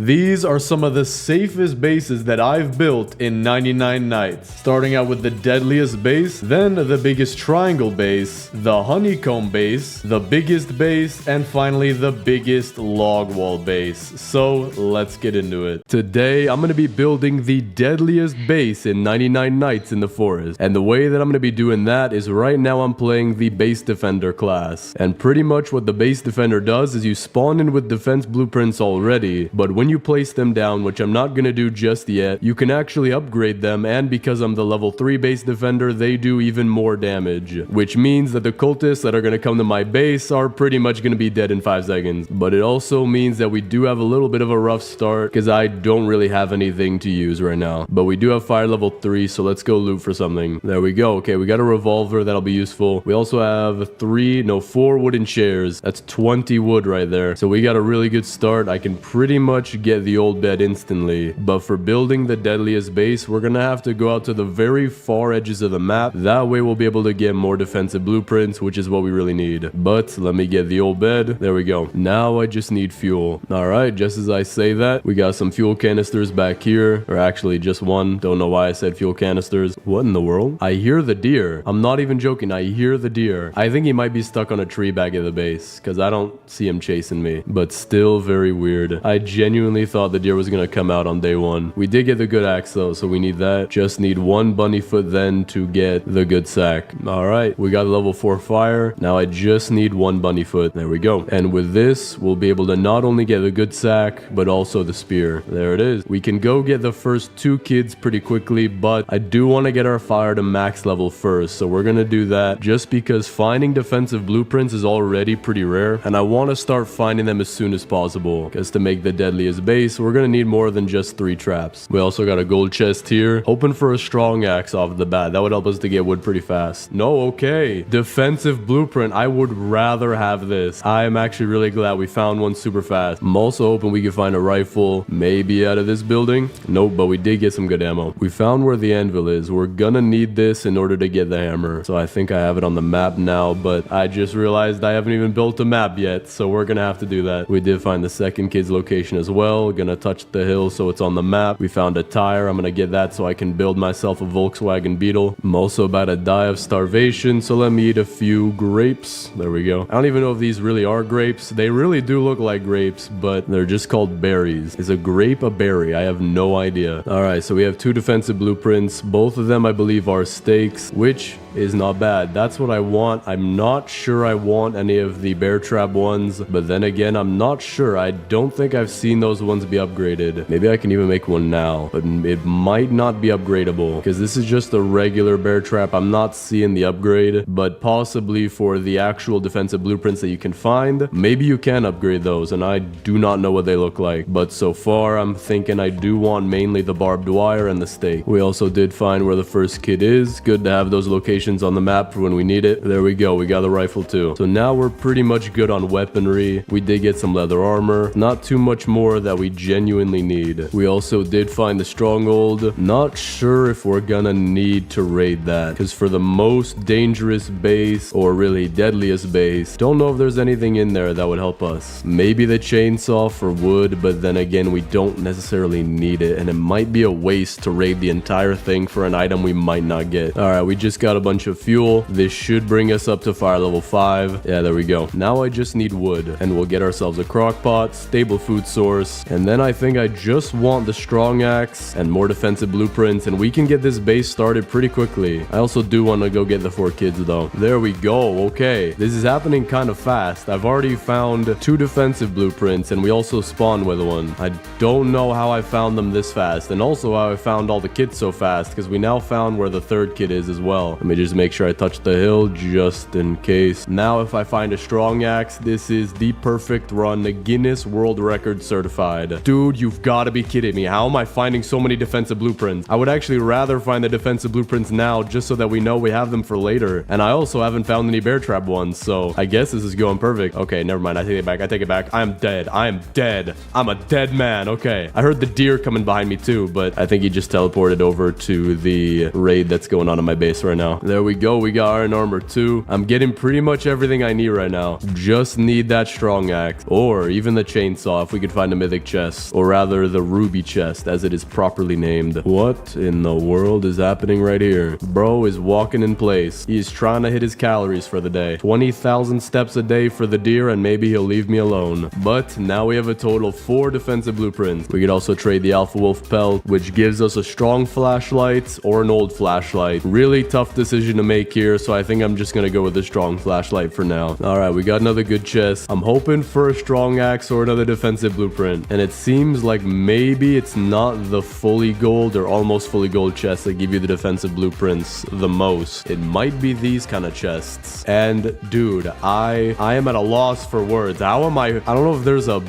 These are some of the safest bases that I've built in 99 nights. Starting out with the deadliest base, then the biggest triangle base, the honeycomb base, the biggest base, and finally the biggest log wall base. So let's get into it. Today, I'm going to be building the deadliest base in 99 nights in the forest. And the way that I'm going to be doing that is right now I'm playing the base defender class. And pretty much what the base defender does is you spawn in with defense blueprints already, but when you place them down, which I'm not going to do just yet, you can actually upgrade them, and because I'm the level 3 base defender, they do even more damage. Which means that the cultists that are going to come to my base are pretty much going to be dead in 5 seconds. But it also means that we do have a little bit of a rough start, because I don't really have anything to use right now. But we do have fire level 3, so let's go loot for something. There we go. Okay, we got a revolver. That'll be useful. We also have 4 wooden chairs. That's 20 wood right there. So we got a really good start. I can pretty much get the old bed instantly. But for building the deadliest base, we're gonna have to go out to the very far edges of the map. That way we'll be able to get more defensive blueprints, which is what we really need. But let me get the old bed. There we go. Now I just need fuel. Alright, just as I say that, we got some fuel canisters back here. Or actually just one. Don't know why I said fuel canisters. What in the world? I hear the deer. I'm not even joking. I hear the deer. I think he might be stuck on a tree back at the base, because I don't see him chasing me. But still very weird. I genuinely thought the deer was gonna come out on day 1. We did get the good axe though, so we need that. Just need 1 bunny foot then to get the good sack. Alright, we got level 4 fire. Now I just need 1 bunny foot. There we go. And with this, we'll be able to not only get the good sack, but also the spear. There it is. We can go get the first 2 kids pretty quickly, but I do want to get our fire to max level first, so we're gonna do that just because finding defensive blueprints is already pretty rare, and I want to start finding them as soon as possible, because to make the deadliest base, we're gonna need more than just 3 traps. We also got a gold chest here, hoping for a strong axe off the bat. That would help us to get wood pretty fast. No, okay. Defensive blueprint. I would rather have this. I am actually really glad we found one super fast. I'm also hoping we can find a rifle, maybe out of this building. Nope, but we did get some good ammo. We found where the anvil is. We're gonna need this in order to get the hammer. So I think I have it on the map now, but I just realized I haven't even built a map yet, so we're gonna have to do that. We did find the second kid's location as well. Gonna touch the hill so it's on the map. We found a tire. I'm gonna get that so I can build myself a Volkswagen Beetle. I'm also about to die of starvation, so let me eat a few grapes. There we go. I don't even know if these really are grapes. They really do look like grapes, but they're just called berries. Is a grape a berry? I have no idea. Alright, so we have 2 defensive blueprints. Both of them I believe are stakes, which is not bad. That's what I want. I'm not sure I want any of the bear trap ones, but then again, I'm not sure. I don't think I've seen those ones be upgraded. Maybe I can even make one now, but it might not be upgradable because this is just a regular bear trap. I'm not seeing the upgrade, but possibly for the actual defensive blueprints that you can find, maybe you can upgrade those, and I do not know what they look like. But so far, I'm thinking I do want mainly the barbed wire and the stake. We also did find where the first kid is. Good to have those locations on the map for when we need it. There we go. We got the rifle too. So now we're pretty much good on weaponry. We did get some leather armor. Not too much more that we genuinely need. We also did find the stronghold. Not sure if we're gonna need to raid that, because for the most dangerous base, or really deadliest base, don't know if there's anything in there that would help us. Maybe the chainsaw for wood, but then again, we don't necessarily need it, and it might be a waste to raid the entire thing for an item we might not get. Alright, we just got a bunch of fuel. This should bring us up to fire level 5. Yeah, there we go. Now I just need wood, and we'll get ourselves a crock pot, stable food source, and then I think I just want the strong axe and more defensive blueprints, and we can get this base started pretty quickly. I also do want to go get the 4 kids though. There we go. Okay, this is happening kind of fast. I've already found 2 defensive blueprints, and we also spawned with one. I don't know how I found them this fast, and also how I found all the kids so fast, because we now found where the 3rd kid is as well. Let me just make sure I touch the hill just in case. Now if I find a strong axe, this is the perfect run. The Guinness World Record certified. Dude, you've got to be kidding me. How am I finding so many defensive blueprints? I would actually rather find the defensive blueprints now just so that we know we have them for later. And I also haven't found any bear trap ones, so I guess this is going perfect. Okay, never mind. I take it back. I take it back. I am dead. I am dead. I'm a dead man. Okay. I heard the deer coming behind me too, but I think he just teleported over to the raid that's going on in my base right now. There we go. We got iron armor too. I'm getting pretty much everything I need right now. Just need that strong axe or even the chainsaw if we could find a mythic chest, or rather the ruby chest as it is properly named. What in the world is happening right here? Bro is walking in place. He is trying to hit his calories for the day. 20,000 steps a day for the deer, and maybe he'll leave me alone. But now we have a total of 4 defensive blueprints. We could also trade the Alpha Wolf pelt, which gives us a strong flashlight or an old flashlight. Really tough decision to make here, so I think I'm just gonna go with a strong flashlight for now. Alright, we got another good chest. I'm hoping for a strong axe or another defensive blueprint. And it seems like maybe it's not the fully gold or almost fully gold chests that give you the defensive blueprints the most. It might be these kind of chests. And dude, I am at a loss for words. How am I don't know if there's a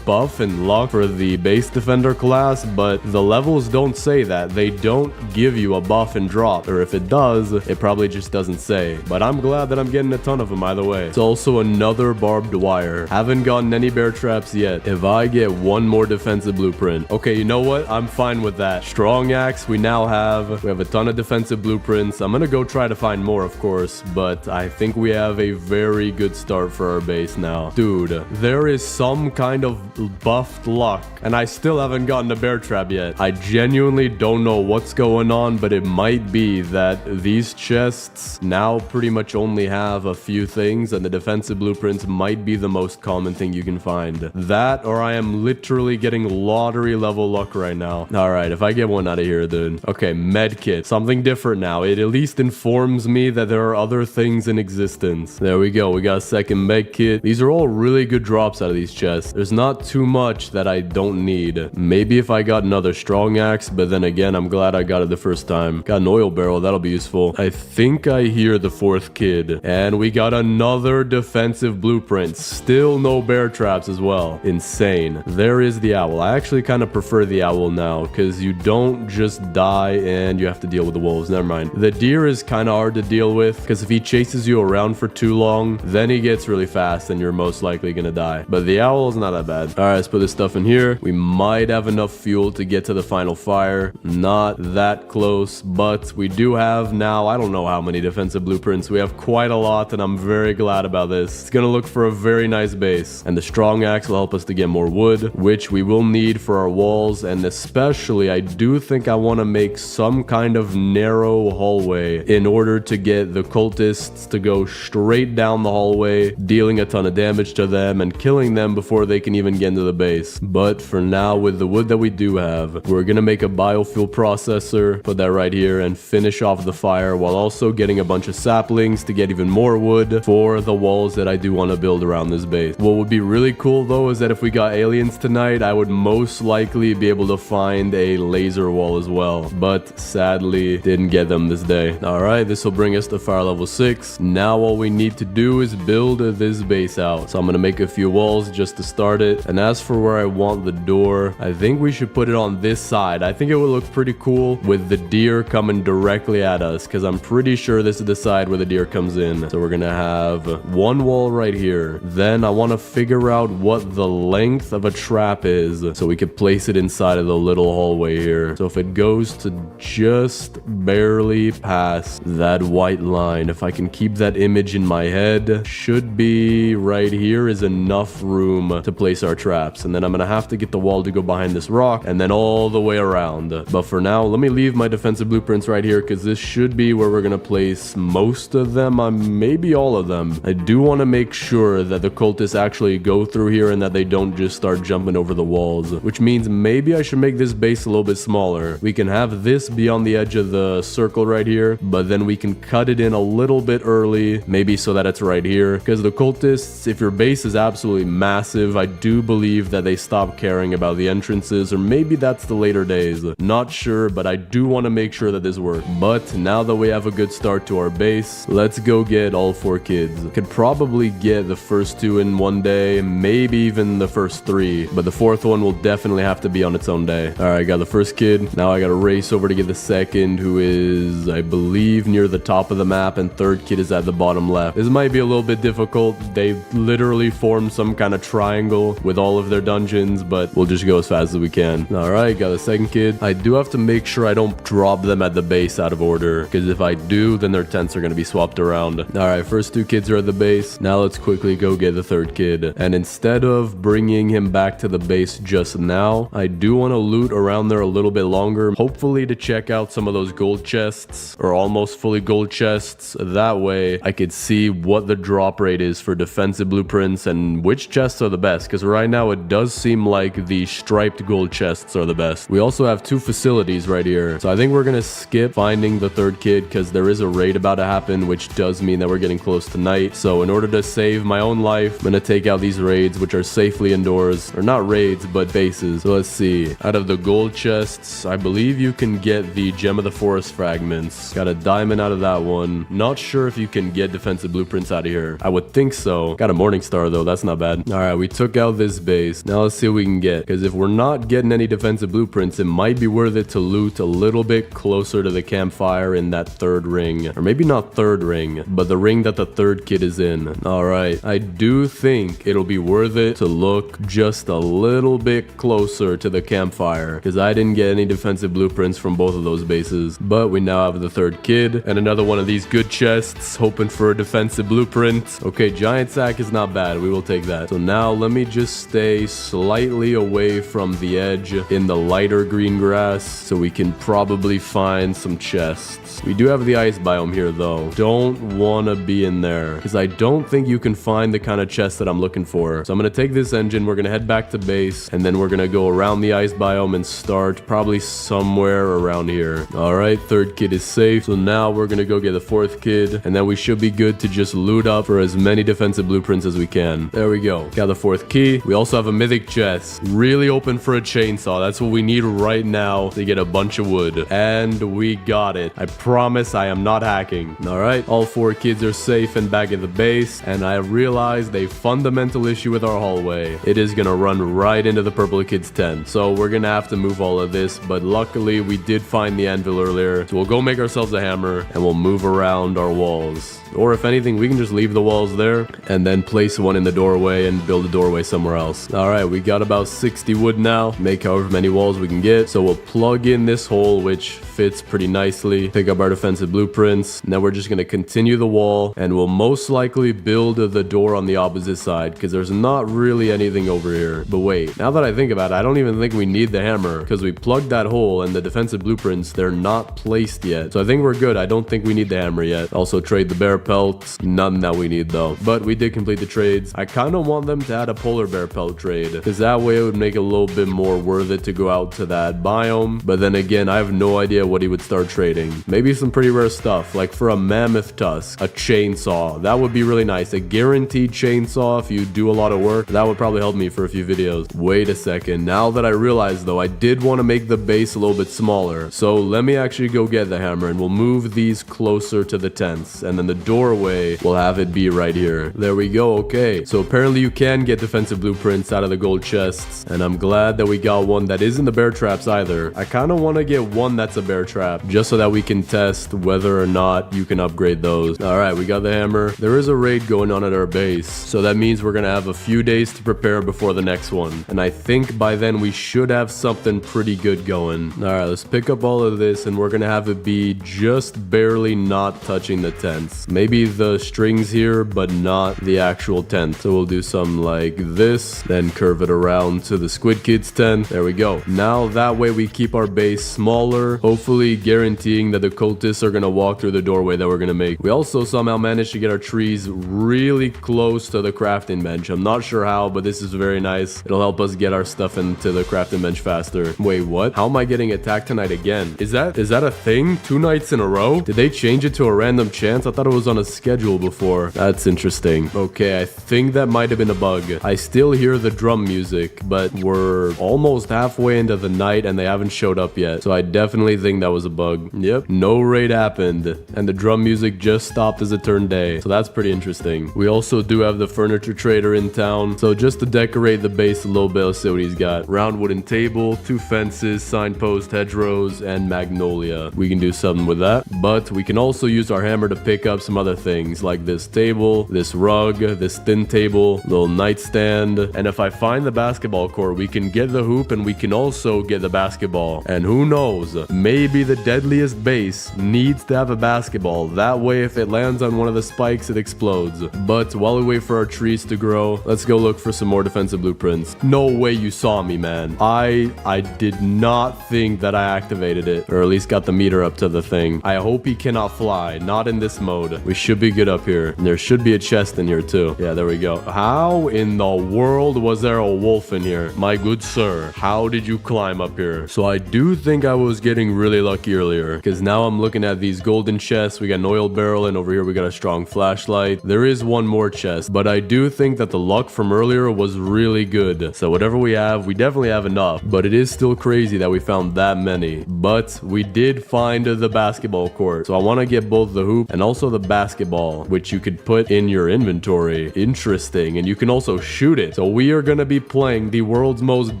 buff in luck for the base defender class, but the levels don't say that. They don't give you a buff and drop, or if it does, it probably just doesn't say. But I'm glad that I'm getting a ton of them either way. It's also another barbed wire. Haven't gotten any bear traps yet. If I get one more defensive blueprint, okay, you know what? I'm fine with that. Strong axe, we have a ton of defensive blueprints. I'm gonna go try to find more, of course, but I think we have a very good start for our base now. Dude, there is some kind of buffed luck, and I still haven't gotten a bear trap yet. I genuinely don't know what's going on, but it might be that these chests now pretty much only have a few things, and the defensive blueprints might be the most common thing you can find. That, or I am literally getting lottery level luck right now. Alright, if I get one out of here, dude. Okay, medkit. Something different now. It at least informs me that there are other things in existence. There we go. We got a second medkit. These are all really good drops out of these chests. There's not too much that I don't need. Maybe if I got another strong axe, but then again, I'm glad I got it the first time. Got an oil barrel. That'll be useful. I think I hear the 4th kid. And we got another defensive blueprint. Still no bear traps as well. Insane. There is the owl. I actually kind of prefer the owl now because you don't just die and you have to deal with the wolves. Never mind. The deer is kind of hard to deal with because if he chases you around for too long, then he gets really fast and you're most likely gonna die. But the owl is not that bad. All right, let's put this stuff in here. We might have enough fuel to get to the final fire. Not that close, but we do have now, I don't know how many defensive blueprints. We have quite a lot, and I'm very glad about this. It's gonna look for a very nice base, and the strong axe will help us to get more wood, which we will need for our walls. And especially, I do think I want to make some kind of narrow hallway in order to get the cultists to go straight down the hallway, dealing a ton of damage to them and killing them before they can even get into the base. But for now, with the wood that we do have, we're gonna make a biofuel processor, put that right here, and finish off the fire while also getting a bunch of saplings to get even more wood for the walls that I do want to build around this base. What would be really cool though is that if we got aliens tonight, I would most likely be able to find a laser wall as well, but sadly didn't get them this day. All right, this will bring us to fire level 6. Now all we need to do is build this base out. So I'm gonna make a few walls just to start it. And as for where I want the door, I think we should put it on this side. I think it would look pretty cool with the deer coming directly at us, because I'm pretty sure this is the side where the deer comes in. So we're gonna have one wall right here. Then I want to figure out what the length of a trap is so we could place it inside of the little hallway here. So if it goes to just barely past that white line, if I can keep that image in my head, should be right here is enough room to place our traps. And then I'm gonna have to get the wall to go behind this rock and then all the way around. But for now, let me leave my defensive blueprints right here because this should be where we're gonna place most of them, maybe all of them. I do want to make sure that the cultists actually go through here and that they don't just start jumping over the walls, which means maybe I should make this base a little bit smaller. We can have this be on the edge of the circle right here, but then we can cut it in a little bit early, maybe so that it's right here, because the cultists, if your base is absolutely massive, I do believe that they stop caring about the entrances, or maybe that's the later days. Not sure, but I do want to make sure that this works. But now that we have a good start to our base, let's go get all 4 kids. Could probably get the first 2 in one day, maybe even the first 3, but the 4th one will definitely have to be on its own day. All right, got the first kid. Now I got to race over to get the second, who is, I believe, near the top of the map, and 3rd kid is at the bottom left. This might be a little bit difficult. They literally formed some kind of triangle with all of their dungeons, but we'll just go as fast as we can. All right, got the second kid. I do have to make sure I don't drop them at the base out of order, because if I do, then their tents are going to be swapped around. All right, first 2 kids are at the base. Now let's quickly go get the 3rd kid. And instead of bringing him back back to the base just now. I do want to loot around there a little bit longer, hopefully to check out some of those gold chests or almost fully gold chests. That way I could see what the drop rate is for defensive blueprints and which chests are the best, because right now it does seem like the striped gold chests are the best. We also have 2 facilities right here, so I think we're gonna skip finding the 3rd kid because there is a raid about to happen, which does mean that we're getting close to night. So in order to save my own life, I'm gonna take out these raids, which are safely indoors, or not raids but bases. So let's see, out of the gold chests I believe you can get the gem of the forest fragments. Got a diamond out of that one. Not sure if you can get defensive blueprints out of here. I would think so. Got a morning star though, that's not bad. All right, we took out this base. Now let's see what we can get, because if we're not getting any defensive blueprints, it might be worth it to loot a little bit closer to the campfire in that 3rd ring, or maybe not 3rd ring, but the ring that the 3rd kid is in. All right, I do think it'll be worth it to look just a little bit closer to the campfire, because I didn't get any defensive blueprints from both of those bases. But we now have the 3rd kid and another one of these good chests, hoping for a defensive blueprint. Okay, giant sack is not bad, we will take that. So now let me just stay slightly away from the edge in the lighter green grass so we can probably find some chests. We do have the ice biome here though. Don't want to be in there because I don't think you can find the kind of chest that I'm looking for. So I'm going to take this engine, we're going to head back to base, and then we're going to go around the ice biome and start probably somewhere around here. All right, 3rd kid is safe. So now we're going to go get the 4th kid, and then we should be good to just loot up for as many defensive blueprints as we can. There we go. Got the 4th key. We also have a mythic chest. Really open for a chainsaw. That's what we need right now to get a bunch of wood. And we got it. I promise I am not hacking. All right, all 4 kids are safe and back at the base, and I realized a fundamental issue with our hallway. It is gonna run right into the purple kid's tent, so we're gonna have to move all of this, but luckily we did find the anvil earlier, so we'll go make ourselves a hammer and we'll move around our walls. Or if anything, we can just leave the walls there and then place one in the doorway and build a doorway somewhere else. All right, we got about 60 wood now. Make however many walls we can get. So we'll plug in this hole, which fits pretty nicely. Pick up our defensive blueprints. Now we're just going to continue the wall, and we'll most likely build the door on the opposite side because there's not really anything over here. But wait, now that I think about it, I don't even think we need the hammer because we plugged that hole, and the defensive blueprints, they're not placed yet. So I think we're good. I don't think we need the hammer yet. Also trade the bear pelts. None that we need though. But we did complete the trades. I kind of want them to add a polar bear pelt trade because that way it would make it a little bit more worth it to go out to that biome. But then again, I have no idea what he would start trading. Maybe some pretty rare stuff, like for a mammoth tusk, a chainsaw. That would be really nice. A guaranteed chainsaw if you do a lot of work. That would probably help me for a few videos. Wait a second. Now that I realize though, I did want to make the base a little bit smaller. So let me actually go get the hammer and we'll move these closer to the tents. And then the doorway, we'll have it be right here. There we go. Okay. So apparently you can get defensive blueprints out of the gold chests. And I'm glad that we got one that isn't the bear traps either. I kind of want to get one that's a bear trap just so that we can test whether or not you can upgrade those. All right, we got the hammer. There is a raid going on at our base. So that means we're going to have a few days to prepare before the next one. And I think by then we should have something pretty good going. All right, let's pick up all of this and we're going to have it be just barely not touching the tents. Maybe the strings here, but not the actual tent. So we'll do something like this, then curve it around to the Squid Kids tent. There we go. Now that way we keep our base smaller, hopefully guaranteeing that the cultists are going to walk through the doorway that we're going to make. We also somehow managed to get our trees really close to the crafting bench. I'm not sure how, but this is very nice. It'll help us get our stuff into the crafting bench faster. Wait, what? How am I getting attacked tonight again? Is that a thing? 2 nights in a row? Did they change it to a random chance? I thought it was on a schedule before. That's interesting. Okay, I think that might have been a bug. I still hear the drum music, but we're almost halfway into the night and they haven't showed up yet. So I definitely think that was a bug. Yep, no raid happened. And the drum music just stopped as it turned day. So that's pretty interesting. We also do have the furniture trader in town. So just to decorate the base a little bit, let's see what he's got. Round wooden table, 2 fences, signpost, hedgerows, and magnolia. We can do something with that. But we can also use our hammer to pick up some other things like this table, this rug, this thin table, little nightstand. And if I find the basketball court, we can get the hoop and we can also get the basketball. And who knows, maybe the deadliest base needs to have a basketball. That way if it lands on one of the spikes, it explodes. But while we wait for our trees to grow, let's go look for some more defensive blueprints. blueprints. No way you saw me, man. I did not think that I activated it, or at least got the meter up to the thing. I hope he cannot fly. Not in this mode. We should be good up here. And there should be a chest in here too. Yeah, there we go. How in the world was there a wolf in here? My good sir, how did you climb up here? So I do think I was getting really lucky earlier, because now I'm looking at these golden chests. We got an oil barrel, and over here we got a strong flashlight. There is one more chest, but I do think that the luck from earlier was really good. So whatever we have, we definitely have enough, but it is still crazy that we found that many. But we did find the basketball court, so I want to get both the hoop and also the basketball, which you could put in your inventory. Interesting. And you can also shoot it. So we are going to be playing the world's most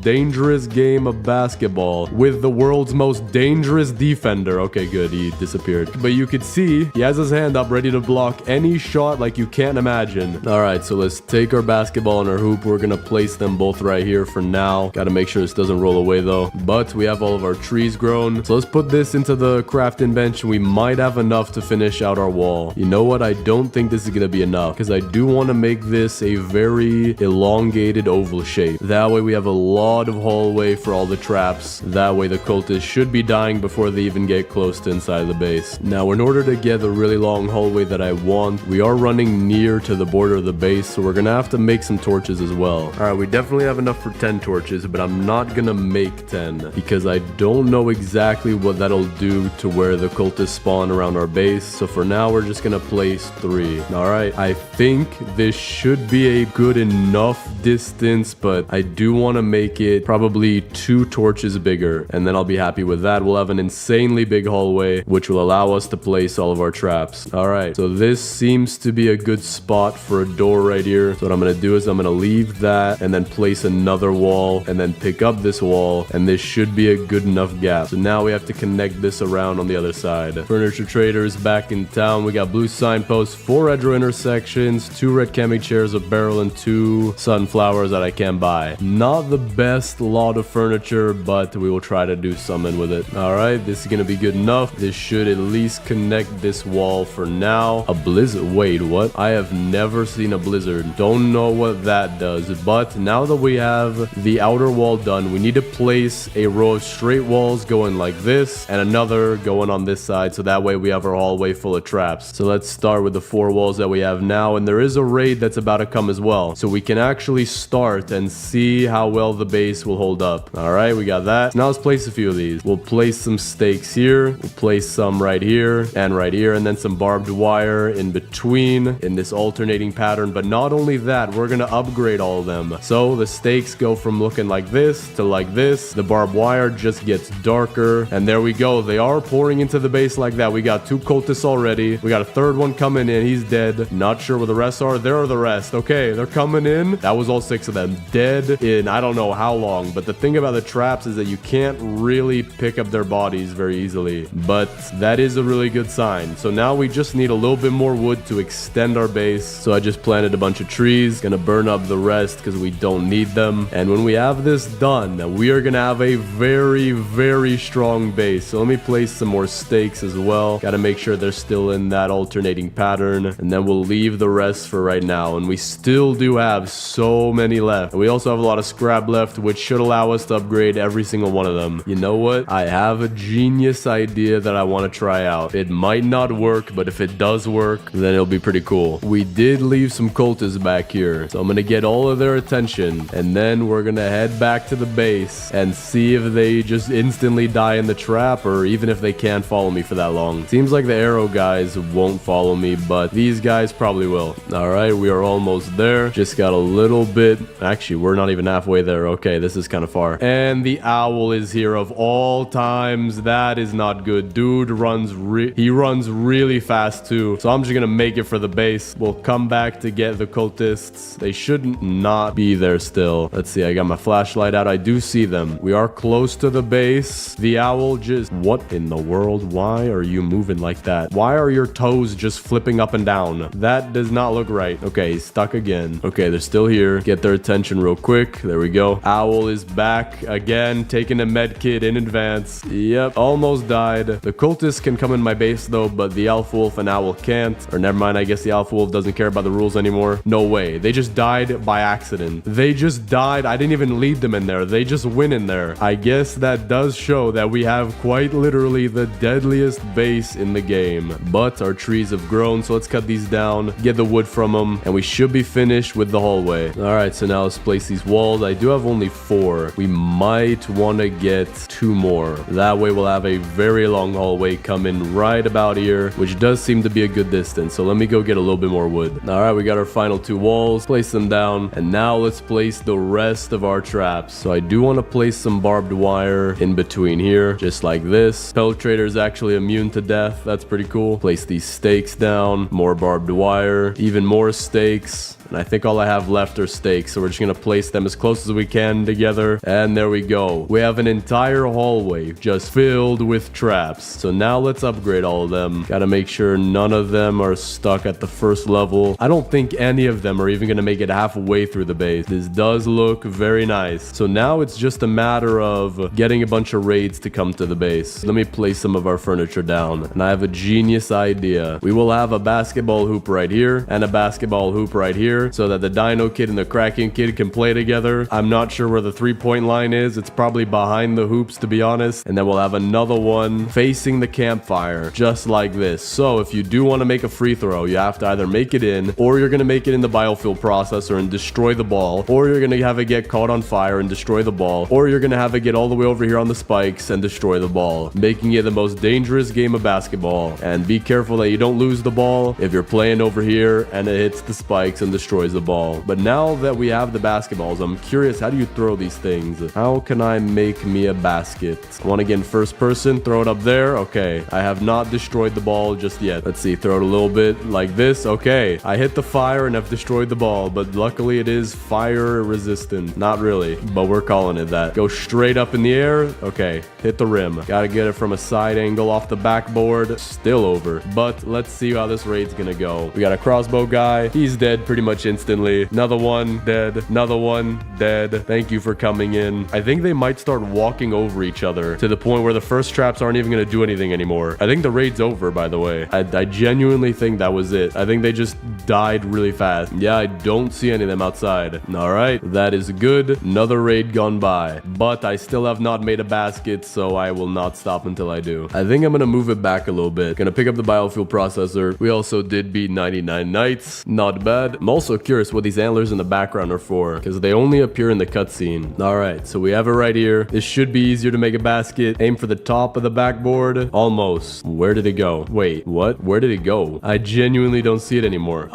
dangerous game of basketball with the world's most dangerous defender. Okay, good. He disappeared. But you could see he has his hand up ready to block any shot like you can't imagine. All right, so let's take our basketball and our hoop. We're going to place them both right here for now. Got to make sure this doesn't roll away though. But we have all of our trees grown. So let's put this into the crafting bench. We might have enough to finish out our wall. You know what? I don't think this is going to be enough, because I do want to make this a very elongated oval shape. That way we have a lot of hallway for all the traps. That way the cultists should be dying before they even get close to inside the base. Now, in order to get the really long hallway that I want, we are running near to the border of the base, so we're going to have to make some torches as well. All right, we definitely have enough for 10 torches, but I'm not going to make 10 because I don't know exactly what that'll do to where the cultists spawn around our base. So for now, we're just going to place 3. All right, I think this should be a good enough distance, but I do want to make it probably 2 torches bigger, and then I'll be happy with that. We'll have an insanely big hallway, which will allow us to place all of our traps. All right, so this seems to be a good spot for a door right here. So what I'm going to do is I'm going to leave that and then place another wall and then pick up this wall, and this should be a good enough gap. So now we have to connect this around on the other side. Furniture traders back in town. We got blue signposts, 4 edro intersections, 2 red camping chairs, a barrel, and 2 sunflowers that I can buy. Not the best lot of furniture, but we will try to do something with it. All right, this is going to be good enough. This should at least connect this wall for now. A blizzard. Wait, what? I have never seen a blizzard. Don't know what that does, but now that we have the outer wall done, we need to place a row of straight walls going like this and another going on this side, so that way we have our hallway full of traps. So let's start with the 4 walls that we have now, and there is a raid that's about to come as well, so we can actually start and see how well the base will hold up. All right, we got that. Now let's place a few of these. We'll place some stakes here, we'll place some right here, and then some barbed wire in between in this alternating pattern. But not only that, we're gonna upgrade all of them. So the stakes go from looking like this to like this. The barbed wire just gets darker, and there we go. They are pouring into the base like that. We got 2 cultists already. We got a 3rd one coming in. He's dead. Not sure where the rest are. There are the rest. Okay, they're coming in. That was all 6 of them dead in I don't know how long. But the thing about the traps is that you can't really pick up their bodies very easily, but that is a really good sign. So now we just need a little bit more wood to extend our base. So I just planted a bunch of trees, gonna burn up the rest because we don't need them. And when we have this done, we are gonna have a very strong base. So let me place some more stakes as well. Gotta make sure they're still in that alternating pattern, and then we'll leave the rest for right now. And we still do have so many left. And we also have a lot of scrap left, which should allow us to upgrade every single one of them. You know what? I have a genius idea that I want to try out. It might not work, but if it does work, then it'll be pretty cool. We did leave some cultists back here, so I'm gonna get all of their attention, and then we're gonna head back to the base and see if they just instantly die in the trap, or even if they can't follow me for that long. Seems like the arrow guys won't follow me, but these guys probably will. All right, we are almost there. Just got a little bit. Actually, we're not even halfway there. Okay, this is kind of far. And the owl is here of all times. That is not good. Dude runs really fast too. So I'm just gonna make it for the base. We'll come back to get the cultists. They should not be there still. Let's see, I got my flashlight out. I do see them. We are close to the base. The owl just... What in the world? Why are you moving like that? Why are your toes just flipping up and down? That does not look right. Okay, he's stuck again. Okay, they're still here. Get their attention real quick. There we go. Owl is back again, taking a med kit in advance. Yep, almost died. The cultists can come in my base though, but the alpha wolf and owl can't. Or never mind, I guess the alpha wolf doesn't care about the rules anymore. No way. They just died by accident. man. They just died. I didn't even lead them in there. They just went in there. I guess that does show that we have quite literally the deadliest base in the game. But our trees have grown, so let's cut these down, get the wood from them, and we should be finished with the hallway. All right, so now let's place these walls. I do have only 4. We might want to get 2 more. That way we'll have a very long hallway coming right about here, which does seem to be a good distance. So let me go get a little bit more wood. All right, we got our final 2 walls. Place them down, and now let's place the rest of our traps. So I do want to place some barbed wire in between here, just like this. Penetrator is actually immune to death. That's pretty cool. Place these stakes down, more barbed wire, even more stakes. And I think all I have left are stakes, so we're just gonna place them as close as we can together. And there we go. We have an entire hallway just filled with traps. So now let's upgrade all of them. Gotta make sure none of them are stuck at the first level. I don't think any of them are even gonna make it halfway through the base. This does look very nice. So now it's just a matter of getting a bunch of raids to come to the base. Let me place some of our furniture down. And I have a genius idea. We will have a basketball hoop right here and a basketball hoop right here, so that the Dino Kid and the Kraken Kid can play together. I'm not sure where the 3-point line is. It's probably behind the hoops, to be honest. And then we'll have another one facing the campfire, just like this. So if you do want to make a free throw, you have to either make it in, or you're going to make it in the biofuel processor and destroy the ball, or you're going to have it get caught on fire and destroy the ball, or you're going to have it get all the way over here on the spikes and destroy the ball, making it the most dangerous game of basketball. And be careful that you don't lose the ball if you're playing over here and it hits the spikes and destroys the ball. But now that we have the basketballs, I'm curious, how do you throw these things? How can I make me a basket? I want to get in first person, throw it up there. Okay, I have not destroyed the ball just yet. Let's see, throw it a little bit like this. Okay, I hit the fire and have destroyed the ball, but luckily it is fire resistant. Not really, but we're calling it that. Go straight up in the air. Okay, hit the rim. Gotta get it from a side angle off the backboard. Still over, but let's see how this raid's gonna go. We got a crossbow guy. He's dead pretty much instantly. Another one dead. Another one dead. Thank you for coming in. I think they might start walking over each other to the point where the first traps aren't even going to do anything anymore. I think the raid's over, by the way. I genuinely think that was it. I think they just died really fast. Yeah, I don't see any of them outside. All right, that is good. Another raid gone by, but I still have not made a basket, so I will not stop until I do. I think I'm going to move it back a little bit. Gonna pick up the biofuel processor. We also did beat 99 nights. Not bad. I'm also curious what these antlers in the background are for, because they only appear in the cutscene. All right, so we have it right here. This should be easier to make a basket. Aim for the top of the backboard. Almost. Where did it go? Wait, what? Where did it go? I genuinely don't see it anymore.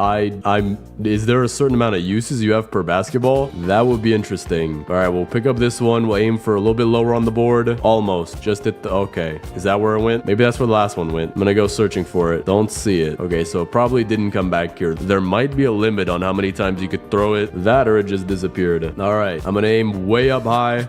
Is there a certain amount of uses you have per basketball? That would be interesting. All right, we'll pick up this one. We'll aim for a little bit lower on the board. Almost. Just at the, okay. Is that where it went? Maybe that's where the last one went. I'm gonna go searching for it. Don't see it. Okay, so it probably didn't come back here. There might be a limit on how many times you could throw it. That or it just disappeared. All right, I'm gonna aim way up high.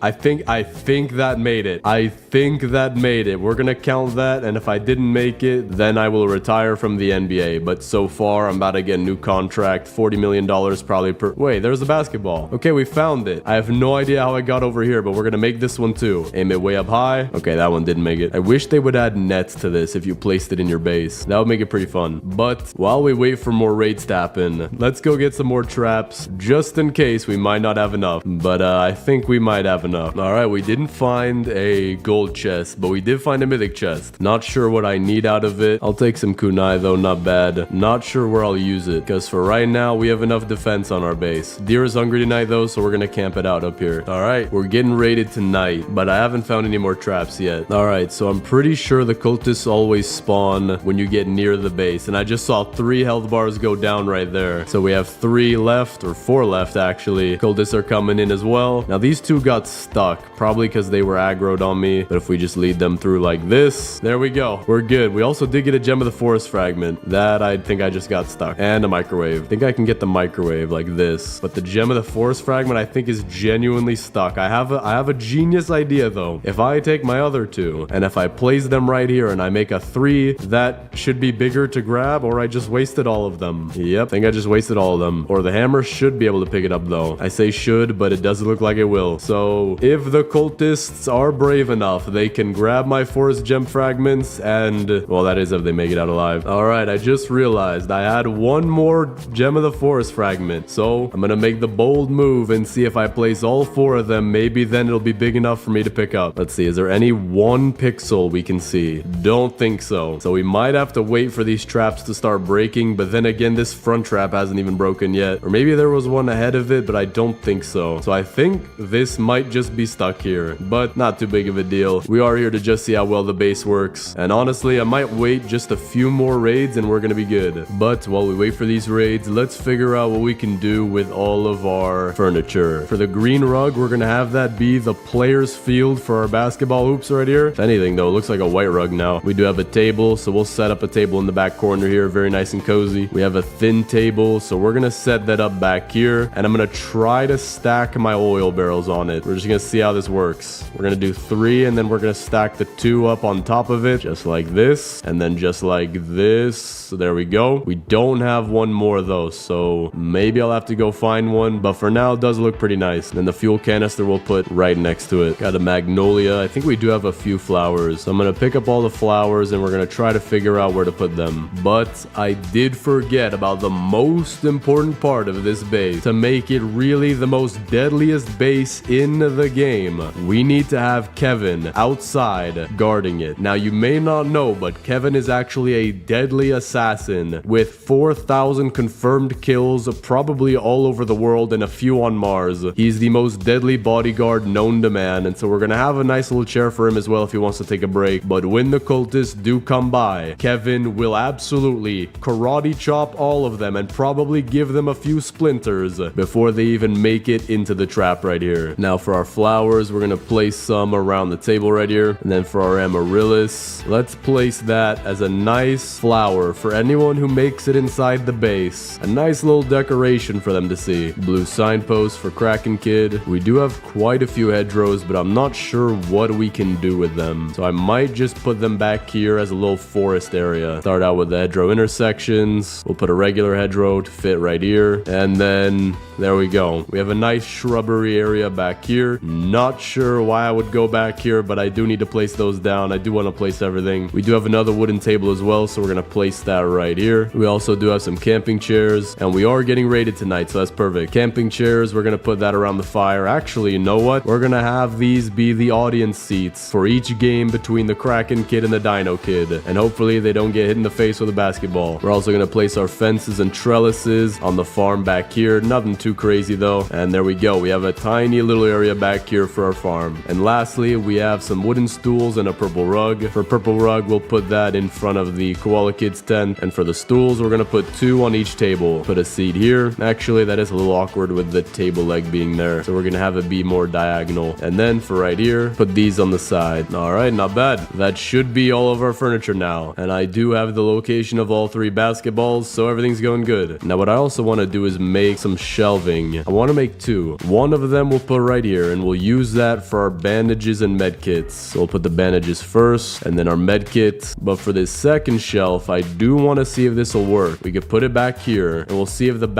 I think that made it. I think that made it. We're gonna count that, and if I didn't make it, then I will retire from the NBA. But so far, I'm about to get a new contract, $40 million probably per... Wait, there's a basketball. Okay, we found it. I have no idea how I got over here, but we're gonna make this one too. Aim it way up high. Okay, that one didn't make it. I wish they would add nets to this if you placed it in your base. That would make it pretty fun. But while we wait for more raids to happen, let's go get some more traps, just in case we might not have enough. But I think we might have enough. All right, we didn't find a gold chest, but we did find a mythic chest. Not sure what I need out of it. I'll take some kunai though, not bad. Not sure where I'll use it, because for right now, we have enough defense on our base. Deer is hungry tonight though, so we're gonna camp it out up here. All right, we're getting raided tonight, but I haven't found any more traps yet. All right, so I'm pretty sure the cultists always spawn when you get near the base, and I just saw 3 health bars go down right there. So we have 3 left, or 4 left actually. Cultists are coming in as well. Now these 2 got stuck. Probably because they were aggroed on me. But if we just lead them through like this, there we go. We're good. We also did get a gem of the forest fragment. That I think I just got stuck. And a microwave. I think I can get the microwave like this. But the gem of the forest fragment I think is genuinely stuck. I have a genius idea though. If I take my other 2 and if I place them right here and I make a 3, that should be bigger to grab, or I just wasted all of them. Yep, I think I just wasted all of them. Or the hammer should be able to pick it up though. I say should, but it doesn't look like it will. So if the cultists are brave enough, they can grab my forest gem fragments and, well, that is if they make it out alive. All right, I just realized I had one more gem of the forest fragment. So I'm gonna make the bold move and see if I place all 4 of them. Maybe then it'll be big enough for me to pick up. Let's see, is there any 1 pixel we can see? Don't think so. So we might have to wait for these traps to start breaking, but then again, this front trap hasn't even broken yet. Or maybe there was one ahead of it, but I don't think so. So I think this might just be stuck here, but not too big of a deal. We are here to just see how well the base works. And honestly, I might wait just a few more raids and we're gonna be good. But while we wait for these raids, let's figure out what we can do with all of our furniture. For the green rug, we're gonna have that be the player's field for our basketball hoops right here. If anything though, it looks like a white rug now. We do have a table, so we'll set up a table in the back corner here, very nice and cozy. We have a thin table, so we're gonna set that up back here, and I'm gonna try to stack my oil barrels on it. We're just gonna see how this works. We're gonna do 3, and then we're gonna stack the 2 up on top of it, just like this, and then just like this. So there we go. We don't have one more though, so maybe I'll have to go find one, but for now, it does look pretty nice. And then the fuel canister we'll put right next to it. Got a magnolia. I think we do have a few flowers, so I'm gonna pick up all the flowers, and we're gonna try to figure out where to put them. But I did forget about the most important part of this base. To make it really the most deadliest base in the game, we need to have Kevin outside guarding it. Now, you may not know, but Kevin is actually a deadly assassin with 4,000 confirmed kills, probably all over the world and a few on Mars. He's the most deadly bodyguard known to man, and so we're gonna have a nice little chair for him as well if he wants to take a break. But when the cultists do come by, Kevin will absolutely karate chop all of them and probably give them a few splinters before they even make it into the trap right here. Now for our flowers, we're gonna place some around the table right here. And then for our amaryllis, let's place that as a nice flower for anyone who makes it inside the base. A nice little decoration for them to see. Blue signpost for Kraken Kid. We do have quite a few hedgerows, but I'm not sure what we can do with them. So I might just put them back here as a little forest area. Start out with the hedgerow intersections. We'll put a regular hedgerow to fit right here. And then there we go. We have a nice shrubbery area back here. Not sure why I would go back here, but I do need to place those down. I do want to place everything. We do have another wooden table as well, so we're going to place that right here. We also do have some camping chairs, and we are getting raided tonight, so that's perfect. Camping chairs, we're going to put that around the fire. Actually, you know what? We're going to have these be the audience seats for each game between the Kraken Kid and the Dino Kid, and hopefully they don't get hit in the face with a basketball. We're also going to place our fences and trellises on the farm back here. Nothing too crazy though. And there we go. We have a tiny little area back here for our farm. And lastly, we have some wooden stools and a purple rug. For purple rug, we'll put that in front of the Koala Kids tent. And for the stools, we're going to put 2 on each table. Put a seat here. Actually, that is a little awkward with the table leg being there. So we're going to have it be more diagonal. And then for right here, put these on the side. All right, not bad. That should be all of our furniture now. And I do have the location of all 3 basketballs, so everything's going good. Now, what I also want to do is make some shelving. I want to make 2. One of them we'll put right here, and we'll use that for our bandages and med kits. So we'll put the bandages first, and then our med kit. But for this second shelf, I do want to see if this will work. We could put it back here, and we'll see if the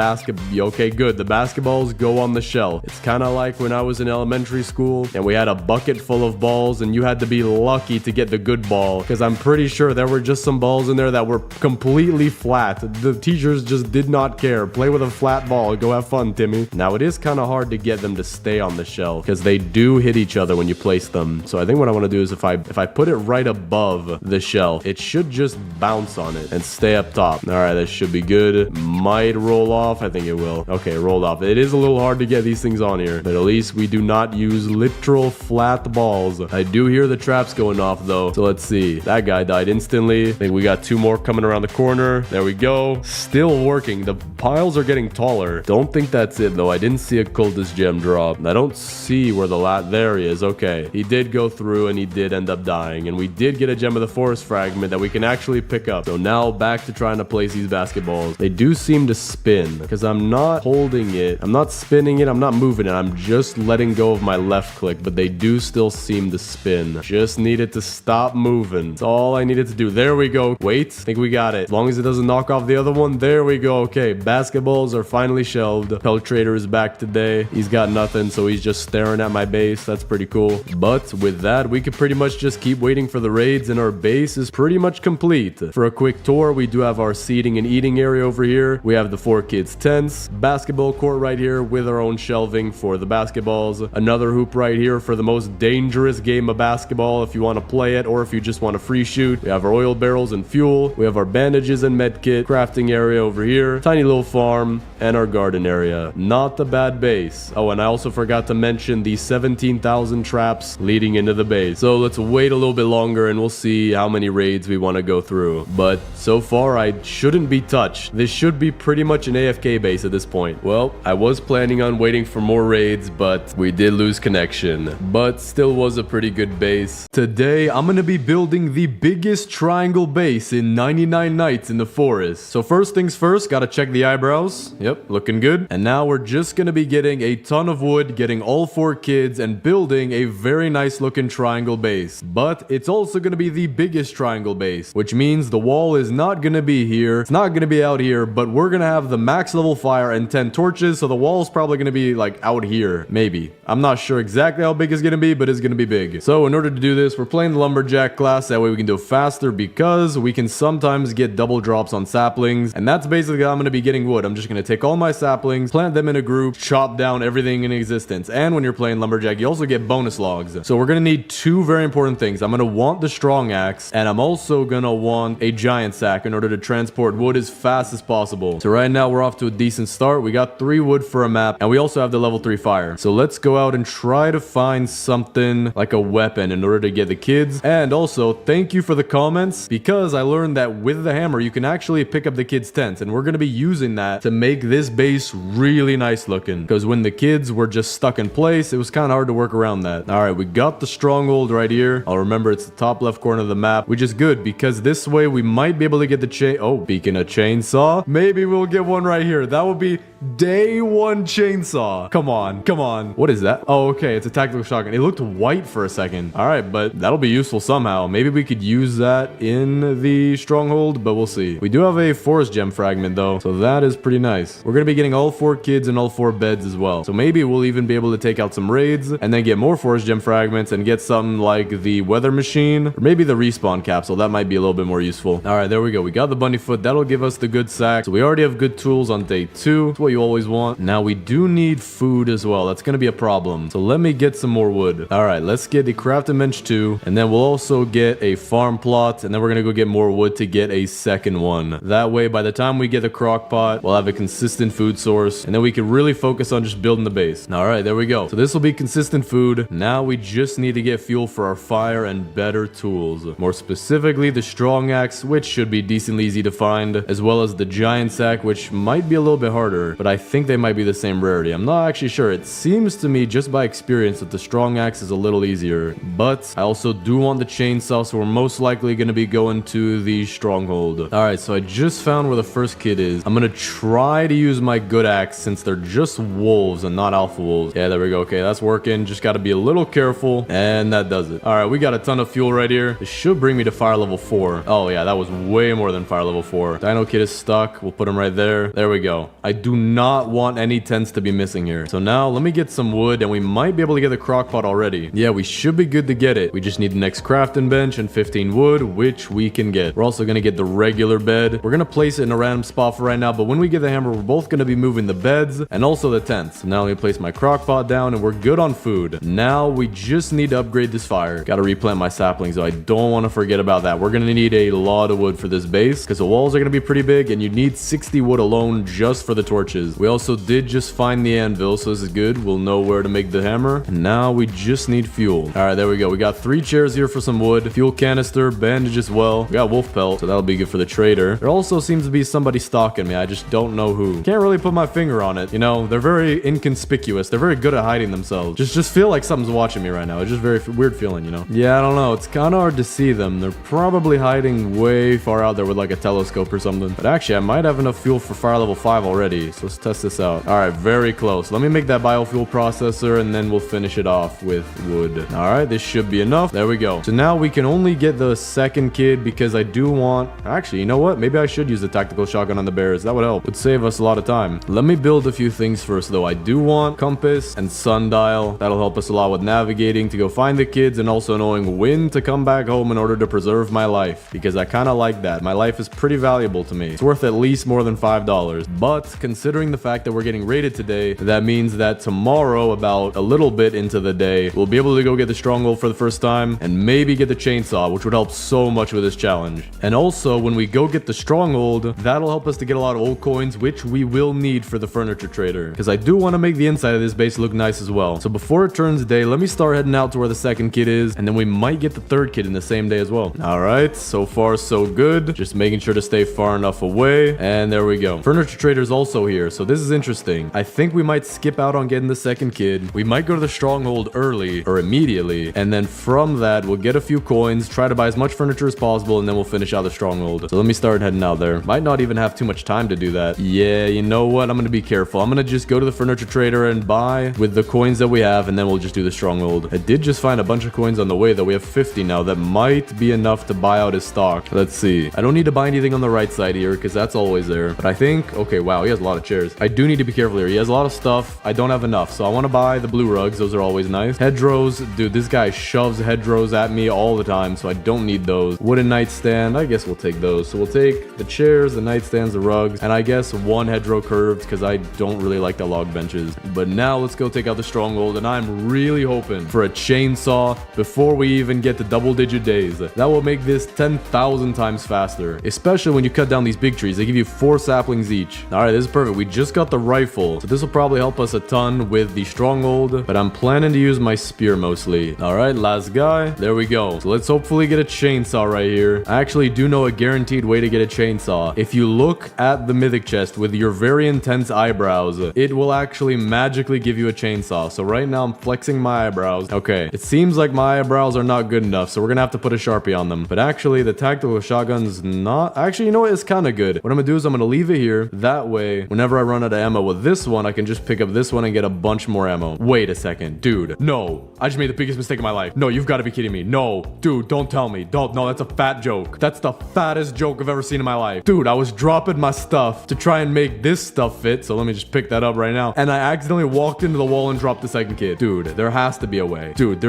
okay, good. The basketballs go on the shelf. It's kind of like when I was in elementary school, and we had a bucket full of balls, and you had to be lucky to get the good ball, because I'm pretty sure there were just some balls in there that were completely flat. The teachers just did not care. Play with a flat ball. Go have fun, Timmy. Now, it is kind of hard to get them to stay on the shelf because they do hit each other when you place them. So I think what I want to do is if I put it right above the shelf, it should just bounce on it and stay up top. All right, that should be good. Might roll off. I think it will. Okay, rolled off. It is a little hard to get these things on here, but at least we do not use literal flat balls. I do hear the traps going off though. So let's see. That guy died instantly. I think we got 2 more coming around the corner. There we go. Still working. The piles are getting taller. Don't think that's it though. I didn't see a cultist gem drop. I don't see where there he is. Okay. He did go through and he did end up dying. And we did get a gem of the forest fragment that we can actually pick up. So now back to trying to place these basketballs. They do seem to spin because I'm not holding it. I'm not spinning it. I'm not moving it. I'm just letting go of my left click, but they do still seem to spin. Just needed to stop moving. That's all I needed to do. There we go. Wait, I think we got it. As long as it doesn't knock off the other one. There we go. Okay, basketballs are finally shelved. Peltrator is back today. He's got nothing, so he's just staring at my base. base. That's pretty cool. But with that, we could pretty much just keep waiting for the raids, and our base is pretty much complete. For a quick tour, we do have our seating and eating area over here. We have the 4 kids tents, basketball court right here with our own shelving for the basketballs, another hoop right here for the most dangerous game of basketball if you want to play it or if you just want to free shoot. We have our oil barrels and fuel. We have our bandages and med kit, crafting area over here, tiny little farm, and our garden area. Not a bad base. Oh, and I also forgot to mention the 17,000 traps leading into the base. So let's wait a little bit longer and we'll see how many raids we want to go through. But so far, I shouldn't be touched. This should be pretty much an AFK base at this point. Well, I was planning on waiting for more raids, but we did lose connection. But still was a pretty good base. Today, I'm going to be building the biggest triangle base in 99 nights in the forest. So first things first, gotta check the eyebrows. Yep, looking good. And now we're just gonna be getting a ton of wood, getting all 4 kids, and building a very nice looking triangle base. But it's also gonna be the biggest triangle base, which means the wall is not gonna be here. It's not gonna be out here, but we're gonna have the max level fire and 10 torches, so the wall's probably gonna be like out here, maybe. I'm not sure exactly how big it's gonna be, but it's gonna be big. So in order to do this, we're playing the lumberjack class. That way we can do it faster because we can sometimes get double drops on saplings, and that's basically how I'm going to be getting wood. I'm just going to take all my saplings, plant them in a group, chop down everything in existence. And when you're playing lumberjack, you also get bonus logs. So we're going to need 2 very important things. I'm going to want the strong axe, and I'm also going to want a giant sack in order to transport wood as fast as possible. So right now we're off to a decent start. We got 3 wood for a map, and we also have the level 3 fire. So let's go out and try to find something like a weapon in order to get the kids. And also, thank you for the comments, because I learned that with the hammer, you can actually pick up the kids' tents, and we're going to be using that to make this base really nice looking, because when the kids were just stuck in place, it was kind of hard to work around that. All right, we got the stronghold right here. I'll remember it's the top left corner of the map, which is good because this way we might be able to get the speaking of chainsaw, maybe we'll get one right here. That would be day 1 chainsaw. Come on, come on. What is that? Oh, okay, it's a tactical shotgun. It looked white for a second. All right, but that'll be useful somehow. Maybe we could use that in the stronghold, but we'll see. We do have a forest gem fragment though, so that is pretty nice. We're gonna be getting all 4 kids and all 4 beds as well, so maybe we'll even be able to take out some raids and then get more forest gem fragments and get something like the weather machine or maybe the respawn capsule. That might be a little bit more useful. All right, there we go. We got the bunny foot. That'll give us the good sack, so we already have good tools on day 2. That's what you always want. Now we do need food as well. That's gonna be a problem, so let me get some more wood. All right, let's get the crafting bench 2, and then we'll also get a farm plot, and then we're gonna go get more wood to get a second one. That way, by the time we get the crock pot, we'll have a consistent food source, and then we can really focus on just building the base. All right, there we go. So this will be consistent food. Now we just need to get fuel for our fire and better tools. More specifically, the strong axe, which should be decently easy to find, as well as the giant sack, which might be a little bit harder, but I think they might be the same rarity. I'm not actually sure. It seems to me, just by experience, that the strong axe is a little easier, but I also do want the chainsaw, so we're most likely going to be going to the stronghold. All right, so I just found where the first kid is. I'm going to try to use my good axe since they're just wolves and not alpha wolves. Yeah, there we go. Okay, that's working. Just got to be a little careful, and that does it. All right, we got a ton of fuel right here. This should bring me to fire level 4. Oh yeah, that was way more than fire level 4. Dino kid is stuck. We'll put him right there. There we go. I do not want any tents to be missing here. So now let me get some wood, and we might be able to get the crock pot already. Yeah, we should be good to get it. We just need the next crafting bench and 15 wood, which we can get. We're also going to get the regular bed. We're going to place it in a random spot for right now, but when we get the hammer, we're both going to be moving the beds and also the tents. So now let me place my crock pot down, and we're good on food. Now we just need to upgrade this fire. Got to replant my saplings, so I don't want to forget about that. We're going to need a lot of wood for this base because the walls are going to be pretty big, and you need 60 wood alone just for the torches. We also did just find the anvil, so this is good. We'll know where to make the hammer. And now we just need fuel. All right, there we go. We got 3 chairs here for some wood, fuel canister, bandage as well. We got wolf pelt, so that'll be good for the trader. There also seems to be somebody stalking me. I just don't know who. Can't really put my finger on it. You know, they're very inconspicuous. They're very good at hiding themselves. Just feel like something's watching me right now. It's just very weird feeling, you know? Yeah, I don't know. It's kind of hard to see them. They're probably hiding way far out there with like a telescope or something. But actually, I might have enough fuel for fire level 5 already. So Let's test this out. All right, very close. Let me make that biofuel processor, and then we'll finish it off with wood. All right, this should be enough. There we go. So now we can only get the second kid because I do want... Actually, you know what? Maybe I should use the tactical shotgun on the bears. That would help. Would save us a lot of time. Let me build a few things first, though. I do want compass and sundial. That'll help us a lot with navigating to go find the kids, and also knowing when to come back home in order to preserve my life, because I kind of like that. My life is pretty valuable to me. It's worth at least more than $5. But considering the fact that we're getting raided today, that means that tomorrow, about a little bit into the day, we'll be able to go get the stronghold for the first time and maybe get the chainsaw, which would help so much with this challenge. And also, when we go get the stronghold, that'll help us to get a lot of old coins, which we will need for the furniture trader, because I do want to make the inside of this base look nice as well. So before it turns day, let me start heading out to where the second kid is, and then we might get the third kid in the same day as well. All right, so far so good. Just making sure to stay far enough away, and there we go. Furniture trader's also here, so this is interesting. I think we might skip out on getting the second kid. We might go to the stronghold early or immediately, and then from that we'll get a few coins, try to buy as much furniture as possible, and then we'll finish out the stronghold. So let me start heading out there. Might not even have too much time to do that. Yeah, you know what? I'm gonna be careful. I'm gonna just go to the furniture trader and buy with the coins that we have, and then we'll just do the stronghold. I did just find a bunch of coins on the way, though. We have 50 now. That might be enough to buy out his stock. Let's see. I don't need to buy anything on the right side here because that's always there. But I think, okay, wow, he has a lot of chairs. I do need to be careful here. He has a lot of stuff. I don't have enough, so I want to buy the blue rugs. Those are always nice. Hedgerows, dude, this guy shoves hedgerows at me all the time, so I don't need those. Wooden nightstand, I guess we'll take those. So we'll take the chairs, the nightstands, the rugs, and I guess one hedgerow curved because I don't really like the log benches. But now let's go take out the stronghold, and I'm really hoping for a chainsaw before we even get to double-digit days. That will make this 10,000 times faster, especially when you cut down these big trees. They give you 4 saplings each. All right, this is perfect. We just got the rifle, so this will probably help us a ton with the stronghold, but I'm planning to use my spear mostly. All right, last guy. There we go. So let's hopefully get a chainsaw right here. I actually do know a guaranteed way to get a chainsaw. If you look at the mythic chest with your very intense eyebrows, it will actually magically give you a chainsaw. So right now I'm flexing my eyebrows. Okay, it seems like my eyebrows are not good enough, so we're gonna have to put a Sharpie on them. But actually, the tactical shotgun's not... Actually, you know what? It's kind of good. What I'm gonna do is I'm gonna leave it here. That way, whenever I run out of ammo with this one, I can just pick up this one and get a bunch more ammo. Wait a second. Dude, no. I just made the biggest mistake of my life. No, you've got to be kidding me. No. Dude, don't tell me. Don't. No, that's a fat joke. That's the fattest joke I've ever seen in my life. Dude, I was dropping my stuff to try and make this stuff fit, so let me just pick that up right now. And I accidentally walked into the wall and dropped the second kid. Dude, there has to be a way. Dude,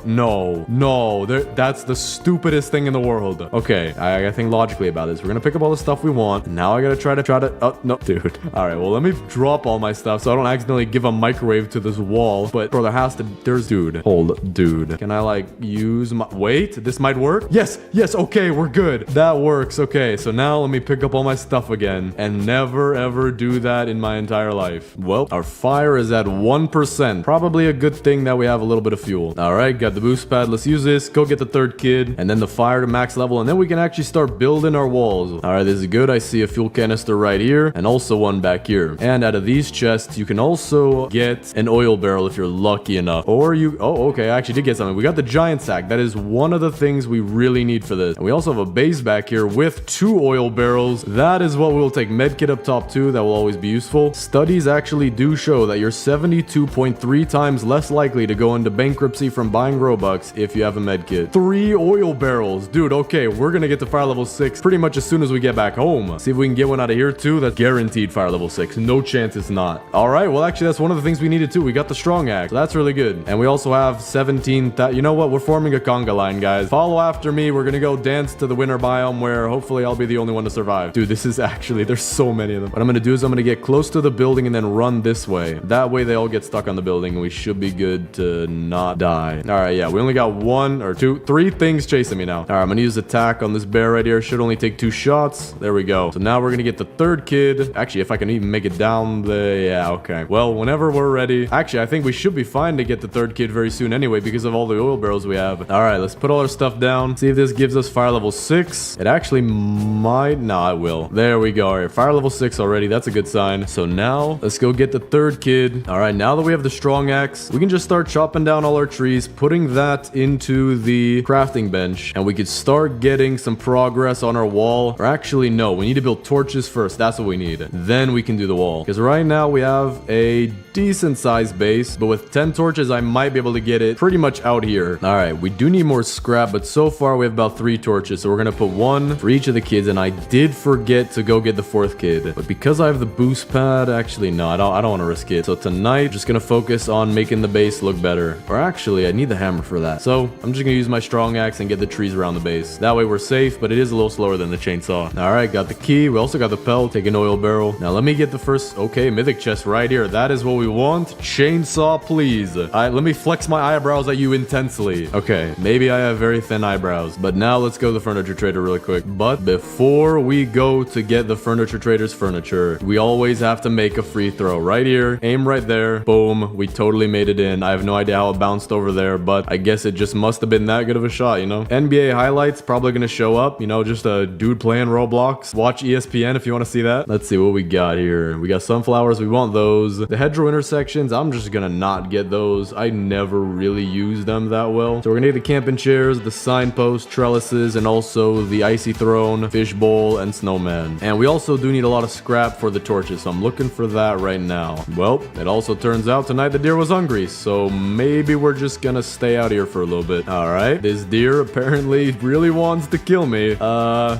no, that's the stupidest thing in the world. Okay, I gotta think logically about this. We're gonna pick up all the stuff we want. Now I gotta try to, oh, no, dude. All right, well, let me drop all my stuff so I don't accidentally give a microwave to this wall. But bro, dude. Can I like use my, wait, this might work. Yes, okay, we're good. That works. Okay, so now let me pick up all my stuff again and never ever do that in my entire life. Well, our fire is at 1%. Probably a good thing that we have a little bit of fuel. All right, got the boost pad. Let's use this. Go get the third kid and then the fire to max level, and then we can actually start building our walls. All right, this is good. I see a fuel canister right here and also one back here. And out of these chests, you can also get an oil barrel if you're lucky enough. Or you, oh, okay, I actually did get something. We got the giant sack. That is one of the things we really need for this. And we also have a base back here with 2 oil barrels. That is what we'll take. Medkit up top too. That will always be useful. Studies actually do show that you're 72.3 times less likely to go into bankruptcy from buying Robux if you have a medkit. 3 oil barrels. Dude, okay, we're gonna get to fire level 6 pretty much as soon as we get back home. See if we can get one out of here too. That's guaranteed fire level 6. No chance it's not. All right, well, actually, that's one of the things we needed too. We got the strong axe. So that's really good. And we also have 17, you know what? We're forming a conga line, guys. Follow after me. We're gonna go dance to the winter biome where hopefully I'll be the only one to survive. Dude, this is actually, there's so many of them. What I'm gonna do is I'm gonna get close to the building and then run this way. That way they all get stuck on the building and we should be good to not die. All right, yeah, we only got 1 or 2, 3 things chasing me now. All right, I'm gonna use attack on this bear right here. Should only take 2 shots. There we go. So now we're gonna get the third kid. Actually, if I can even make it down the, yeah, okay. Well, whenever we're ready. Actually, I think we should be fine to get the third kid very soon anyway because of all the oil barrels we have. All right, let's put all our stuff down. See if this gives us fire level 6. It actually might. No, it will. There we go. All right, fire level 6 already. That's a good sign. So now let's go get the third kid. All right, now that we have the strong axe, we can just start chopping down all our trees, putting that into the crafting bench, and we could start getting some progress on our wall. Or actually, no, we need to build torches first. That's what we need. Then we can do the wall. Because right now we have a decent sized base, but with 10 torches, I might be able to get it pretty much out here. All right, we do need more scrap, but so far we have about 3 torches. So we're gonna put 1 for each of the kids, and I did forget to go get the 4th kid. But because I have the boost pad, actually, no, I don't want to risk it. So tonight, just gonna focus on making the base look better. Or actually, I need the hammer for that. So I'm just gonna use my strong axe and get the trees around the base. That way we're safe, but it is a little slower than the chainsaw. All right, got the key. We also got the pelt. Take an oil barrel. Now let me get the first, okay, mythic chest right here. That is what we want. Chainsaw, please. All right, let me flex my eyebrows at you intensely. Okay, maybe I have very thin eyebrows, but now let's go to the furniture trader really quick. But before we go to get the furniture trader's furniture, we always have to make a free throw right here. Aim right there. Boom. We totally made it in. I have no idea how it bounced over there, but I guess it just must have been that good of a shot, you know? NBA highlights probably gonna show up, you know, just a dude playing Roblox. Watch ESPN if you want to see that. Let's see what we got here. We got sunflowers. We want those. The hedgerow intersections, I'm just gonna not get those. I never really use them that well. So we're gonna get the camping chairs, the signpost, trellises, and also the icy throne, fishbowl, and snowman. And we also do need a lot of scrap for the torches, so I'm looking for that right now. Well, it also turns out tonight the deer was hungry, so maybe we're just gonna stay out here for a little bit. All right, this deer apparently really wants to kill me.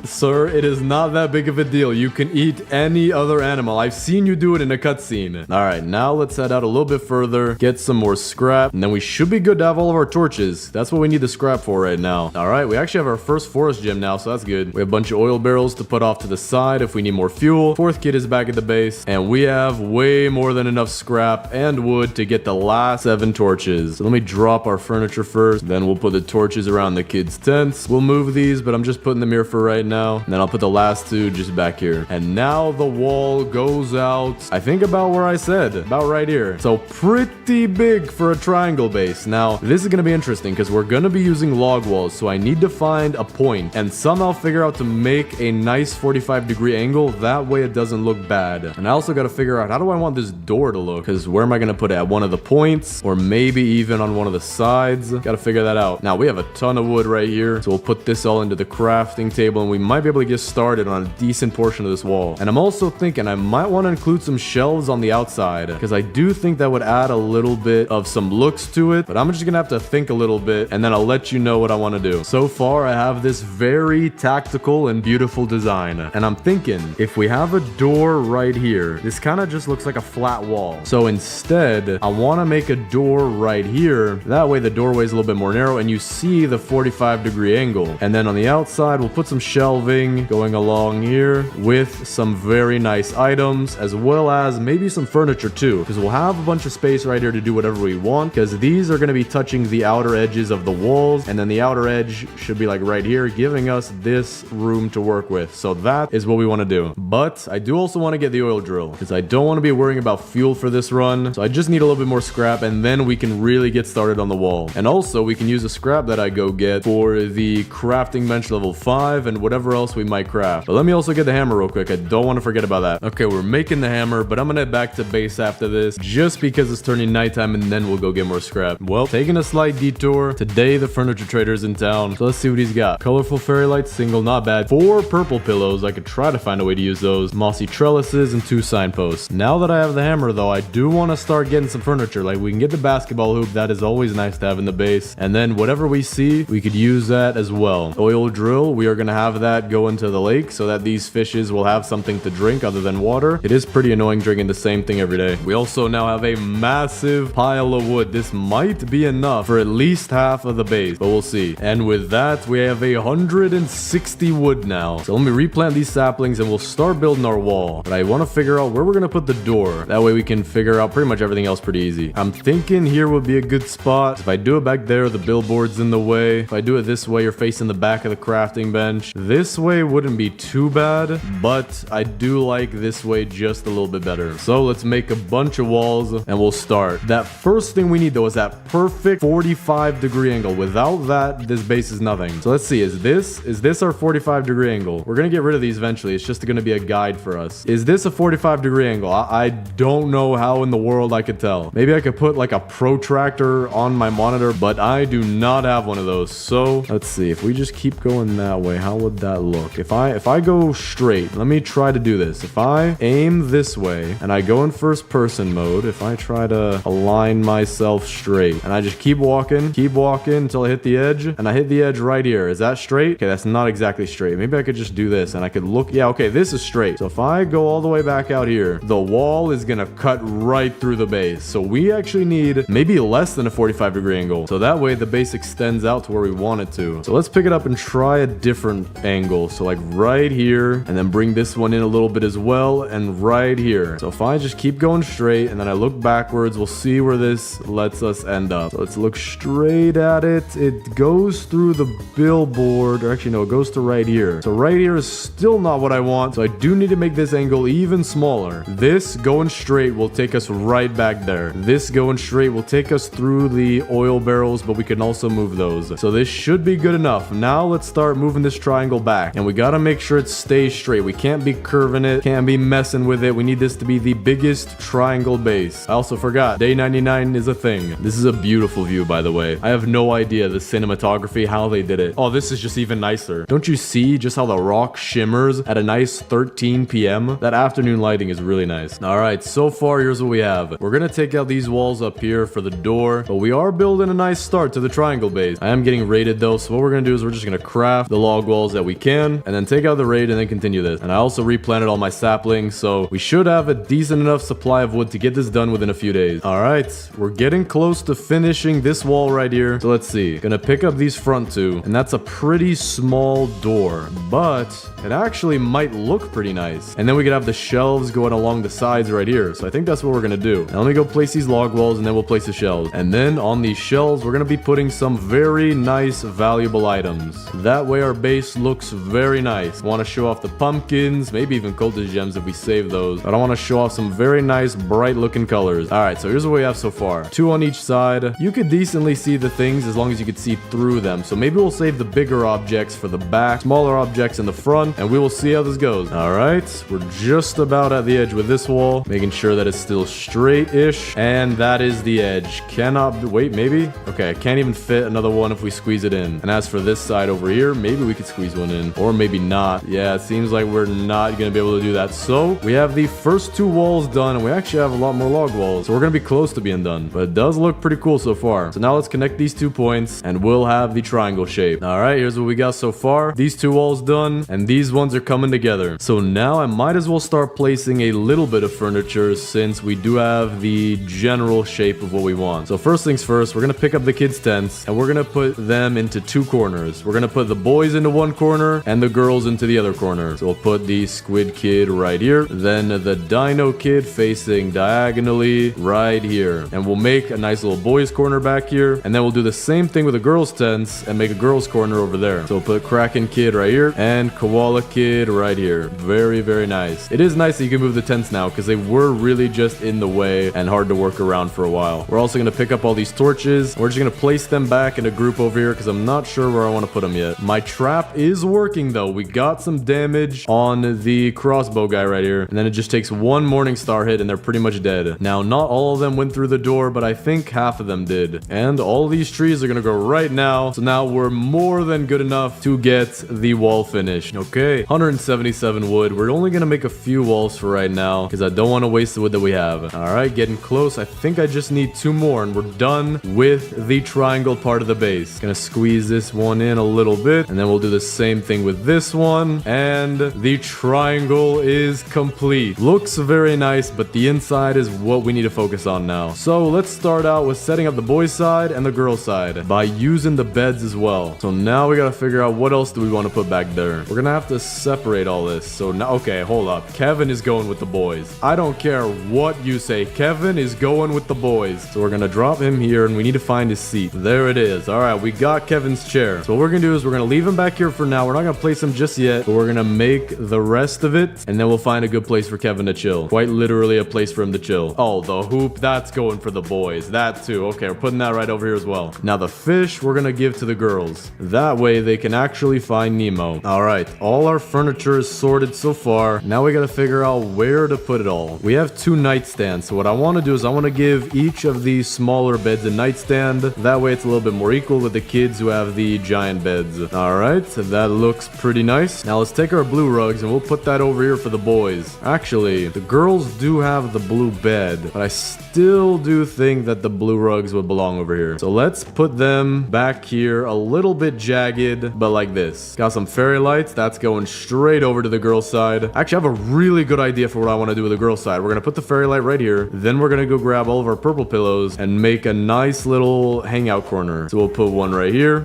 Sir, it is not that big of a deal. You can eat any other animal. I've seen you do it in a cutscene. All right, now let's head out a little bit further, get some more scrap, and then we should be good to have all of our torches. That's what we need the scrap for right now. All right, we actually have our first forest gem now, so that's good. We have a bunch of oil barrels to put off to the side if we need more fuel. 4th kid is back at the base, and we have way more than enough scrap and wood to get the last 7 torches. So let me drop our furniture first, then we'll put the torches around the kids' tents. We'll move these, but I'm just putting them here for right now. And then I'll put the last 2 just back here. And now the wall goes out, I think about where I said, about right here. So pretty big for a triangle base. Now, this is going to be interesting because we're going to be using log walls. So I need to find a point and somehow figure out to make a nice 45-degree angle. That way it doesn't look bad. And I also got to figure out, how do I want this door to look? Because where am I going to put it? At one of the points or maybe even on one of the sides? Got to figure that out. Now we have a ton of wood right here. So we'll put this all into the crafting table and we might be able to get started on a decent portion of this wall. And I'm also thinking I might want to include some shelves on the outside because I do think that would add a little bit of some looks to it, but I'm just gonna have to think a little bit and then I'll let you know what I want to do. So far I have this very tactical and beautiful design, and I'm thinking if we have a door right here, this kind of just looks like a flat wall. So instead I want to make a door right here. That way the doorway is a little bit more narrow and you see the 45-degree angle. And then on the outside we'll put some shelving going along here with some very nice items, as well as maybe some furniture too, because we'll have a bunch of space right here to do whatever we want, because these are going to be touching the outer edges of the walls, and then the outer edge should be like right here, giving us this room to work with. So that is what we want to do. But I do also want to get the oil drill because I don't want to be worrying about fuel for this run. So I just need a little bit more scrap and then we can really get started on the wall. And also we can use the scrap that I go get for the crafting bench level 5 and whatever else we might craft. But let me also get the hammer real quick. I don't want to forget about that. Okay, we're making the hammer, but I'm gonna head back to base after this just because it's turning nighttime and then we'll go get more scrap. Well, taking a slight detour. Today the furniture trader's in town, so let's see what he's got. Colorful fairy light single, not bad. 4 purple pillows. I could try to find a way to use those. Mossy trellises and 2 signposts. Now that I have the hammer though, I do want to start getting some furniture. Like we can get the basketball hoop. That is always nice to have in the base. And then whatever we see, we could use that as well. Oil drill. We are gonna have that go into the lake so that these fishes will have something to drink other than water. It is pretty annoying drinking the same thing every day. We also now have a massive pile of wood. This might be enough for at least half of the base, but we'll see. And with that, we have 160 wood now. So let me replant these saplings and we'll start building our wall. But I want to figure out where we're going to put the door. That way we can figure out pretty much everything else pretty easy. I'm thinking here would be a good spot. If I do it back there, the billboard's in the way. If I do it this way, you're facing the back of the crafting bench. This way wouldn't be too bad, but I do like this way just a little bit better. So let's make a bunch bunch of walls and we'll start. That first thing we need though is that perfect 45-degree angle. Without that, this base is nothing. So let's see, is this our 45-degree angle? We're gonna get rid of these eventually. It's just gonna be a guide for us. Is this a 45-degree angle? I don't know how in the world I could tell. Maybe I could put like a protractor on my monitor, but I do not have one of those. So let's see, if we just keep going that way, how would that look? If I go straight, let me try to do this. If I aim this way and I go in first person mode, if I try to align myself straight and I just keep walking until I hit the edge, and I hit the edge right here. Is that straight? Okay, that's not exactly straight. Maybe I could just do this and I could look. Yeah, okay, this is straight. So if I go all the way back out here, the wall is gonna cut right through the base. So we actually need maybe less than a 45-degree angle. So that way the base extends out to where we want it to. So let's pick it up and try a different angle. So like right here, and then bring this one in a little bit as well, and right here. So if I just keep going straight and then I look backwards, we'll see where this lets us end up. So let's look straight at it. It goes through the billboard, or actually no, it goes to right here. So right here is still not what I want. So I do need to make this angle even smaller. This going straight will take us right back there. This going straight will take us through the oil barrels, but we can also move those. So this should be good enough. Now let's start moving this triangle back, and we gotta make sure it stays straight. We can't be curving it, can't be messing with it. We need this to be the biggest triangle base. I also forgot, day 99 is a thing. This is a beautiful view, by the way. I have no idea the cinematography, how they did it. Oh, this is just even nicer. Don't you see just how the rock shimmers at a nice 13 p.m.? That afternoon lighting is really nice. All right, so far, here's what we have. We're gonna take out these walls up here for the door, but we are building a nice start to the triangle base. I am getting raided though, so what we're gonna do is we're just gonna craft the log walls that we can, and then take out the raid and then continue this. And I also replanted all my saplings, so we should have a decent enough supply of wood to get this done within a few days. All right, we're getting close to finishing this wall right here. So let's see. Gonna pick up these front two, and that's a pretty small door, but it actually might look pretty nice. And then we could have the shelves going along the sides right here. So I think that's what we're gonna do. Now let me go place these log walls, and then we'll place the shelves. And then on these shelves, we're gonna be putting some very nice, valuable items. That way our base looks very nice. I want to show off the pumpkins, maybe even cultist gems if we save those. But I want to show off some very nice, bright looking colors. All right, so here's what we have so far. 2 on each side. You could decently see the things as long as you could see through them. So maybe we'll save the bigger objects for the back, smaller objects in the front, and we will see how this goes. All right, we're just about at the edge with this wall, making sure that it's still straight-ish, and that is the edge. Cannot, wait, maybe? Okay, I can't even fit another one if we squeeze it in. And as for this side over here, maybe we could squeeze one in, or maybe not. Yeah, it seems like we're not gonna be able to do that. So we have the first 2 walls done, and we actually have a lot more log walls, so we're gonna be close to being done. But it does look pretty cool so far. So now let's connect these 2 points, and we'll have the triangle shape. All right, here's what we got so far. These 2 walls done, and these ones are coming together. So now I might as well start placing a little bit of furniture, since we do have the general shape of what we want. So first things first, we're gonna pick up the kids' tents, and we're gonna put them into 2 corners. We're gonna put the boys into one corner and the girls into the other corner. So we'll put the squid kid right here, then the dino kid facing diagonally right here, and we'll make a nice little boys corner back here, and then we'll do the same thing with the girls tents and make a girls corner over there. So we'll put Kraken kid right here and Koala kid right here. Very, very nice. It is nice that you can move the tents now, because they were really just in the way and hard to work around for a while. We're also gonna pick up all these torches. We're just gonna place them back in a group over here, because I'm not sure where I want to put them yet. My trap is working though. We got some damage on the crossbow guy right here, and then it just takes 1 morning star hit and they're pretty much dead. Now, not all of them went through the door, but I think half of them did. And all these trees are gonna go right now. So now we're more than good enough to get the wall finished. Okay, 177 wood. We're only gonna make a few walls for right now, because I don't want to waste the wood that we have. All right, getting close. I think I just need 2 more, and we're done with the triangle part of the base. Gonna squeeze this one in a little bit, and then we'll do the same thing with this one, and the triangle is complete. Looks very nice, but the inside is what we need to focus on now. So let's start out with setting up the boys side and the girls side by using the beds as well. So now we gotta figure out what else do we want to put back there. We're gonna have to separate all this. So now, okay, hold up. Kevin is going with the boys. I don't care what you say. Kevin is going with the boys. So we're gonna drop him here, and we need to find his seat. There it is. All right, we got Kevin's chair. So what we're gonna do is we're gonna leave him back here for now. We're not gonna place him just yet, but we're gonna make the rest of it, and then we'll find a good place for Kevin to chill. Quite literally a place for for him to chill. Oh, the hoop, that's going for the boys. That too. Okay, we're putting that right over here as well. Now the fish we're gonna give to the girls. That way they can actually find Nemo. All right, all our furniture is sorted so far. Now we gotta figure out where to put it all. We have 2 nightstands. So what I want to do is I want to give each of these smaller beds a nightstand. That way it's a little bit more equal with the kids who have the giant beds. All right, so that looks pretty nice. Now let's take our blue rugs and we'll put that over here for the boys. Actually, the girls do have the blue bed, but I still do think that the blue rugs would belong over here. So let's put them back here a little bit jagged, but like this. Got some fairy lights. That's going straight over to the girls' side. Actually, I have a really good idea for what I want to do with the girls' side. We're going to put the fairy light right here. Then we're going to go grab all of our purple pillows and make a nice little hangout corner. So we'll put one right here,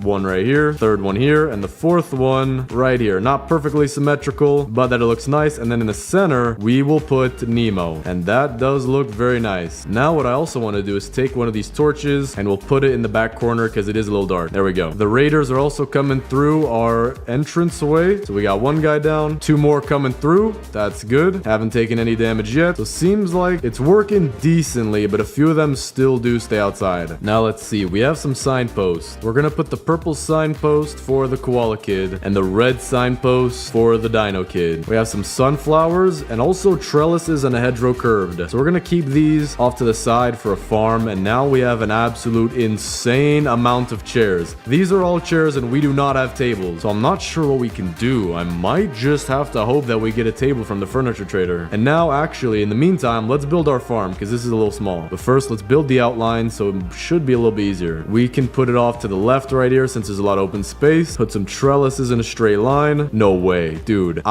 third one here, and the fourth one right here. Not perfectly symmetrical, but that it looks nice. And then in the center, we will put Nemo. And that does look very nice. Now what I also want to do is take one of these torches and we'll put it in the back corner because it is a little dark. There we go. The raiders are also coming through our entranceway. So we got one guy down, 2 more coming through. That's good. Haven't taken any damage yet. So seems like it's working decently, but a few of them still do stay outside. Now let's see. We have some signposts. We're gonna put the purple signpost for the koala kid and the red signpost for the dino kid. We have some sunflowers and also trellises and a hedgerow curved. So we're gonna keep these off to the side for a farm, and now we have an absolute insane amount of chairs. These are all chairs and we do not have tables, so I'm not sure what we can do. I might just have to hope that we get a table from the furniture trader. And now actually in the meantime, let's build our farm because this is a little small. But first let's build the outline so it should be a little bit easier. We can put it off to the left right here since there's a lot of open space. Put some trellises in a straight line. No way, dude.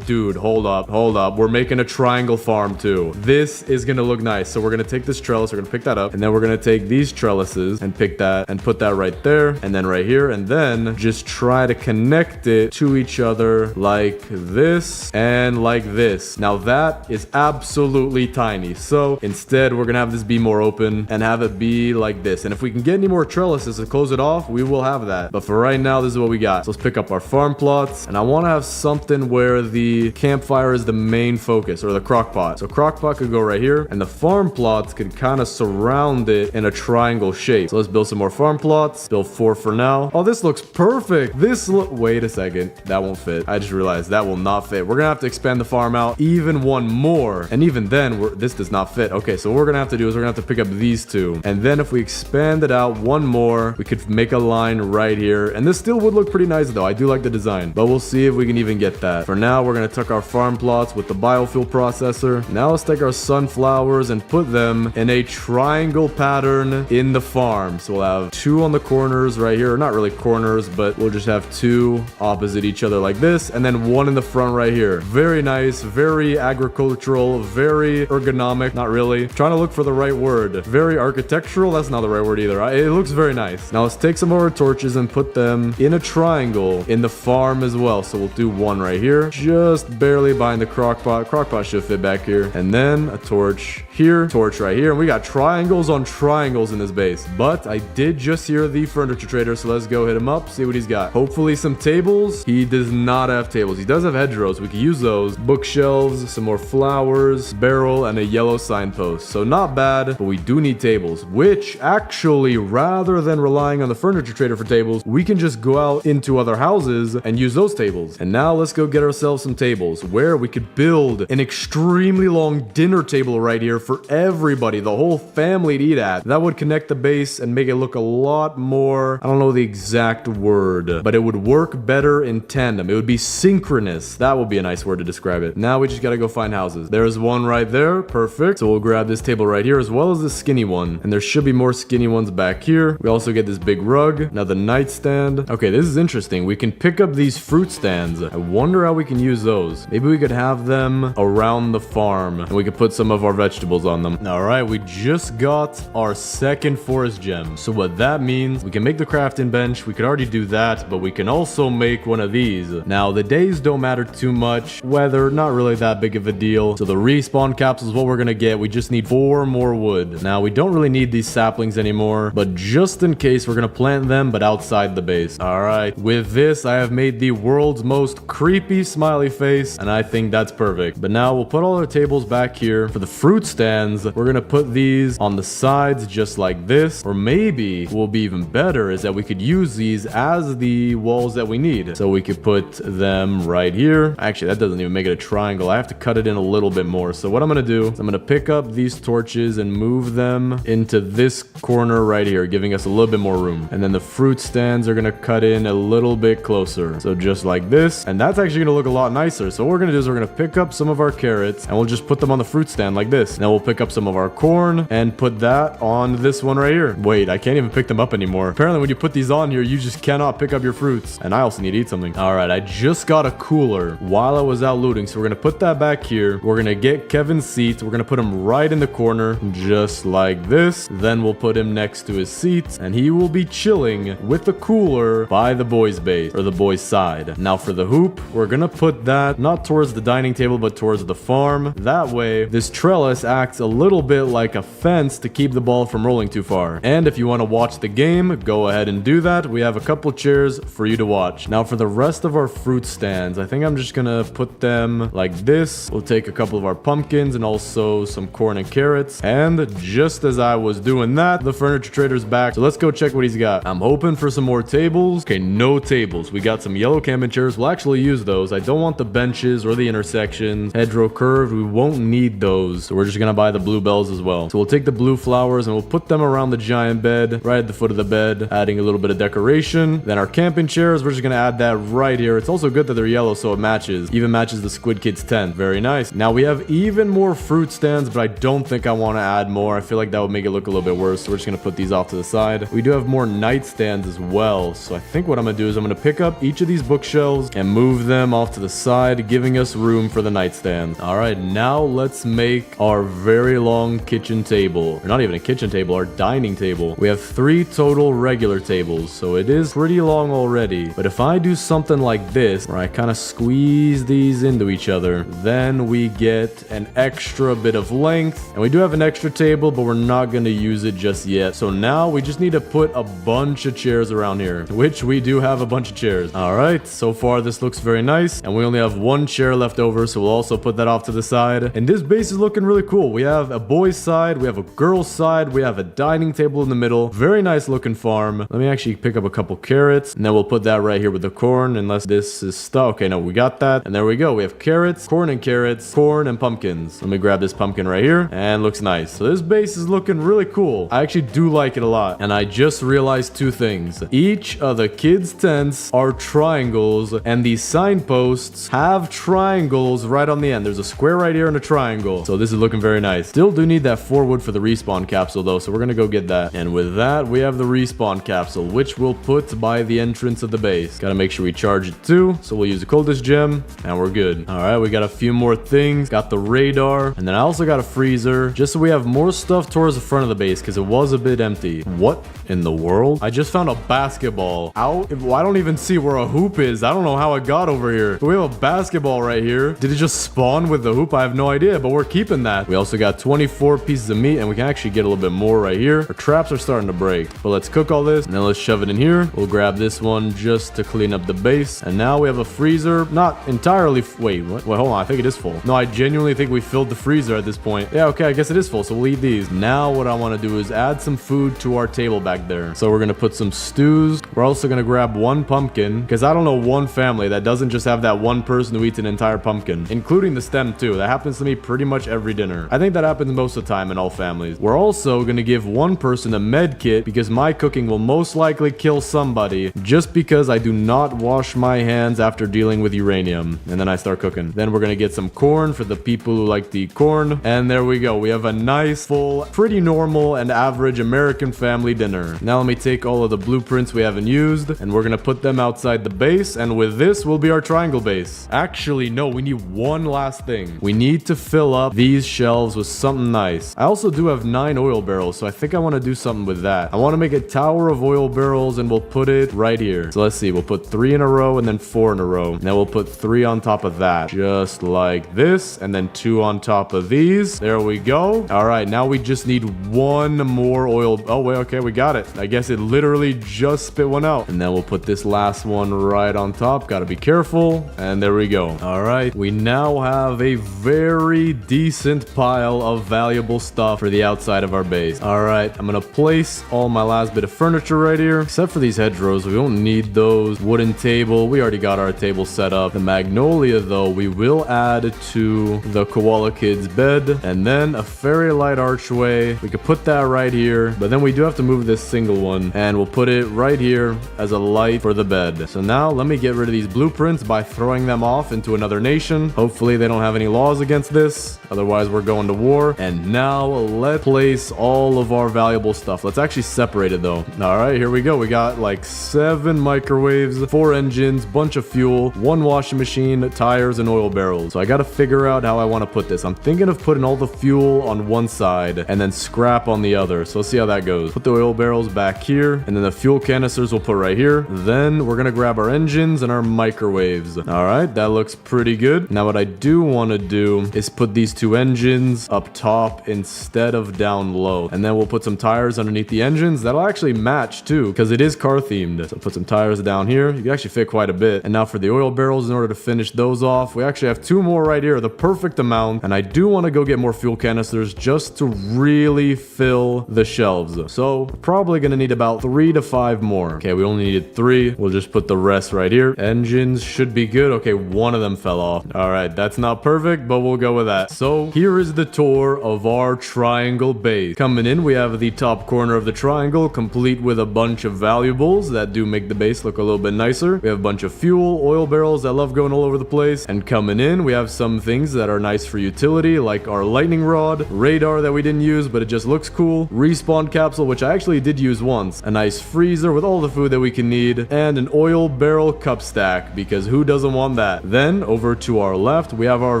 Dude, hold up. We're making a triangle farm too. This is gonna look nice. So we're gonna take this trellis, we're gonna pick that up, and then we're gonna take these trellises and pick that and put that right there, and then right here, and then just try to connect it to each other like this and like this. Now that is absolutely tiny. So instead we're gonna have this be more open and have it be like this. And if we can get any more trellises to close it off, we will have that. But for right now, this is what we got. So let's pick up our farm plots, and I want to have something where the campfire is the main focus, or the crock pot. So crock pot could go right here, and the farm plots could kind of surround it in a triangle shape. So let's build some more farm plots. Build 4 for now. Oh, this looks perfect. Wait a second. That won't fit. I just realized that will not fit. We're gonna have to expand the farm out even one more, and even then this does not fit. Okay, so what we're gonna have to do is we're gonna have to pick up these 2, and then if we expand it out one more, we could make a line right here, and this still would look pretty nice though. I do like the design, but we'll see if we can even get that. For now, we're gonna tuck our farm plots with the biofuel processor. Now let's take our sunflowers and put them in a triangle pattern in the farm. So we'll have 2 on the corners right here, not really corners, but we'll just have 2 opposite each other like this, and then 1 in the front right here. Very nice, very agricultural, very ergonomic. Not really. Trying to look for the right word. Very architectural. That's not the right word either. It looks very nice. Now let's take some of our torches and put them in a triangle in the farm as well. So we'll do 1 right here, just barely behind the crock pot. Crock pot should fit back here, and then a torch here, torch right here, and we got triangles on triangles in this base. But I did just hear the furniture trader, so let's go hit him up, see what he's got. Hopefully some tables. He does not have tables. He does have hedgerows. We can use those. Bookshelves, some more flowers, barrel, and a yellow signpost. So not bad, but we do need tables, which actually, rather than relying on the furniture trader for tables, we can just go out into other houses and use those tables. And now let's go get ourselves some tables where we could build an extremely long dinner table right here for everybody, the whole family to eat at. That would connect the base and make it look a lot more, I don't know the exact word, but it would work better in tandem. It would be synchronous. That would be a nice word to describe it. Now we just gotta go find houses. There's one right there. Perfect. So we'll grab this table right here as well as this skinny one. And there should be more skinny ones back here. We also get this big rug. Now the nightstand. Okay, this is interesting. We can pick up these fruit stands. I wonder how we can use those. Maybe we could have them around the farm and we could put some of our vegetables on them. All right, we just got our second forest gem. So what that means, we can make the crafting bench. We could already do that, but we can also make one of these. Now the days don't matter too much. Weather, not really that big of a deal. So the respawn capsule is what we're gonna get. We just need 4 more wood. Now we don't really need these saplings anymore, but just in case we're gonna plant them, but outside the base. All right, with this, I have made the world's most creepy smiley face, and I think that's perfect. But now we'll put all our tables back here. here. For the fruit stands, we're gonna put these on the sides just like this. Or maybe what will be even better is that we could use these as the walls that we need. So we could put them right here. Actually, that doesn't even make it a triangle. I have to cut it in a little bit more. So what I'm gonna do is I'm gonna pick up these torches and move them into this corner right here, giving us a little bit more room. And then the fruit stands are gonna cut in a little bit closer. So just like this. And that's actually gonna look a lot nicer. So what we're gonna do is we're gonna pick up some of our carrots and we'll just put them on the fruit stand like this. Now we'll pick up some of our corn and put that on this one right here. Wait, I can't even pick them up anymore. Apparently when you put these on here, you just cannot pick up your fruits. And I also need to eat something. All right, I just got a cooler while I was out looting. So we're gonna put that back here. We're gonna get Kevin's seat. We're gonna put him right in the corner, just like this. Then we'll put him next to his seat and he will be chilling with the cooler by the boys' base or the boys' side. Now for the hoop, we're gonna put that not towards the dining table, but towards the farm. That way, this trellis acts a little bit like a fence to keep the ball from rolling too far. And if you want to watch the game, go ahead and do that. We have a couple chairs for you to watch. Now for the rest of our fruit stands, I think I'm just gonna put them like this. We'll take a couple of our pumpkins and also some corn and carrots. And just as I was doing that, the furniture trader's back. So let's go check what he's got. I'm hoping for some more tables. Okay, no tables. We got some yellow camping chairs. We'll actually use those. I don't want the benches or the intersections. Hedgerow curved, we won't need those. So we're just gonna buy the bluebells as well. So we'll take the blue flowers and we'll put them around the giant bed, right at the foot of the bed, adding a little bit of decoration. Then our camping chairs, we're just gonna add that right here. It's also good that they're yellow so it matches. Even matches the Squid Kids tent. Very nice. Now we have even more fruit stands, but I don't think I want to add more. I feel like that would make it look a little bit worse. So we're just gonna put these off to the side. We do have more nightstands as well. So I think what I'm gonna do is I'm gonna pick up each of these bookshelves and move them off to the side, giving us room for the nightstand. All right, now let's make our very long kitchen table. Or not even a kitchen table, our dining table. We have 3 total regular tables, so it is pretty long already. But if I do something like this, where I kind of squeeze these into each other, then we get an extra bit of length. And we do have an extra table, but we're not going to use it just yet. So now we just need to put a bunch of chairs around here, which we do have a bunch of chairs. All right, so far this looks very nice. And we only have 1 chair left over, so we'll also put that off to the side. And this base is looking really cool. We have a boys' side, we have a girls' side, we have a dining table in the middle. Very nice looking farm. Let me actually pick up a couple carrots, and then we'll put that right here with the corn, unless this is stuck. Okay, no, we got that. And there we go. We have carrots, corn and pumpkins. Let me grab this pumpkin right here, and looks nice. So this base is looking really cool. I actually do like it a lot. And I just realized 2 things. Each of the kids' tents are triangles, and these signposts have triangles right on the end. There's a square right here and a triangle. So this is looking very nice. Still do need that 4 wood for the respawn capsule though, so we're gonna go get that. And with that, we have the respawn capsule, which we'll put by the entrance of the base. Gotta make sure we charge it too. So we'll use the coldest gem, and we're good. All right, we got a few more things. Got the radar, and then I also got a freezer, just so we have more stuff towards the front of the base, because it was a bit empty. What in the world? I just found a basketball out. Well, I don't even see where a hoop is. I don't know how it got over here. But we have a basketball right here. Did it just spawn with the hoop? I have no idea, but we're keeping that. We also got 24 pieces of meat, and we can actually get a little bit more right here. Our traps are starting to break, but let's cook all this, and then let's shove it in here. We'll grab this one just to clean up the base. And now we have a freezer. Not entirely. Wait, what? Wait, hold on. I think it is full. No, I genuinely think we filled the freezer at this point. Yeah, okay, I guess it is full, so we'll eat these. Now what I want to do is add some food to our table back there. So we're going to put some stews. We're also going to grab 1 pumpkin, because I don't know one family that doesn't just have that one person who eats an entire pumpkin, including the stem too. That happens to me pretty much every dinner. I think that happens most of the time in all families. We're also going to give 1 person a med kit, because my cooking will most likely kill somebody, just because I do not wash my hands after dealing with uranium. And then I start cooking. Then we're going to get some corn for the people who like to eat corn. And there we go. We have a nice, full, pretty normal and average American family dinner. Now let me take all of the blueprints we haven't used, and we're going to put them outside the base. And with this will be our triangle base. Actually, no, we need one last thing. We need to fill up these shelves with something nice. I also do have 9 oil barrels, so I think I want to do something with that. I want to make a tower of oil barrels, and we'll put it right here. So let's see. We'll put 3 in a row and then 4 in a row. Now we'll put 3 on top of that, just like this, and then 2 on top of these. There we go. All right, now we just need 1 more oil. Oh, wait, okay, we got it. I guess it literally just spit one out. And then we'll put this last one right on top. Gotta be careful. And there we go. All right, we now have a very decent pile of valuable stuff for the outside of our base. All right, I'm gonna place all my last bit of furniture right here, except for these hedgerows. We don't need those. Wooden table, we already got our table set up. The magnolia, though, we will add to the koala kid's bed, and then a fairy light archway. We could put that right here, but then we do have to move this single one, and we'll put it right here as a light for the bed. So now let me get rid of these blueprints by throwing them off into another nation. Hopefully they don't have any laws against this, otherwise we're going to war. And now let's place all of our valuable stuff. Let's actually separate it though. All right, here we go. We got like 7 microwaves, 4 engines, bunch of fuel, 1 washing machine, tires, and oil barrels. So I got to figure out how I want to put this. I'm thinking of putting all the fuel on one side and then scrap on the other. So let's see how that goes. Put the oil barrels back here, and then the fuel canisters we'll put right here. Then we're gonna grab our engines and our microwaves. All right, that looks pretty good. Now what I do want to do is put these 2 engines up top instead of down low, and then we'll put some tires underneath the engines. That'll actually match too, because it is car themed. So put some tires down here. You can actually fit quite a bit. And now for the oil barrels, in order to finish those off, we actually have 2 more right here, the perfect amount. And I do want to go get more fuel canisters just to really fill the shelves. So probably gonna need about 3 to 5 more. Okay, we only needed 3. We'll just put the rest right here. Engines should be good. Okay, 1 of them fell off. All right, that's not perfect, but we'll go with that. So here is the tour of our triangle base. Coming in, we have the top corner of the triangle, complete with a bunch of valuables that do make the base look a little bit nicer. We have a bunch of fuel, oil barrels that love going all over the place. And coming in, we have some things that are nice for utility, like our lightning rod, radar that we didn't use, but it just looks cool, respawn capsule, which I actually did use once, a nice freezer with all the food that we can need, and an oil barrel cup stack, because who doesn't want that? Then over to our left, we have our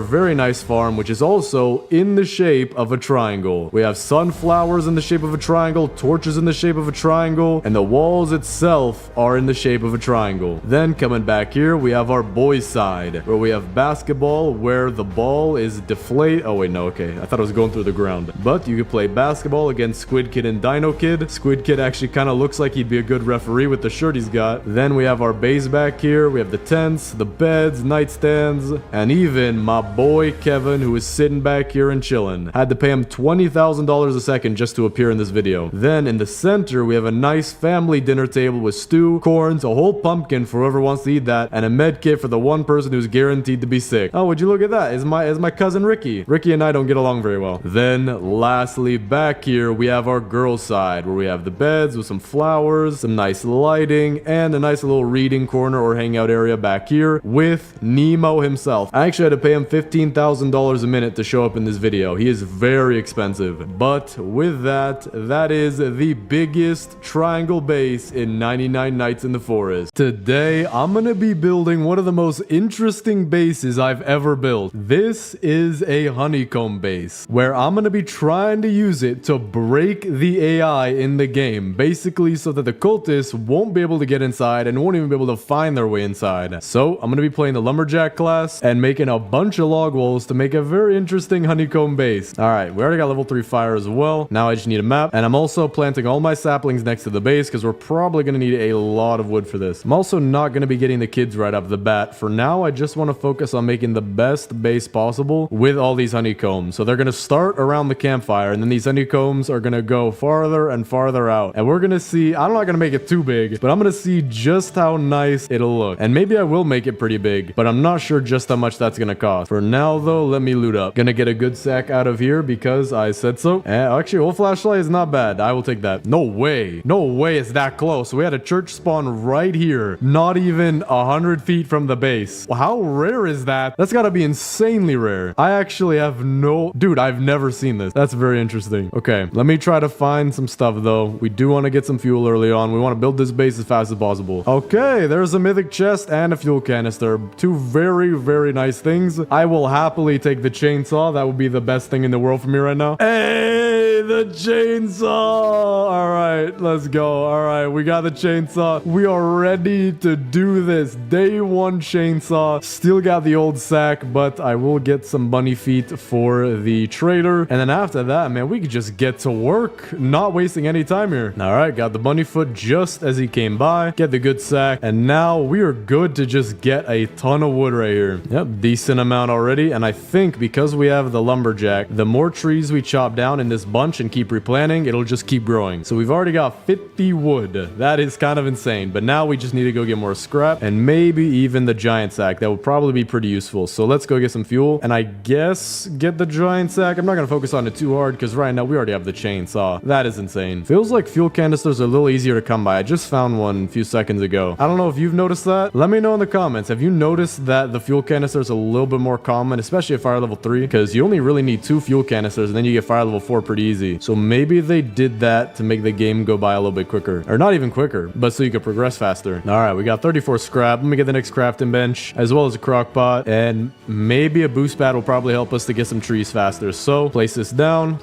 very nice farm, which is also in the shape of a triangle. We have sunflowers in the shape of a triangle, torches in the shape of a triangle, and the walls itself are in the shape of a triangle. Then coming back here, we have our boys side, where we have basketball, where the ball is deflate. Oh wait, no, okay, I thought it was going through the ground. But you could play basketball against Squid Kid and Dino Kid. Squid Kid actually kind of looks like he'd be a good referee with the shirt he's got. Then we have our base back here. We have the tents, the beds, nightstands, and even my boy Kevin, who is sitting back here and chilling. Had to pay him $20,000 a second just to appear in this video. Then in the center, we have a nice family dinner table with stew, corns, a whole pumpkin for whoever wants to eat that, and a med kit for the one person who's guaranteed to be sick. Oh, would you look at that? Is my cousin Ricky. Ricky and I don't get along very well. Then lastly, back here, we have our girls side, where we have the beds with some flowers, some nice lighting, and a nice little reading corner or hangout area back here with Nemo himself. I actually had to pay him $15,000 a minute to show up in this video. He is very expensive. But with that, that is the biggest triangle base in 99 Nights in the Forest. Today, I'm gonna be building one of the most interesting bases I've ever built. This is a honeycomb base, where I'm gonna be trying to use it to break the AI in the game, basically so that the cultists won't be able to get inside and won't even be able to find their way inside. So I'm gonna be playing the lumberjack class and making a bunch of log walls to make a very interesting honeycomb base. All right, we already got level 3 fire as well. Now I just need a map, and I'm also planting all my saplings next to the base because we're probably gonna need a lot of wood for this. I'm also not gonna be getting the kids right off the bat. For now, I just want to focus on making the best base possible with all these honeycombs. So they're gonna start around the campfire, and then these honeycombs are gonna go farther and farther out. And we're gonna see, I'm not gonna make it too big, but I'm gonna see just how nice it'll look. And maybe I will make it pretty big, but I'm not sure just how much that's gonna cost. For now though, let me loot up. Gonna get a good sack out of here because I said so. And actually, whole flashlight is not bad. I will take that. No way. No way it's that close. We had a church spawn right here, not even 100 feet from the base. How rare is that? That's gotta be insanely rare. I actually have no... Dude, I've never seen this. That's very interesting. Okay, let me try to find some stuff though. We do want to get some fuel early on. We want to build this base as fast as possible. Okay, there's a mythic chest and a fuel canister. 2 very, very nice things. I will happily take the chainsaw. That would be the best thing in the world for me right now. Hey, the chainsaw. All right, let's go. All right, we got the chainsaw. We are ready to do this. Day 1 chainsaw. Still got the old sack, but I will get some bunny feet for the trader. And then after that, man, we could just get to work. Not wasting any time here. All right, got the bunny foot just as he came by. Get the good sack. And now we are good to just get a ton of wood right here. Yep, decent amount already. And I think because we have the lumberjack, the more trees we chop down in this bunch and keep replanting, it'll just keep growing. So we've already got 50 wood. That is kind of insane. But now we just need to go get more scrap and maybe even the giant sack. That would probably be pretty useful. So let's go get some fuel and I guess get the giant sack. I'm not going to focus on it too hard because right now we already have the chainsaw. That is insane. Feels like fuel canisters are a little easier to come by. I just found one a few seconds ago. I don't know if you've noticed that. Let me know in the comments. Have you noticed that the fuel canister is a little bit more common, especially at fire level 3? Because you only really need 2 fuel canisters and then you get fire level 4 pretty easy. So maybe they did that to make the game go by a little bit quicker. Or not even quicker, but so you could progress faster. All right, we got 34 scrap. Let me get the next crafting bench as well as a crock pot. And maybe a boost pad will probably help us to get some trees faster. So place this down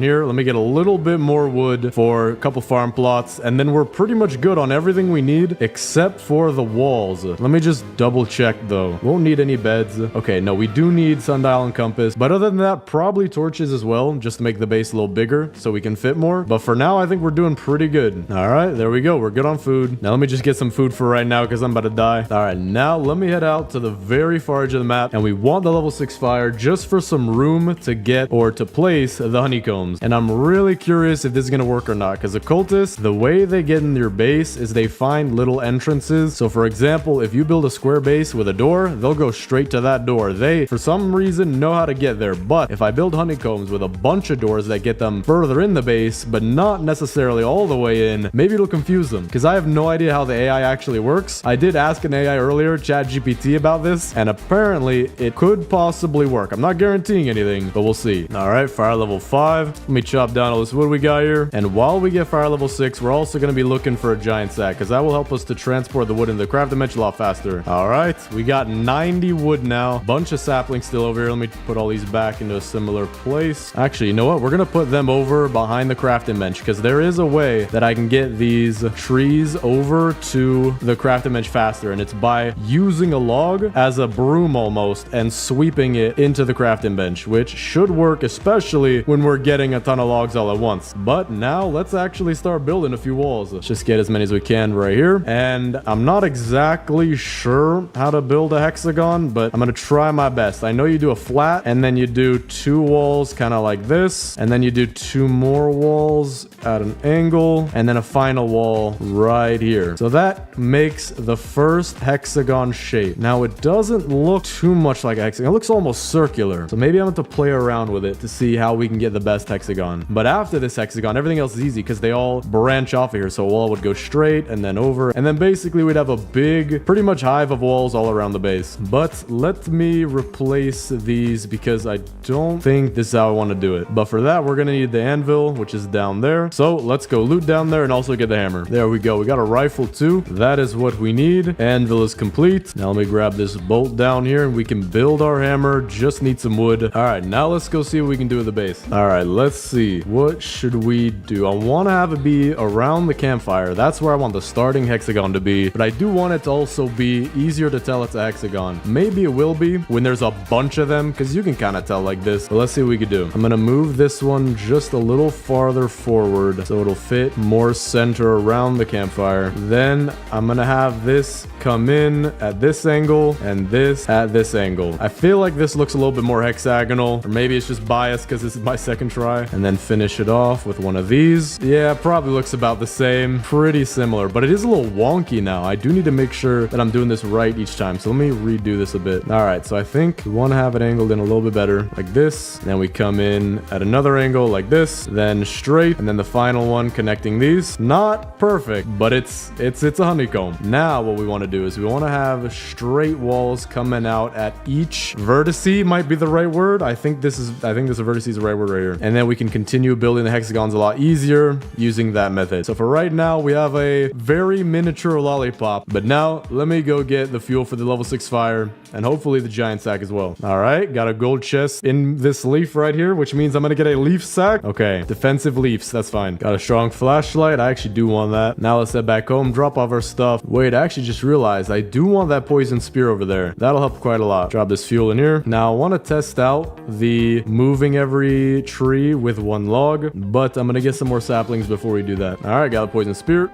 here. Let me get a little bit more wood for a couple farm plots. And then we're pretty much good on everything we need except for the walls. Let me just double check though. Won't need any beds. Okay, no, we do need sundial and compass. But other than that, probably torches as well, just to make the base a little bigger so we can fit more. But for now, I think we're doing pretty good. All right, there we go. We're good on food. Now let me just get some food for right now because I'm about to die. All right, now let me head out to the very far edge of the map. And we want the level 6 fire just for some room to get or to place the honeycombs. And I'm really curious if this is going to work or not because the cultists, the way they get in their base is they find little entrances. So for example, if you build a square base with a door, they'll go straight to that door. They, for some reason, know how to get there. But if I build honeycombs with a bunch of doors that get them further in the base, but not necessarily all the way in, maybe it'll confuse them because I have no idea how the AI actually works. I did ask an AI earlier, ChatGPT, about this, and apparently it could possibly work. I'm not guaranteeing anything, but we'll see. All right, fire level 5. Let me chop down all this wood we got here. And while we get fire level 6, we're also going to be looking for a giant sack because that will help us to transport the wood in the craft dimension a lot faster. All right, we got 90 wood now. Bunch of saplings still over here. Let me put all these back into a similar place. Actually, you know what? We're going to put them over behind the crafting bench because there is a way that I can get these trees over to the crafting bench faster. And it's by using a log as a broom almost and sweeping it into the crafting bench, which should work, especially when we're getting a ton of logs all at once. But now let's actually start building a few walls. Let's just get as many as we can right here. And I'm not exactly sure how to build a hexagon, but I'm going to try my best. I know you do a flat and then you do 2 walls kind of like this. And then you do 2 more walls at an angle and then a final wall right here. So that makes the first hexagon shape. Now it doesn't look too much like a hexagon. It looks almost circular. So maybe I'm going to play around with it to see how we can get the best hexagon. But after this hexagon, everything else is easy because they all branch off of here. So a wall would go straight and then over. And then basically we'd have a big, pretty much hive of walls all around the base. But let me replace these because I don't think this is how I want to do it. But for that, we're going to need the anvil, which is down there. So let's go loot down there and also get the hammer. There we go. We got a rifle too. That is what we need. Anvil is complete. Now let me grab this bolt down here and we can build our hammer. Just need some wood. All right, now let's go see what we can do with the base. All right, let's see. What should we do? I want to have it be around the campfire. That's where I want the starting hexagon to be. But I do want it to also be easier to tell it's a hexagon. Maybe it will be when there's a bunch of them because you can kind of tell like this. But let's see what we can do. I'm going to move this one just a little farther forward so it'll fit more center around the campfire. Then I'm going to have this come in at this angle and this at this angle. I feel like this looks a little bit more hexagonal, or maybe it's just biased because this is my second try. And then finish it off with one of these. Yeah, probably looks about the same. Pretty similar, but it is a little wonky now. I do need to make sure that I'm doing this right each time. So let me redo this a bit. All right, so I think we want to have it angled in a little bit better like this. Then we come in at another angle like this, then straight, and then the final one connecting these. Not perfect, but it's a honeycomb. Now what we want to do is we want to have straight walls coming out at each vertice might be the right word. I think this vertice is the right word right here. And then we can continue building the hexagons a lot easier using that method. So for right now, we have a very miniature lollipop. But now let me go get the fuel for the level 6 fire and hopefully the giant sack as well. All right, got a gold chest in this leaf right here, which means I'm going to get a leaf sack. Okay, defensive leaves. That's fine. Got a strong flashlight. I actually do want that. Now let's head back home, drop off our stuff. Wait, I actually just realized I do want that poison spear over there. That'll help quite a lot. Drop this fuel in here. Now I want to test out the moving every tree with one log, but I'm gonna get some more saplings before we do that. All right, got a poison spear.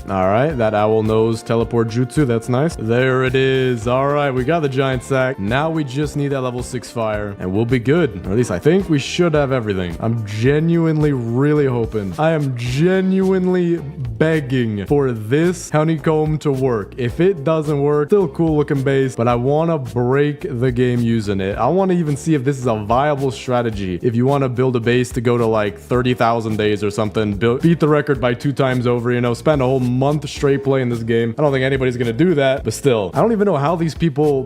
All right, that owl nose teleport jutsu, that's nice. There it is. All right, we got the giant sack. Now we just need that level 6 fire and we'll be good. Or at least I think we should have everything. I'm genuinely really hoping. I am genuinely begging for this honeycomb to work. If it doesn't work, still cool looking base, but I want to break the game using it. I want to even see if this is a viable strategy. If you want to build a base to go to like 30,000 days or something, beat the record by 2 times over, you know, spend a whole month straight playing this game. I don't think anybody's gonna do that, but still, I don't even know how these people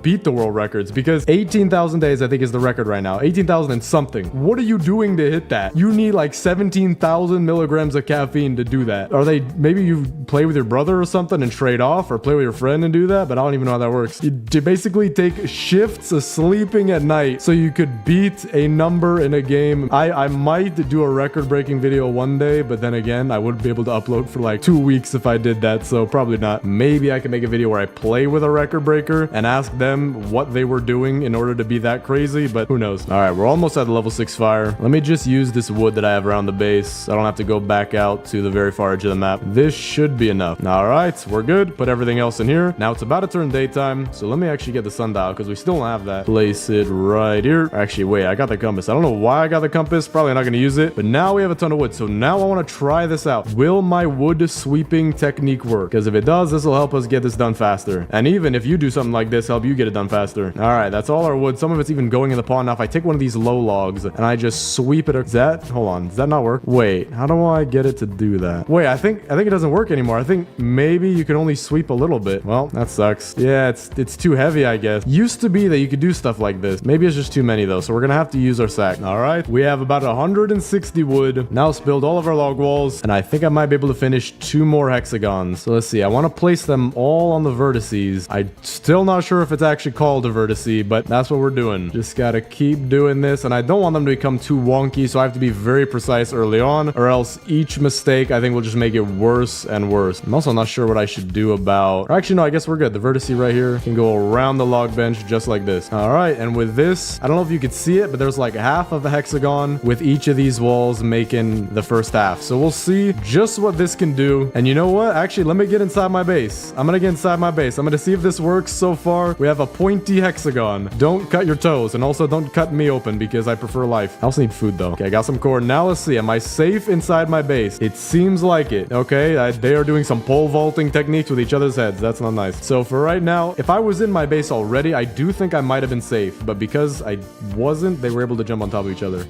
beat the world records, because 18,000 days I think is the record right now. 18,000 and something. What are you doing to hit that? You need like 17,000 milligrams of caffeine to do that. Are they, maybe you play with your brother or something and trade off, or play with your friend and do that, but I don't even know how that works. You basically take shifts of sleeping at night so you could beat a number in a game. I might do a record-breaking video one day, but then again, I wouldn't be able to upload for like 2 weeks if I did that, so probably not. Maybe I can make a video where I play with a record breaker and ask them what they were doing in order to be that crazy, but who knows. All right, we're almost at the level 6 fire. Let me just use this wood that I have around the base. I don't have to go back out to the very far edge of the map. This should be enough. All right, we're good. Put everything else in here. Now it's about to turn daytime, so let me actually get the sundial because we still don't have that. Place it right here. Actually, wait, I got the compass. I don't know why I got the compass. Probably not going to use it, but now we have a ton of wood, so now I want to try this out. Will my wood sweeping technique work? Because if it does, this will help us get this done faster. And even if you do something like this, help you get it done faster. All right, that's all our wood. Some of it's even going in the pond. Now, if I take one of these low logs and I just sweep it, is that, hold on, does that not work? Wait, how do I get it to do that? Wait, I think it doesn't work anymore. I think maybe you can only sweep a little bit. Well, that sucks. Yeah, it's too heavy, I guess. Used to be that you could do stuff like this. Maybe it's just too many though, so we're gonna have to use our sack. All right, we have about 160 wood. Now let's build all of our log walls, and I think I might be able to finish 2 more hexagons. So let's see. I want to place them all on the vertices. I'm still not sure if it's actually called a vertice, but that's what we're doing. Just gotta keep doing this, and I don't want them to become too wonky, so I have to be very precise early on, or else each mistake I think will just make it worse and worse. I'm also not sure what I should do about, or actually no, I guess we're good. The vertice right here can go around the log bench just like this. All right, and with this, I don't know if you could see it, but there's like half of a hexagon with each of these walls making the first half. So we'll see just what this can do. And you know what? Actually, let me get inside my base. I'm gonna get inside my base. I'm gonna see if this works. So far, we have a pointy hexagon. Don't cut your toes, and also don't cut me open because I prefer life. I also need food though. Okay, I got some corn. Now let's see. Am I safe inside my base? It seems like it. Okay, they are doing some pole vaulting techniques with each other's heads. That's not nice. So for right now, if I was in my base already, I do think I might have been safe, but because I wasn't, they were able to jump on top of each other.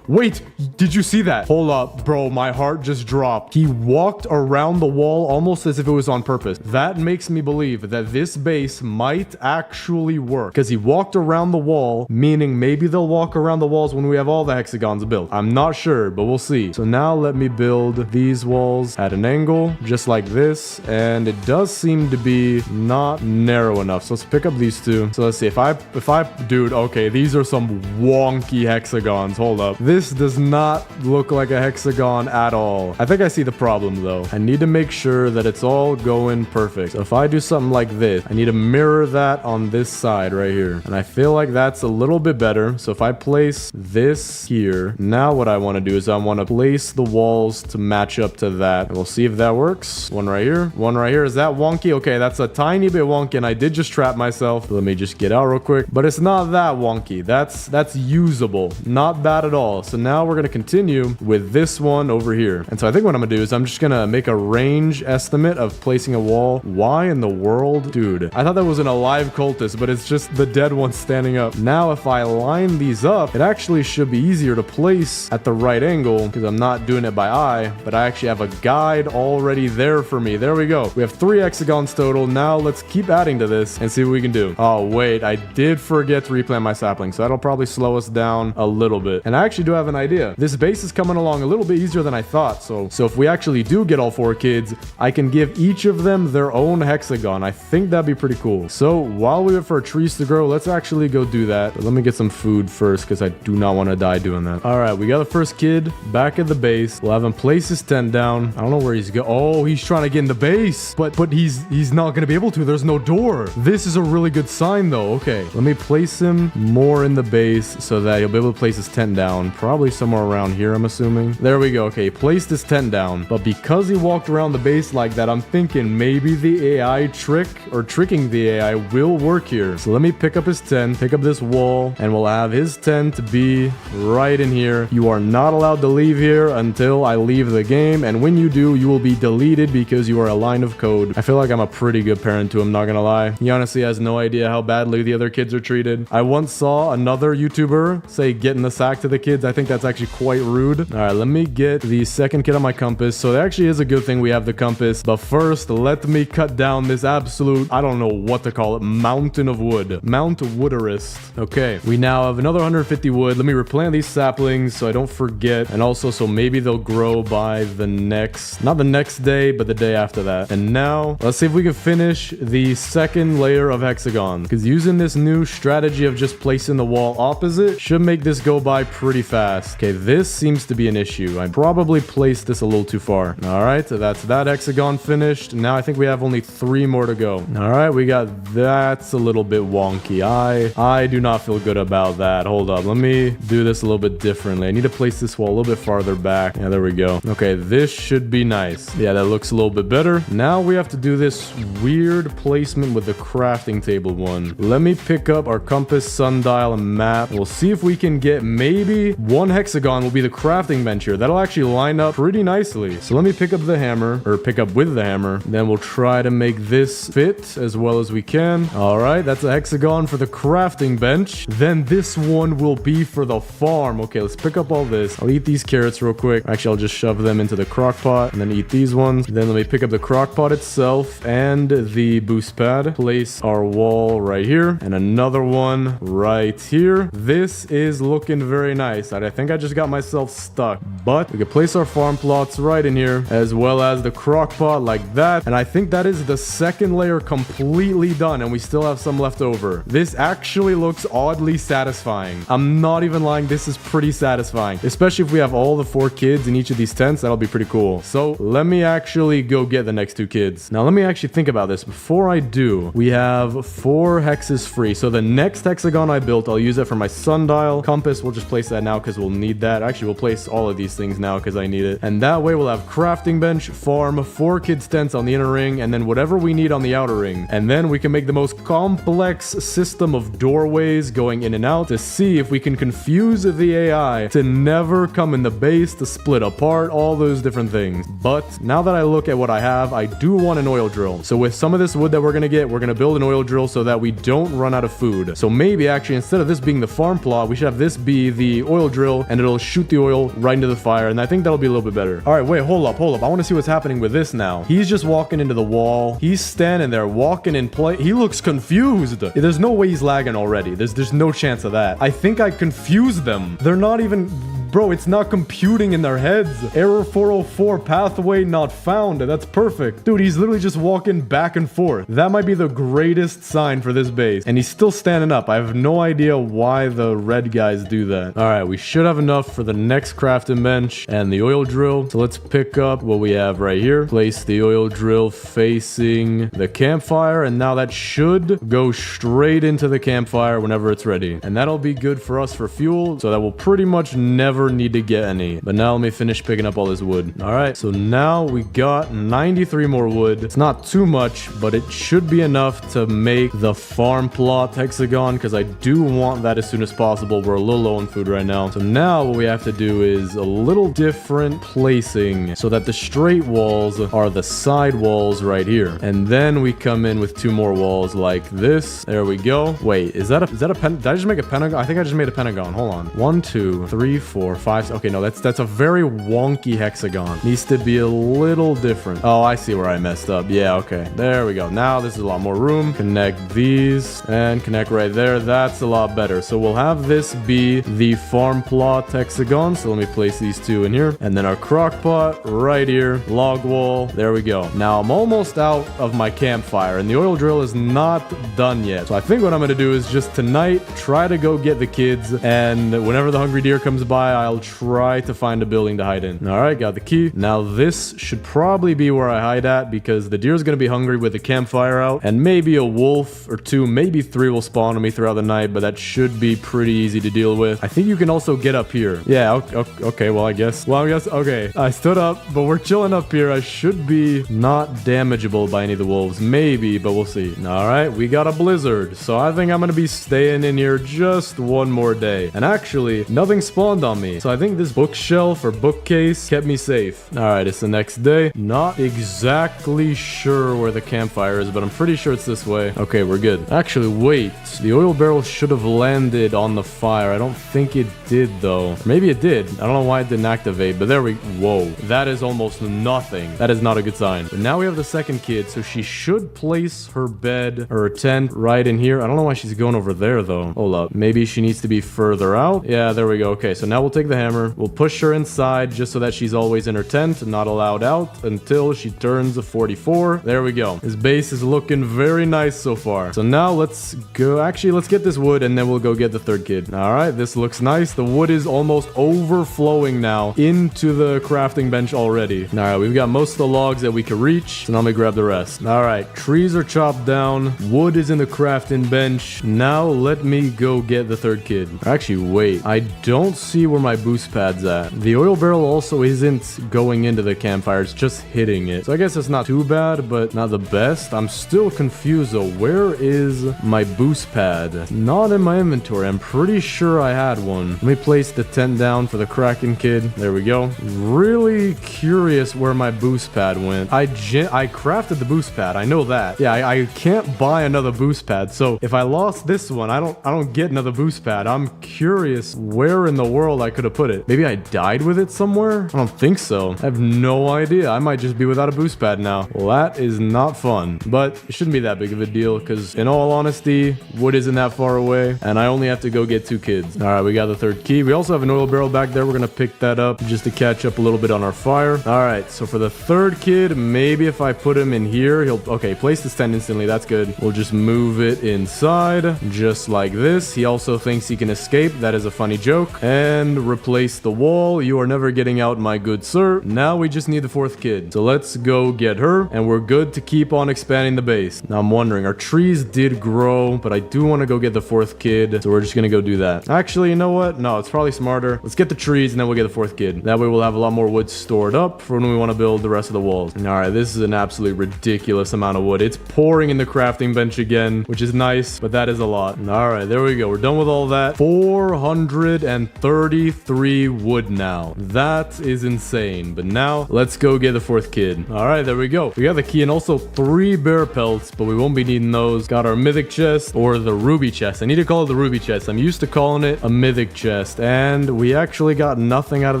Wait, did you see that? Hold up, bro, my heart just dropped. He walked around the wall almost as if it was on purpose. That makes me believe that this base might actually work, because he walked around the wall, meaning maybe they'll walk around the walls when we have all the hexagons built. I'm not sure, but we'll see. So now let me build these walls at an angle, just like this, and it does seem to be not narrow enough. So let's pick up these two. So let's see, if I, dude, okay, these are some wonky hexagons. Hold up. This does not look like a hexagon at all. I think I see the problem though. I need to make sure that it's all going perfect. So if I do something like this, I need to mirror that on this side right here. And I feel like that's a little bit better. So if I place this here, now what I want to do is I want to place the walls to match up to that. And we'll see if that works. One right here. One right here. Is that wonky? Okay, that's a tiny bit wonky, and I did just trap myself. Let me just get out real quick. But it's not that wonky. That's usable. Not bad at all. So now we're going to continue with this one over here. And so I think what I'm going to do is I'm just going to make a range estimate of placing a wall. Why in the world? Dude, I thought that was an alive cultist, but it's just the dead one standing up. Now, if I line these up, it actually should be easier to place at the right angle because I'm not doing it by eye, but I actually have a guide already there for me. There we go. We have 3 hexagons total. Now let's keep adding to this and see what we can do. Oh, wait, I did forget to replant my sapling, so that'll probably slow us down a little bit. And I actually do have an idea. This base is coming along a little bit easier than I thought. So if we actually do get all 4 kids, I can give each of them their own hexagon. I think that'd be pretty cool. So while we wait for our trees to grow, let's actually go do that. But let me get some food first because I do not want to die doing that. All right, we got the first kid back at the base. We'll have him place his tent down. I don't know where he's going. Oh, he's trying to get in the base, but he's not going to be able to. There's no door. This is a really good sign though. Okay, let me place him more in the base so that he'll be able to place his tent down. Probably somewhere around here, I'm assuming. There we go. Okay, he placed his tent down, but because he walked around the base like that, I'm thinking maybe the AI trick or tricking the AI will work here. So let me pick up his tent, pick up this wall, and we'll have his tent be right in here. You are not allowed to leave here until I leave the game, and when you do, you will be deleted because you are a line of code. I feel like I'm a pretty good parent to him, not gonna lie. He honestly has no idea how badly the other kids are treated. I once saw another YouTuber say get in the sack to the kids. I think that's actually quite rude. All right, let me get the second kid on my compass. So there actually is a good thing we have the compass, but first let me cut down this absolute, I don't know what to call it, mountain of wood. Mount Wooderist. Okay, we now have another 150 wood. Let me replant these saplings so I don't forget, and also so maybe they'll grow by the next, not the next day, but the day after that. And now let's see if we can finish the second layer of hexagons, because using this new strategy of just placing the wall opposite should make this go by pretty fast. Okay, this seems to be an issue. I probably placed this a little too far. All right, so that's that hexagon finished. Now I think we have only 3 more to go. All right, we got that's a little bit wonky. I do not feel good about that. Hold up, let me do this a little bit differently. I need to place this wall a little bit farther back. Yeah, there we go. Okay, this should be nice. Yeah, that looks a little bit better. Now we have to do this weird placement with the crafting table one. Let me pick up our compass, sundial, and map. We'll see if we can get maybe 1 hexagon will be the crafting bench here. That'll actually line up pretty nicely. So let me pick up the hammer, or pick up with the hammer. Then we'll try to make this fit as well as we can. All right, that's a hexagon for the crafting bench. Then this one will be for the farm. Okay, let's pick up all this. I'll eat these carrots real quick. Actually, I'll just shove them into the crock pot and then eat these ones. Then let me pick up the crock pot itself and the boost pad. Place our wall right here and another one right here. This is looking very nice. I think I just got myself stuck, but we can place our farm plots right in here as well as the crock pot like that. And I think that is the second layer completely done, and we still have some left over. This actually looks oddly satisfying. I'm not even lying. This is pretty satisfying, especially if we have all the 4 kids in each of these tents. That'll be pretty cool. So let me actually go get the next 2 kids. Now let me actually think about this. Before I do, we have 4 hexes free. So the next hexagon I built, I'll use it for my sundial. Compass, we'll just place that now because we'll need that. Actually, we'll place all of these things now because I need it. And that way we'll have crafting bench, farm, 4 kids tents on the inner ring, and then whatever we need on the outer ring. And then we can make the most complex system of doorways going in and out to see if we can confuse the AI to never come in the base, to split apart, all those different things. But now that I look at what I have, I do want an oil drill. So with some of this wood that we're gonna get, we're gonna build an oil drill so that we don't run out of food. So maybe actually instead of this being the farm plot, we should have this be the oil drill, and it'll shoot the oil right into the fire, and I think that'll be a little bit better. All right, wait, hold up. I want to see what's happening with this now. He's just walking into the wall. He's standing there walking in place. He looks confused. There's no way he's lagging already. There's no chance of that. I think I confused them. They're not even... Bro, it's not computing in their heads. Error 404, pathway not found. That's perfect. Dude, he's literally just walking back and forth. That might be the greatest sign for this base. And he's still standing up. I have no idea why the red guys do that. All right, we should have enough for the next crafting bench and the oil drill. So let's pick up what we have right here. Place the oil drill facing the campfire. And now that should go straight into the campfire whenever it's ready. And that'll be good for us for fuel. So that will pretty much never need to get any. But now let me finish picking up all this wood. All right, so now we got 93 more wood. It's not too much, but it should be enough to make the farm plot hexagon, because I do want that as soon as possible. We're a little low on food right now. So now what we have to do is a little different placing so that the straight walls are the side walls right here. And then we come in with 2 more walls like this. There we go. Wait, is that a pen? Did I just make a pentagon? I think I just made a pentagon. Hold on. 1, 2, 3, 4, 4, 5. Okay, no, that's a very wonky hexagon. Needs to be a little different. Oh, I see where I messed up. Yeah, okay. There we go. Now this is a lot more room. Connect these and connect right there. That's a lot better. So we'll have this be the farm plot hexagon. So let me place these two in here. And then our crock pot right here. Log wall. There we go. Now I'm almost out of my campfire and the oil drill is not done yet. So I think what I'm going to do is just tonight try to go get the kids, and whenever the hungry deer comes by, I'll try to find a building to hide in. All right, got the key. Now this should probably be where I hide at because the deer is going to be hungry with the campfire out, and maybe a wolf or two, maybe 3 will spawn on me throughout the night, but that should be pretty easy to deal with. I think you can also get up here. Yeah, okay, well, I guess, okay, I stood up, but we're chilling up here. I should be not damageable by any of the wolves, maybe, but we'll see. All right, we got a blizzard, so I think I'm going to be staying in here just one more day. And actually, nothing spawned on me, so I think this bookshelf or bookcase kept me safe. All right, it's the next day. Not exactly sure where the campfire is, but I'm pretty sure it's this way. Okay, we're good. Actually, wait. The oil barrel should have landed on the fire. I don't think it did, though. Maybe it did. I don't know why it didn't activate, but there we... Whoa. That is almost nothing. That is not a good sign. But now we have the second kid, so she should place her bed or her tent right in here. I don't know why she's going over there, though. Hold up. Maybe she needs to be further out. Yeah, there we go. Okay, so now we'll take the hammer. We'll push her inside just so that she's always in her tent and not allowed out until she turns a 44. There we go. His base is looking very nice so far. So now let's go. Actually, let's get this wood and then we'll go get the third kid. All right, this looks nice. The wood is almost overflowing now into the crafting bench already. All right, we've got most of the logs that we can reach. So now let me grab the rest. All right, trees are chopped down. Wood is in the crafting bench. Now let me go get the third kid. Actually, wait. I don't see where my boost pad's at. The oil barrel also isn't going into the campfire. It's just hitting it. So I guess it's not too bad, but not the best. I'm still confused though. Where is my boost pad? Not in my inventory. I'm pretty sure I had one. Let me place the tent down for the Kraken kid. There we go. Really curious where my boost pad went. I crafted the boost pad. I know that. Yeah, I can't buy another boost pad. So if I lost this one, I don't get another boost pad. I'm curious where in the world I could have put it. Maybe I died with it somewhere? I don't think so. I have no idea. I might just be without a boost pad now. Well, that is not fun, but it shouldn't be that big of a deal because in all honesty, wood isn't that far away and I only have to go get 2 kids. All right, we got the third key. We also have an oil barrel back there. We're going to pick that up just to catch up a little bit on our fire. All right, so for the third kid, maybe if I put him in here, he'll... Okay, place this tent instantly. That's good. We'll just move it inside just like this. He also thinks he can escape. That is a funny joke. And replace the wall. You are never getting out, my good sir. Now we just need the fourth kid. So let's go get her and we're good to keep on expanding the base. Now I'm wondering, our trees did grow, but I do want to go get the fourth kid. So we're just going to go do that. Actually, you know what? No, it's probably smarter. Let's get the trees and then we'll get the fourth kid. That way we'll have a lot more wood stored up for when we want to build the rest of the walls. All right, this is an absolutely ridiculous amount of wood. It's pouring in the crafting bench again, which is nice, but that is a lot. All right, there we go. We're done with all that. 433 wood now. That is insane. But now let's go get the fourth kid. All right, there we go. We got the key and also 3 bear pelts, but we won't be needing those. Got our mythic chest or the ruby chest. I need to call it the ruby chest. I'm used to calling it a mythic chest, and we actually got nothing out of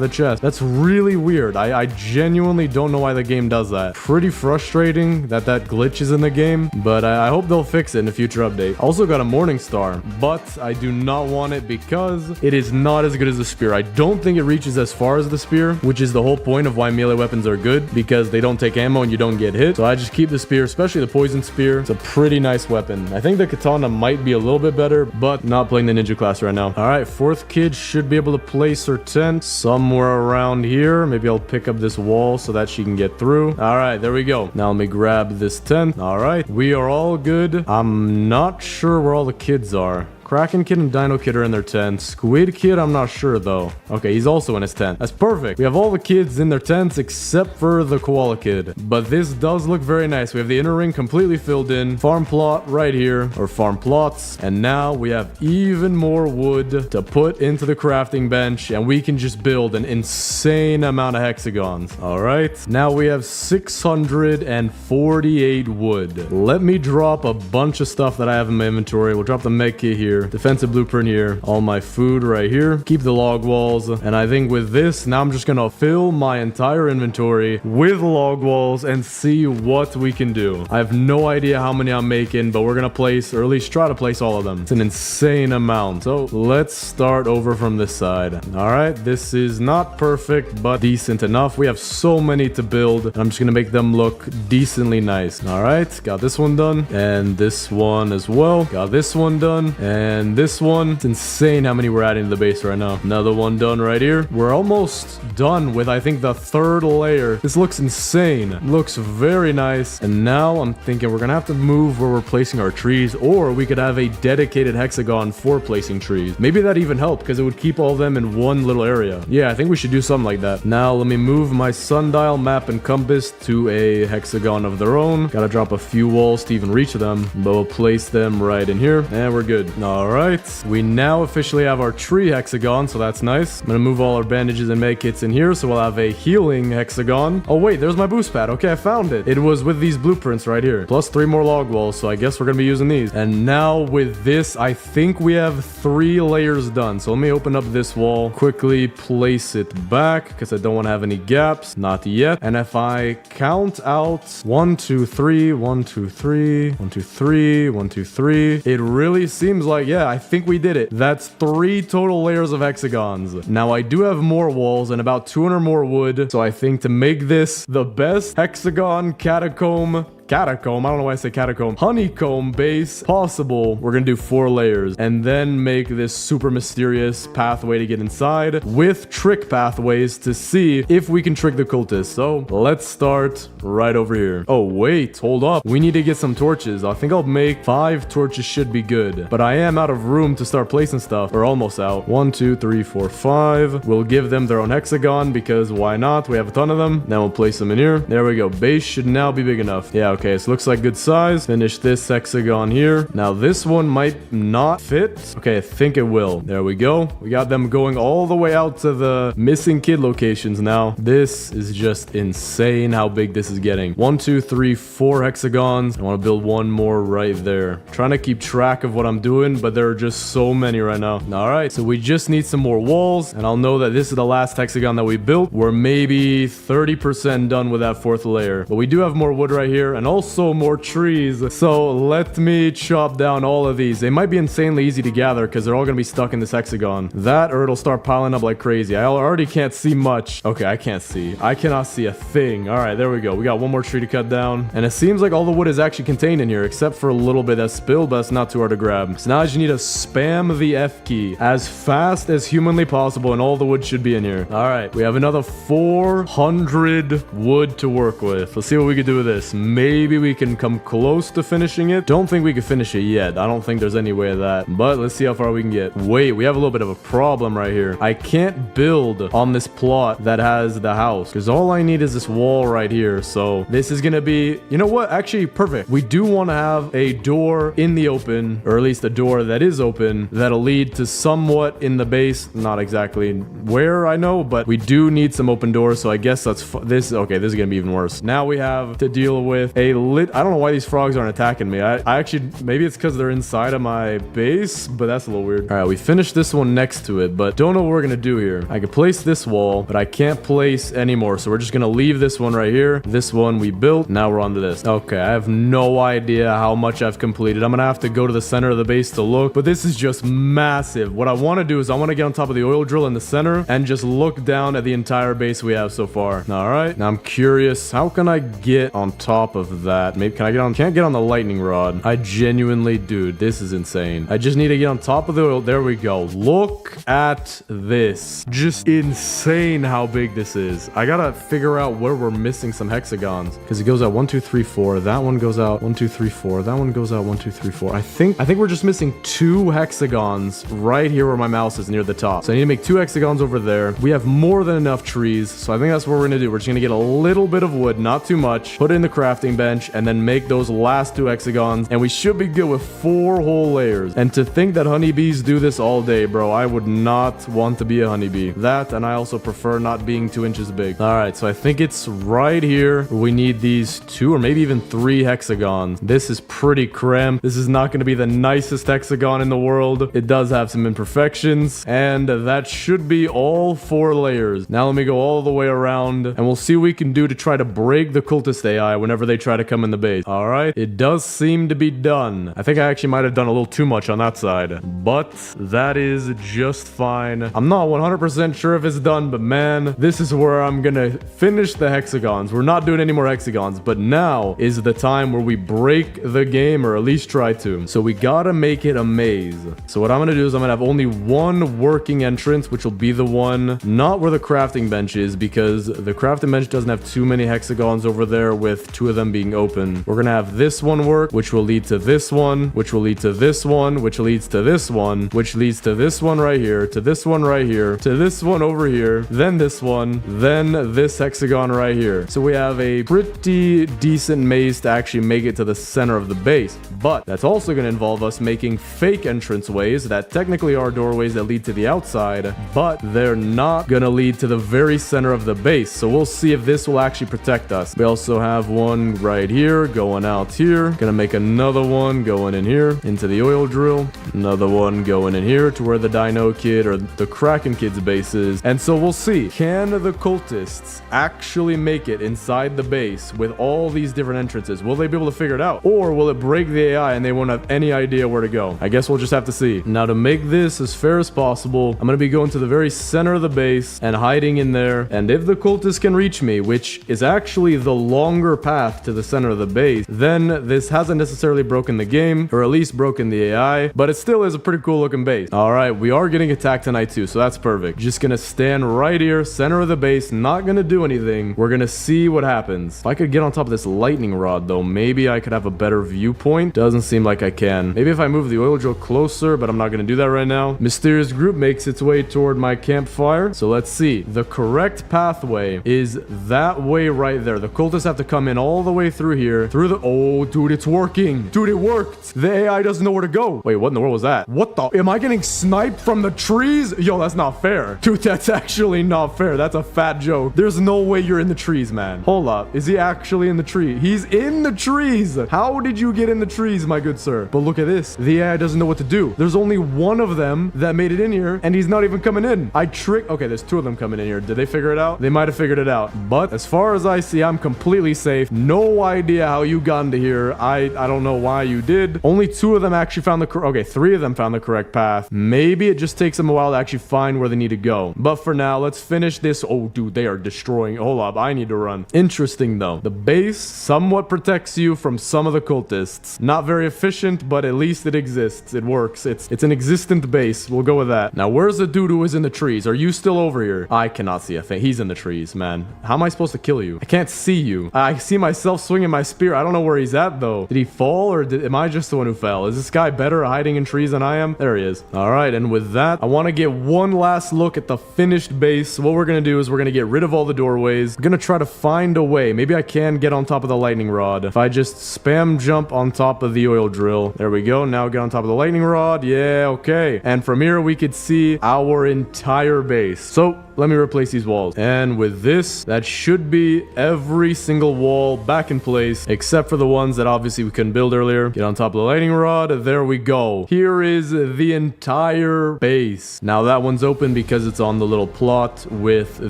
the chest. That's really weird. I genuinely don't know why the game does that. Pretty frustrating that glitch is in the game, but I hope they'll fix it in a future update. Also got a morning star, but I do not want it because it is not as good as the spear. I don't think it reaches as far as the spear, which is the whole point of why melee weapons are good, because they don't take ammo and you don't get hit. So I just keep the spear, especially the poison spear. It's a pretty nice weapon. I think the katana might be a little bit better, but not playing the ninja class right now. All right, fourth kid should be able to place her tent somewhere around here. Maybe I'll pick up this wall so that she can get through. All right, there we go. Now let me grab this tent. All right, we are all good. I'm not sure where all the kids are. Kraken Kid and Dino Kid are in their tents. Squid Kid, I'm not sure though. Okay, he's also in his tent. That's perfect. We have all the kids in their tents except for the Koala Kid. But this does look very nice. We have the inner ring completely filled in. Farm plot right here, or farm plots. And now we have even more wood to put into the crafting bench, and we can just build an insane amount of hexagons. All right, now we have 648 wood. Let me drop a bunch of stuff that I have in my inventory. We'll drop the med kit here. here, defensive blueprint here, all my food right here, keep the log walls. And I think with this, now I'm just gonna fill my entire inventory with log walls and see what we can do. I have no idea how many I'm making, but we're gonna place, or at least try to place all of them. It's an insane amount. So let's start over from this side. All right, this is not perfect, but decent enough. We have so many to build. I'm just gonna make them look decently nice. All right, got this one done, and this one as well. Got this one done, and this one. It's insane how many we're adding to the base right now. Another one done right here. We're almost done with, I think, the third layer. This looks insane. Looks very nice. And now I'm thinking we're gonna have to move where we're placing our trees, or we could have a dedicated hexagon for placing trees. Maybe that even help because it would keep all of them in one little area. Yeah, I think we should do something like that. Now let me move my sundial, map, and compass to a hexagon of their own. Gotta drop a few walls to even reach them, but we'll place them right in here, and we're good. All right, we now officially have our tree hexagon, so that's nice. I'm gonna move all our bandages and med kits in here, so we'll have a healing hexagon. Oh wait, there's my boost pad. Okay, I found it. It was with these blueprints right here, plus 3 more log walls, so I guess we're gonna be using these. And now with this, I think we have 3 layers done. So let me open up this wall, quickly place it back because I don't want to have any gaps. Not yet. And if I count out 1, 2, 3, 1, 2, 3, 1, 2, 3, 1, 2, 3, it really seems like, yeah, I think we did it. That's 3 total layers of hexagons. Now I do have more walls and about 200 more wood. So I think to make this the best hexagon catacomb, I don't know why I say catacomb, honeycomb base possible, we're gonna do 4 layers and then make this super mysterious pathway to get inside with trick pathways to see if we can trick the cultists. So let's start right over here. Oh wait, hold up, we need to get some torches. I think I'll make 5 torches, should be good, but I am out of room to start placing stuff. We're almost out. 1, 2, 3, 4, 5. We'll give them their own hexagon because why not? We have a ton of them. Then we'll place them in here. There we go. Base should now be big enough. Yeah, okay, so looks like good size. Finish this hexagon here. Now this one might not fit. Okay, I think it will. There we go. We got them going all the way out to the missing kid locations now. This is just insane how big this is getting. 1, 2, 3, 4 hexagons. I want to build one more right there. Trying to keep track of what I'm doing, but there are just so many right now. All right, so we just need some more walls, and I'll know that this is the last hexagon that we built. We're maybe 30% done with that 4th layer, but we do have more wood right here, and also more trees. So let me chop down all of these. They might be insanely easy to gather because they're all gonna be stuck in this hexagon. That, or it'll start piling up like crazy. I already can't see much. Okay, I can't see. I cannot see a thing. All right, there we go. We got one more tree to cut down, and it seems like all the wood is actually contained in here except for a little bit that's spilled, but it's not too hard to grab. So now I just need to spam the F key as fast as humanly possible, and all the wood should be in here. All right, we have another 400 wood to work with. Let's see what we can do with this. Maybe we can come close to finishing it. Don't think we can finish it yet. I don't think there's any way of that, but let's see how far we can get. Wait, we have a little bit of a problem right here. I can't build on this plot that has the house because all I need is this wall right here. So this is gonna be, you know what, actually perfect. We do want to have a door in the open, or at least a door that is open, that'll lead to somewhat in the base. Not exactly where, I know, but we do need some open doors. So I guess that's this. Okay, this is gonna be even worse. Now we have to deal with a I don't know why these frogs aren't attacking me. I actually, maybe it's because they're inside of my base, but that's a little weird. All right, we finished this one next to it, but don't know what we're gonna do here. I could place this wall, but I can't place anymore, so we're just gonna leave this one right here. This one we built. Now we're on to this. Okay, I have no idea how much I've completed. I'm gonna have to go to the center of the base to look, but this is just massive. What I want to do is I want to get on top of the oil drill in the center and just look down at the entire base we have so far. All right, now I'm curious, how can I get on top of that? Maybe can I get on? Can't get on the lightning rod. I genuinely, dude, this is insane. I just need to get on top of the oil. There we go. Look at this. Just insane how big this is. I gotta figure out where we're missing some hexagons because it goes out 1, 2, 3, 4. That one goes out 1, 2, 3, 4. That one goes out 1, 2, 3, 4. I think we're just missing 2 hexagons right here where my mouse is near the top. So I need to make 2 hexagons over there. We have more than enough trees, so I think that's what we're gonna do. We're just gonna get a little bit of wood, not too much. Put it in the crafting bench. bench and then make those last 2 hexagons, and we should be good with 4 whole layers. And to think that honeybees do this all day, bro, I would not want to be a honeybee. That, and I also prefer not being 2 inches big. All right, so I think it's right here. We need these 2 or maybe even 3 hexagons. This is pretty cramped. This is not going to be the nicest hexagon in the world. It does have some imperfections, and that should be all 4 layers. Now let me go all the way around, and we'll see what we can do to try to break the cultist AI whenever they try to come in the base. All right, it does seem to be done. I think I actually might have done a little too much on that side, but that is just fine. I'm not 100% sure if it's done, but man, this is where I'm gonna finish the hexagons. We're not doing any more hexagons, but now is the time where we break the game, or at least try to. So we gotta make it a maze. So what I'm gonna do is I'm gonna have only 1 working entrance, which will be the one not where the crafting bench is, because the crafting bench doesn't have too many hexagons over there with 2 of them being open. We're gonna have this one work, which will lead to this one, which will lead to this one, which leads to this one, which leads to this one right here, to this one right here, to this one over here, then this one, then this hexagon right here. So we have a pretty decent maze to actually make it to the center of the base. But that's also going to involve us making fake entrance ways that technically are doorways that lead to the outside, but they're not going to lead to the very center of the base. So we'll see if this will actually protect us. We also have one right here going out here. Gonna make another one going in here into the oil drill. Another one going in here to where the Dino Kid or the Kraken Kid's base is. And so we'll see. Can the cultists actually make it inside the base with all these different entrances? Will they be able to figure it out? Or will it break the AI and they won't have any idea where to go? I guess we'll just have to see. Now to make this as fair as possible, I'm gonna be going to the very center of the base and hiding in there. And if the cultists can reach me, which is actually the longer path to the center of the base, then this hasn't necessarily broken the game, or at least broken the AI, but it still is a pretty cool looking base. All right, we are getting attacked tonight too, so that's perfect. Just gonna stand right here, center of the base, not gonna do anything. We're gonna see what happens. If I could get on top of this lightning rod though, maybe I could have a better viewpoint. Doesn't seem like I can. Maybe if I move the oil drill closer, but I'm not gonna do that right now. Mysterious group makes its way toward my campfire, so let's see. The correct pathway is that way right there. The cultists have to come in all the way through here, through the... Oh, dude, it's working. Dude, it worked. The AI doesn't know where to go. Wait, what in the world was that? What the... Am I getting sniped from the trees? Yo, that's not fair. Dude, that's actually not fair. That's a fat joke. There's no way you're in the trees, man. Hold up. Is he actually in the tree? He's in the trees. How did you get in the trees, my good sir? But look at this. The AI doesn't know what to do. There's only one of them that made it in here, and he's not even coming in. Okay, there's 2 of them coming in here. Did they figure it out? They might have figured it out. But as far as I see, I'm completely safe. No idea how you got into here. I don't know why you did. Only 2 of them actually found the okay, 3 of them found the correct path. Maybe it just takes them a while to actually find where they need to go. But for now, let's finish this. Oh, dude, they are destroying. Hold up, I need to run. Interesting though. The base somewhat protects you from some of the cultists. Not very efficient, but at least it exists. It works. It's an existent base. We'll go with that. Now, where's the dude who is in the trees? Are you still over here? I cannot see a thing. He's in the trees, man. How am I supposed to kill you? I can't see you. I see myself swinging my spear. I don't know where he's at though. Did he fall, or am I just the one who fell? Is this guy better at hiding in trees than I am? There he is. All right, and with that, I want to get one last look at the finished base. What we're gonna do is we're gonna get rid of all the doorways. We're gonna try to find a way. Maybe I can get on top of the lightning rod. If I just spam jump on top of the oil drill. There we go. Now get on top of the lightning rod. Yeah, okay. And from here, we could see our entire base. So let me replace these walls. And with this, that should be every single wall back in place, except for the ones that obviously we couldn't build earlier. Get on top of the lightning rod. There we go. Here is the entire base. Now that one's open because it's on the little plot with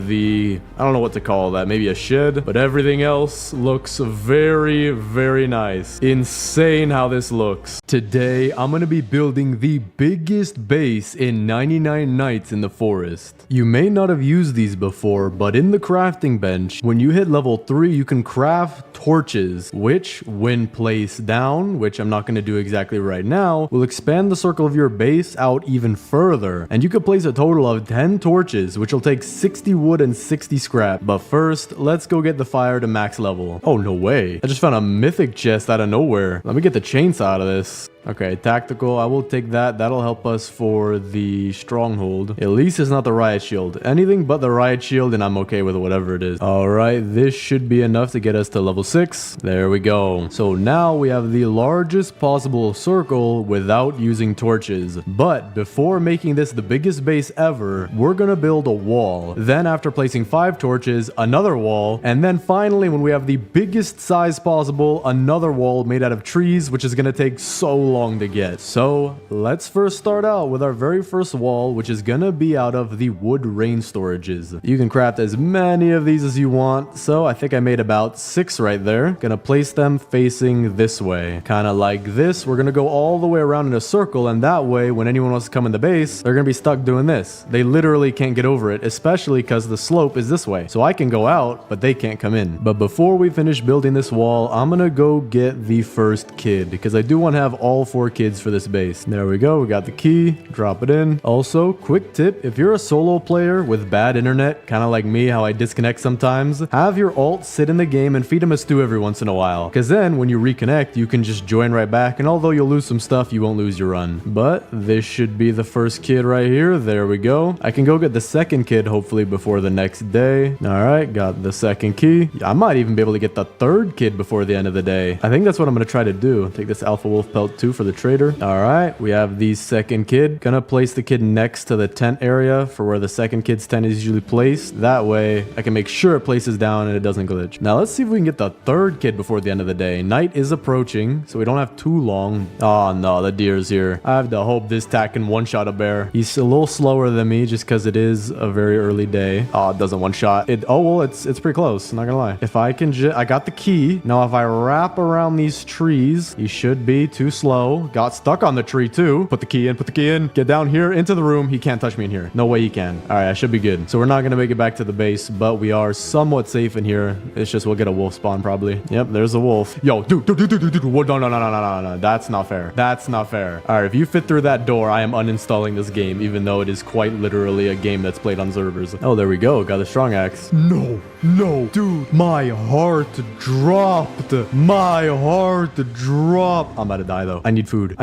the... I don't know what to call that. Maybe a shed. But everything else looks very, very nice. Insane how this looks. Today, I'm going to be building the biggest base in 99 Nights in the Forest. You may not have used these before, but in the crafting bench, when you hit level 3, you can craft torches, which when placed down, which I'm not going to do exactly right now, will expand the circle of your base out even further. And you could place a total of 10 torches, which will take 60 wood and 60 scrap. But first, let's go get the fire to max level. Oh, no way. I just found a mythic chest out of nowhere. Let me get the chainsaw out of this. Okay, tactical. I will take that. That'll help us for the stronghold. At least it's not the riot shield. Anything but the riot shield, and I'm okay with whatever it is. All right, this should be enough to get us to level 6. There we go. So now we have the largest possible circle without using torches. But before making this the biggest base ever, we're gonna build a wall. Then after placing 5 torches, another wall, and then finally when we have the biggest size possible, another wall made out of trees, which is gonna take so long to get. So let's first start out with our very first wall, which is gonna be out of the wood rain storages. You can craft as many of these as you want, so I think I made about 6 right there. Gonna place them facing this way, kind of like this. We're gonna go all the way around in a circle, and that way when anyone wants to come in the base, they're gonna be stuck doing this. They literally can't get over it, especially because the slope is this way. So I can go out, but they can't come in. But before we finish building this wall, I'm gonna go get the first kid, because I do want to have all 4 kids for this base. There we go. We got the key. Drop it in. Also, quick tip, if you're a solo player with bad internet, kind of like me, how I disconnect sometimes, have your alt sit in the game and feed him a stew every once in a while, because then when you reconnect, you can just join right back, and although you'll lose some stuff, you won't lose your run. But this should be the first kid right here. There we go. I can go get the second kid hopefully before the next day. All right, got the second key. I might even be able to get the third kid before the end of the day. I think that's what I'm going to try to do. Take this alpha wolf pelt too for the trader. All right, we have the second kid. Gonna place the kid next to the tent area for where the second kid's tent is usually placed. That way I can make sure it places down and it doesn't glitch. Now let's see if we can get the third kid before the end of the day. Night is approaching, so we don't have too long. Oh no, the deer's here. I have to hope this tack can one-shot a bear. He's a little slower than me just because it is a very early day. Oh, it doesn't one-shot. Oh well, it's pretty close, not gonna lie. If I can I got the key. Now if I wrap around these trees, he should be too slow. Got stuck on the tree too. Put the key in, put the key in. Get down here into the room. He can't touch me in here. No way he can. All right, I should be good. So we're not gonna make it back to the base, but we are somewhat safe in here. It's just we'll get a wolf spawn probably. Yep, there's a wolf. Yo, dude. No. That's not fair. That's not fair. All right, if you fit through that door, I am uninstalling this game, even though it is quite literally a game that's played on servers. Oh, there we go. Got a strong axe. No, dude. My heart dropped. My heart dropped. I'm about to die though. I need food.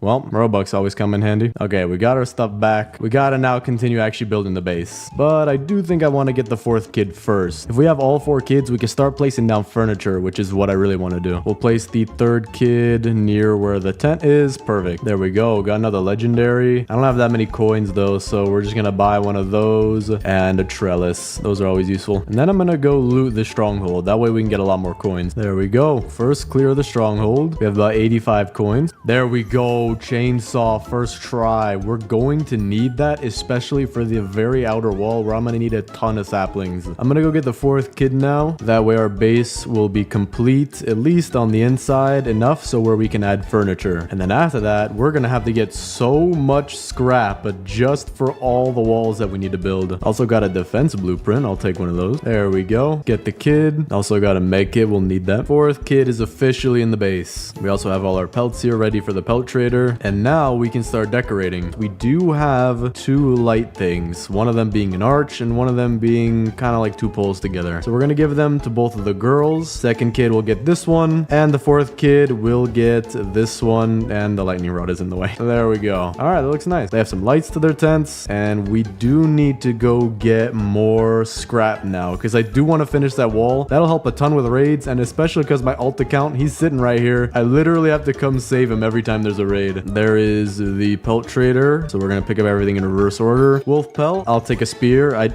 Well, Robux always come in handy. Okay, we got our stuff back. We gotta now continue actually building the base. But I do think I want to get the 4th kid first. If we have all 4 kids, we can start placing down furniture, which is what I really want to do. We'll place the 3rd kid near where the tent is. Perfect. There we go. Got another legendary. I don't have that many coins though, so we're just gonna buy one of those and a trellis. Those are always useful. And then I'm gonna go loot the stronghold. That way we can get a lot more coins. There we go. First clear the stronghold. We have about 85 coins. There we go. Chainsaw first try. We're going to need that, especially for the very outer wall where I'm gonna need a ton of saplings. I'm gonna go get the 4th kid now. That way our base will be complete, at least on the inside, enough so where we can add furniture. And then after that, we're gonna have to get so much scrap, but just for all the walls that we need to build. Also got a defense blueprint. I'll take one of those. There we go. Get the kid. Also got a med kit. We'll need that. 4th kid is officially in the base. We also have all our pelts here ready for the pelt trader. And now we can start decorating. We do have 2 light things. One of them being an arch and one of them being kind of like 2 poles together. So we're going to give them to both of the girls. 2nd kid will get this one. And the 4th kid will get this one. And the lightning rod is in the way. There we go. All right, that looks nice. They have some lights to their tents. And we do need to go get more scrap now, because I do want to finish that wall. That'll help a ton with raids, and especially because my alt account, he's sitting right here. I literally have to come save him every time there's a raid. There is the pelt trader, so we're gonna pick up everything in reverse order. Wolf pelt, I'll take a spear.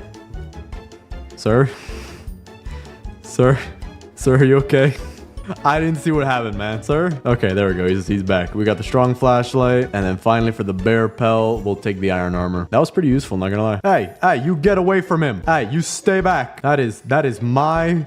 Sir, are you okay? I didn't see what happened, man. Sir? Okay, there we go. He's back. We got the strong flashlight. And then finally for the bear pelt, we'll take the iron armor. That was pretty useful, not gonna lie. Hey, you get away from him. Hey, you stay back. That is my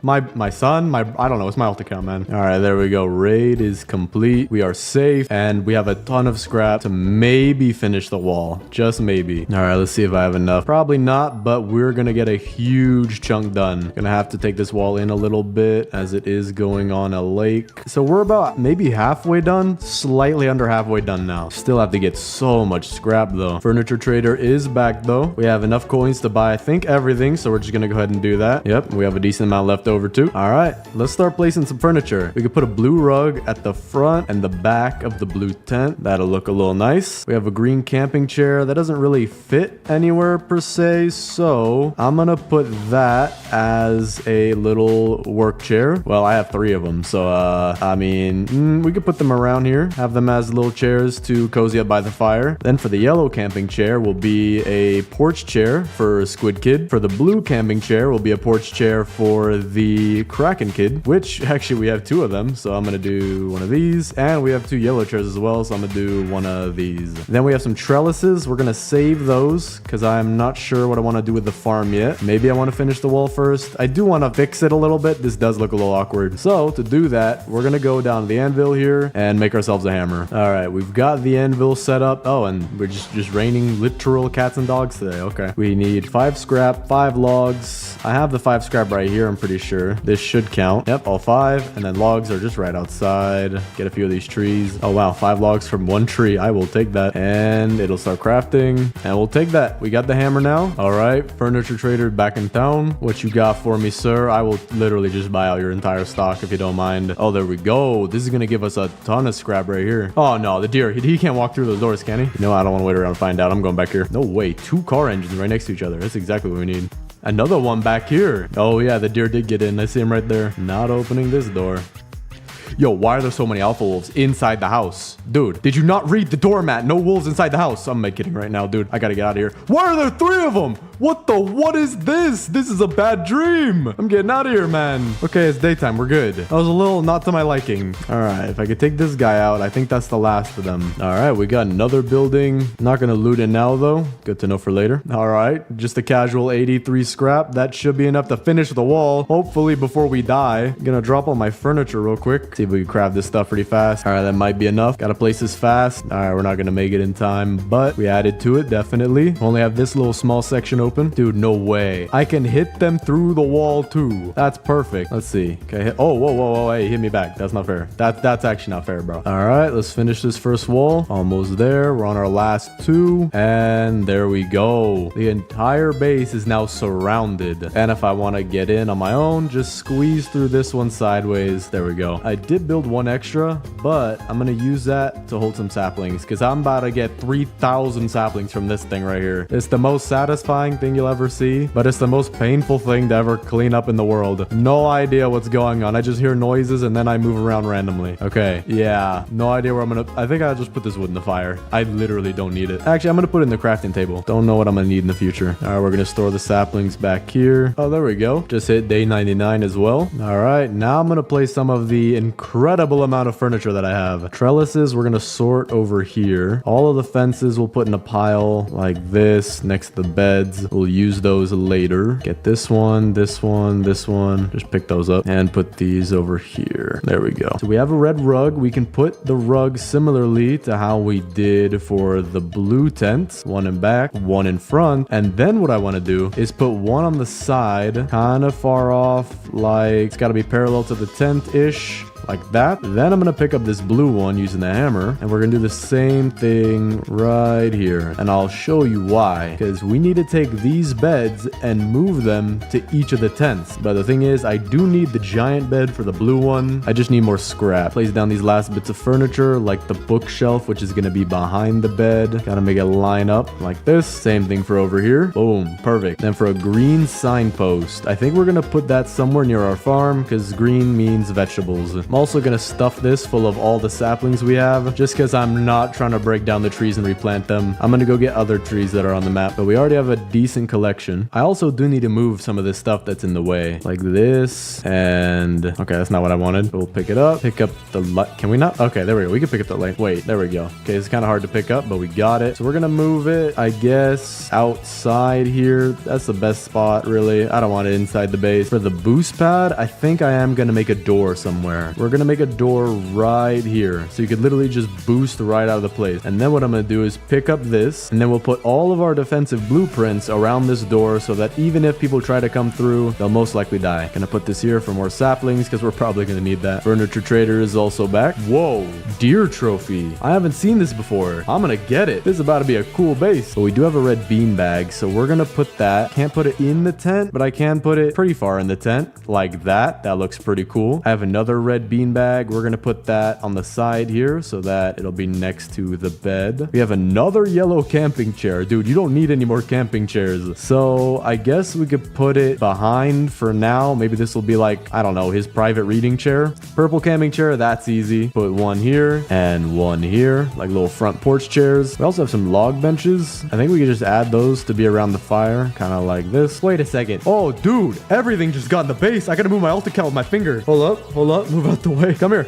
son. I don't know. It's my alt account, man. All right, there we go. Raid is complete. We are safe. And we have a ton of scrap to maybe finish the wall. Just maybe. All right, let's see if I have enough. Probably not, but we're gonna get a huge chunk done. Gonna have to take this wall in a little bit as it is going on a lake. So we're about maybe halfway done, slightly under halfway done now. Still have to get so much scrap though. Furniture trader is back though. We have enough coins to buy, I think, everything. So we're just gonna go ahead and do that. Yep, we have a decent amount left over too. All right, let's start placing some furniture. We could put a blue rug at the front and the back of the blue tent. That'll look a little nice. We have a green camping chair that doesn't really fit anywhere per se. So I'm gonna put that as a little work chair. Well, I have 3 of them. So, I mean, we could put them around here, have them as little chairs to cozy up by the fire. Then for the yellow camping chair will be a porch chair for Squid Kid. For the blue camping chair will be a porch chair for the Kraken Kid, which actually we have 2 of them. So I'm going to do one of these, and we have 2 yellow chairs as well. So I'm going to do one of these. Then we have some trellises. We're going to save those because I'm not sure what I want to do with the farm yet. Maybe I want to finish the wall first. I do want to fix it a little bit. This does look a little awkward. So to do that, we're going to go down to the anvil here and make ourselves a hammer. All right, we've got the anvil set up. Oh, and we're just raining literal cats and dogs today. Okay. We need 5 scrap, 5 logs. I have the 5 scrap right here, I'm pretty sure. This should count. Yep, all 5. And then logs are just right outside. Get a few of these trees. Oh, wow, 5 logs from 1 tree. I will take that. And it'll start crafting. And we'll take that. We got the hammer now. All right, furniture trader back in town. What you got for me, sir? I will literally just buy out your entire stock if you don't mind. Oh, there we go. This is going to give us a ton of scrap right here. Oh, no, the deer. He can't walk through those doors, can he? You know, I don't want to wait around and find out. I'm going back here. No way. 2 car engines right next to each other. That's exactly what we need. Another one back here. Oh, yeah, the deer did get in. I see him right there. Not opening this door. Yo, why are there so many alpha wolves inside the house? Dude, did you not read the doormat? No wolves inside the house. I'm kidding right now, dude. I gotta get out of here. Why are there 3 of them? What is this? This is a bad dream. I'm getting out of here, man. Okay, it's daytime. We're good. That was a little not to my liking. All right, if I could take this guy out, I think that's the last of them. All right, we got another building. Not gonna loot it now, though. Good to know for later. All right, just a casual 83 scrap. That should be enough to finish the wall, hopefully before we die. I'm gonna drop all my furniture real quick. See if we can craft this stuff pretty fast. All right, that might be enough. Gotta place this fast. All right, we're not gonna make it in time, but we added to it, definitely. Only have this little small section open. Dude, no way. I can hit them through the wall too. That's perfect. Let's see. Okay. Oh, whoa. Hey, hit me back. That's not fair. That's actually not fair, bro. All right, let's finish this first wall. Almost there. We're on our last 2. And there we go. The entire base is now surrounded. And if I want to get in on my own, just squeeze through this one sideways. There we go. I did build 1 extra, but I'm going to use that to hold some saplings because I'm about to get 3,000 saplings from this thing right here. It's the most satisfying thing you'll ever see, but it's the most painful thing to ever clean up in the world. No idea what's going on. I just hear noises and then I move around randomly. Okay, yeah, no idea where I'm gonna... I think I'll just put this wood in the fire. I literally don't need it. Actually, I'm gonna put it in the crafting table. Don't know what I'm gonna need in the future. All right, we're gonna store the saplings back here. Oh, there we go. Just hit day 99 as well. All right, now I'm gonna place some of the incredible amount of furniture that I have. Trellises, we're gonna sort over here. All of the fences we'll put in a pile like this next to the beds. We'll use those later. Get this one, this one, this one. Just pick those up and put these over here. There we go. So we have a red rug. We can put the rug similarly to how we did for the blue tent. 1 in back, 1 in front. And then what I want to do is put 1 on the side, kind of far off, like it's got to be parallel to the tent-ish. Like that. Then I'm going to pick up this blue one using the hammer, and we're going to do the same thing right here. And I'll show you why. Because we need to take these beds and move them to each of the tents. But the thing is, I do need the giant bed for the blue one. I just need more scrap. Place down these last bits of furniture, like the bookshelf, which is going to be behind the bed. Gotta make it line up like this. Same thing for over here. Boom. Perfect. Then for a green signpost, I think we're going to put that somewhere near our farm because green means vegetables. I'm also going to stuff this full of all the saplings we have just because I'm not trying to break down the trees and replant them. I'm going to go get other trees that are on the map, but we already have a decent collection. I also do need to move some of this stuff that's in the way like this, and okay, that's not what I wanted. We'll pick it up, pick up the light. Can we not? Okay, there we go. We can pick up the light. Wait, there we go. Okay, it's kind of hard to pick up, but we got it. So we're going to move it, I guess, outside here. That's the best spot, really. I don't want it inside the base. For the boost pad, I think I am going to make a door somewhere. We're we're gonna make a door right here. So you could literally just boost right out of the place. And then what I'm gonna do is pick up this, and then we'll put all of our defensive blueprints around this door so that even if people try to come through, they'll most likely die. Gonna put this here for more saplings because we're probably gonna need that. Furniture trader is also back. Whoa, deer trophy. I haven't seen this before. I'm gonna get it. This is about to be a cool base. But we do have a red bean bag, so we're gonna put that. Can't put it in the tent, but I can put it pretty far in the tent like that. That looks pretty cool. I have another red bean bag. We're gonna put that on the side here so that it'll be next to the bed. We have another yellow camping chair. Dude, you don't need any more camping chairs. So I guess we could put it behind for now. Maybe this will be like, I don't know, his private reading chair. Purple camping chair, that's easy. Put one here and one here, like little front porch chairs. We also have some log benches. I think we could just add those to be around the fire, kind of like this. Wait a second. Oh, dude, everything just got in the base. I gotta move my alt account with my finger. Hold up, move out the way. Come here.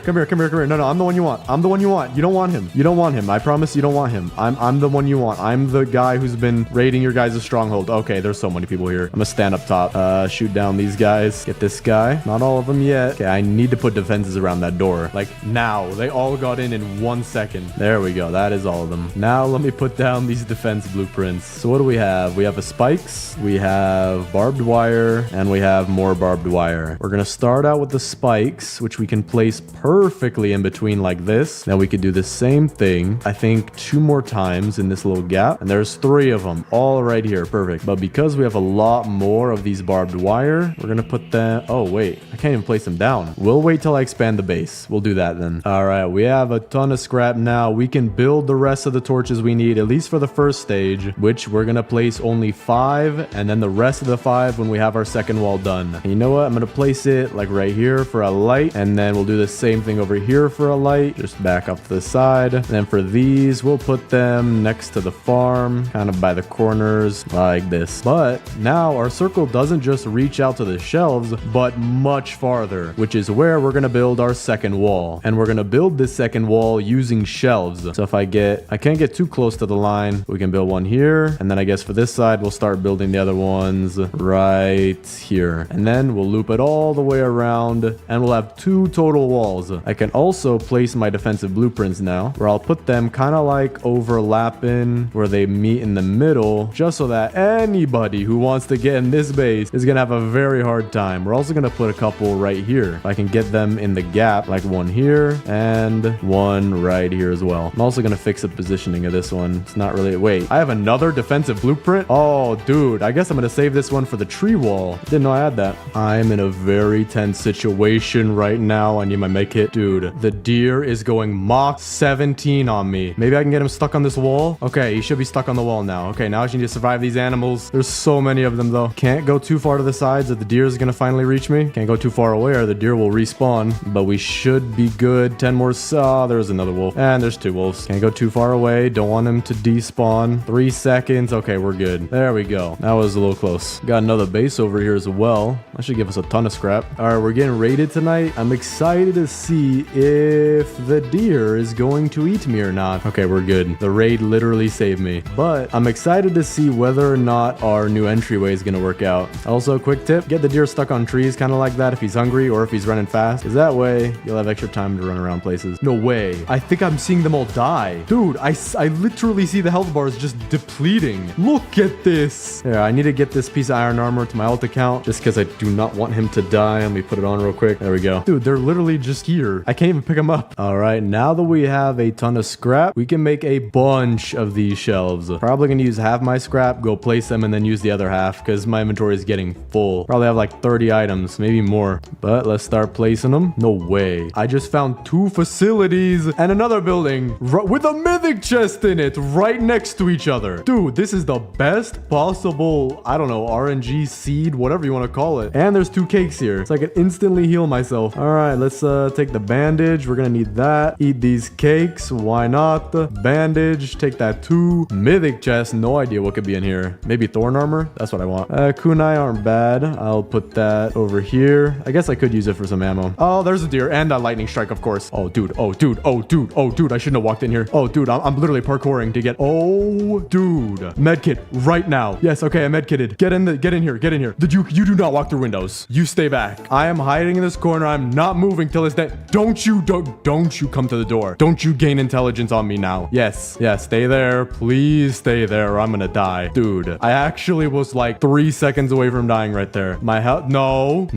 No, I'm the one you want. I'm the one you want. You don't want him. You don't want him. I promise you don't want him. I'm the one you want. I'm the guy who's been raiding your guys' stronghold. Okay, there's so many people here. I'm gonna stand up top. Shoot down these guys. Get this guy. Not all of them yet. Okay, I need to put defenses around that door. Like now. They all got in 1 second. There we go. That is all of them. Now let me put down these defense blueprints. So what do we have? We have a spikes. We have barbed wire. And we have more barbed wire. We're gonna start out with the spikes, which we can place perfectly in between like this. Now we could do the same thing, I think 2 more times in this little gap. And there's 3 of them all right here. Perfect. But because we have a lot more of these barbed wire, we're gonna put them. Oh wait, I can't even place them down. We'll wait till I expand the base. We'll do that then. All right, we have a ton of scrap now. We can build the rest of the torches we need, at least for the first stage, which we're gonna place only 5, and then the rest of the 5 when we have our second wall done. And you know what? I'm gonna place it like right here for a light, and then we'll do the same thing over here for a light. Just back up to the side. And then for these, we'll put them next to the farm, kind of by the corners like this. But now our circle doesn't just reach out to the shelves, but much farther, which is where we're gonna build our second wall. And we're gonna build this second wall using shelves. So if I can't get too close to the line, we can build one here. And then I guess for this side, we'll start building the other ones right here. And then we'll loop it all the way around, and we'll have 2 total walls. I can also place my defensive blueprints now, where I'll put them kind of like overlapping where they meet in the middle, just so that anybody who wants to get in this base is gonna have a very hard time. We're also gonna put a couple right here. If I can get them in the gap, like one here and one right here as well. I'm also gonna fix the positioning of this one. It's not really. Wait, I have another defensive blueprint? Oh, dude, I guess I'm gonna save this one for the tree wall. Didn't know I had that. I'm in a very tense situation right now. I need my med kit. Dude, the deer is going Mach 17 on me. Maybe I can get him stuck on this wall. Okay, he should be stuck on the wall now. Okay, now I just need to survive these animals. There's so many of them though. Can't go too far to the sides if the deer is gonna finally reach me. Can't go too far away or the deer will respawn. But we should be good. 10 more. There's another wolf. And there's 2 wolves. Can't go too far away. Don't want him to despawn. 3 seconds. Okay, we're good. There we go. That was a little close. Got another base over here as well. That should give us a ton of scrap. All right, we're getting raided tonight. I'm excited to see if the deer is going to eat me or not. Okay, we're good. The raid literally saved me. But I'm excited to see whether or not our new entryway is going to work out. Also, a quick tip. Get the deer stuck on trees kind of like that if he's hungry or if he's running fast. Because that way, you'll have extra time to run around places. No way. I think I'm seeing them all die. Dude, I literally see the health bars just depleting. Look at this. Yeah, I need to get this piece of iron armor to my alt account just because I do not want him to die. Let me put it on real quick. There we go. Dude, they're literally just here. I can't even pick them up. All right, now that we have a ton of scrap, we can make a bunch of these shelves. Probably gonna use half my scrap, go place them, and then use the other half because my inventory is getting full. Probably have like 30 items, maybe more. But let's start placing them. No way. I just found 2 facilities and another building with a mythic chest in it right next to each other. Dude, this is the best possible, I don't know, RNG seed, whatever you want to call it. And there's 2 cakes here, so I can instantly heal myself. All right, let's take the bandage. We're gonna need that. Eat these cakes. Why not? Bandage. Take that too. Mythic chest. No idea what could be in here. Maybe thorn armor. That's what I want. Kunai aren't bad. I'll put that over here. I guess I could use it for some ammo. Oh, there's a deer and a lightning strike, of course. Oh, dude. Oh, dude. Oh, dude. Oh, dude. I shouldn't have walked in here. Oh, dude. I'm literally parkouring to get. Oh, dude. Medkit right now. Yes. Okay. I'm medkitted. Get in here. Get in here. You do not walk through windows. You stay back. I am hiding in this corner. I'm not moving. moving till it's dead. Don't you come to the door. Don't you gain intelligence on me now. Yes, stay there. Please stay there or I'm gonna die. Dude, I actually was like 3 seconds away from dying right there. My health, no.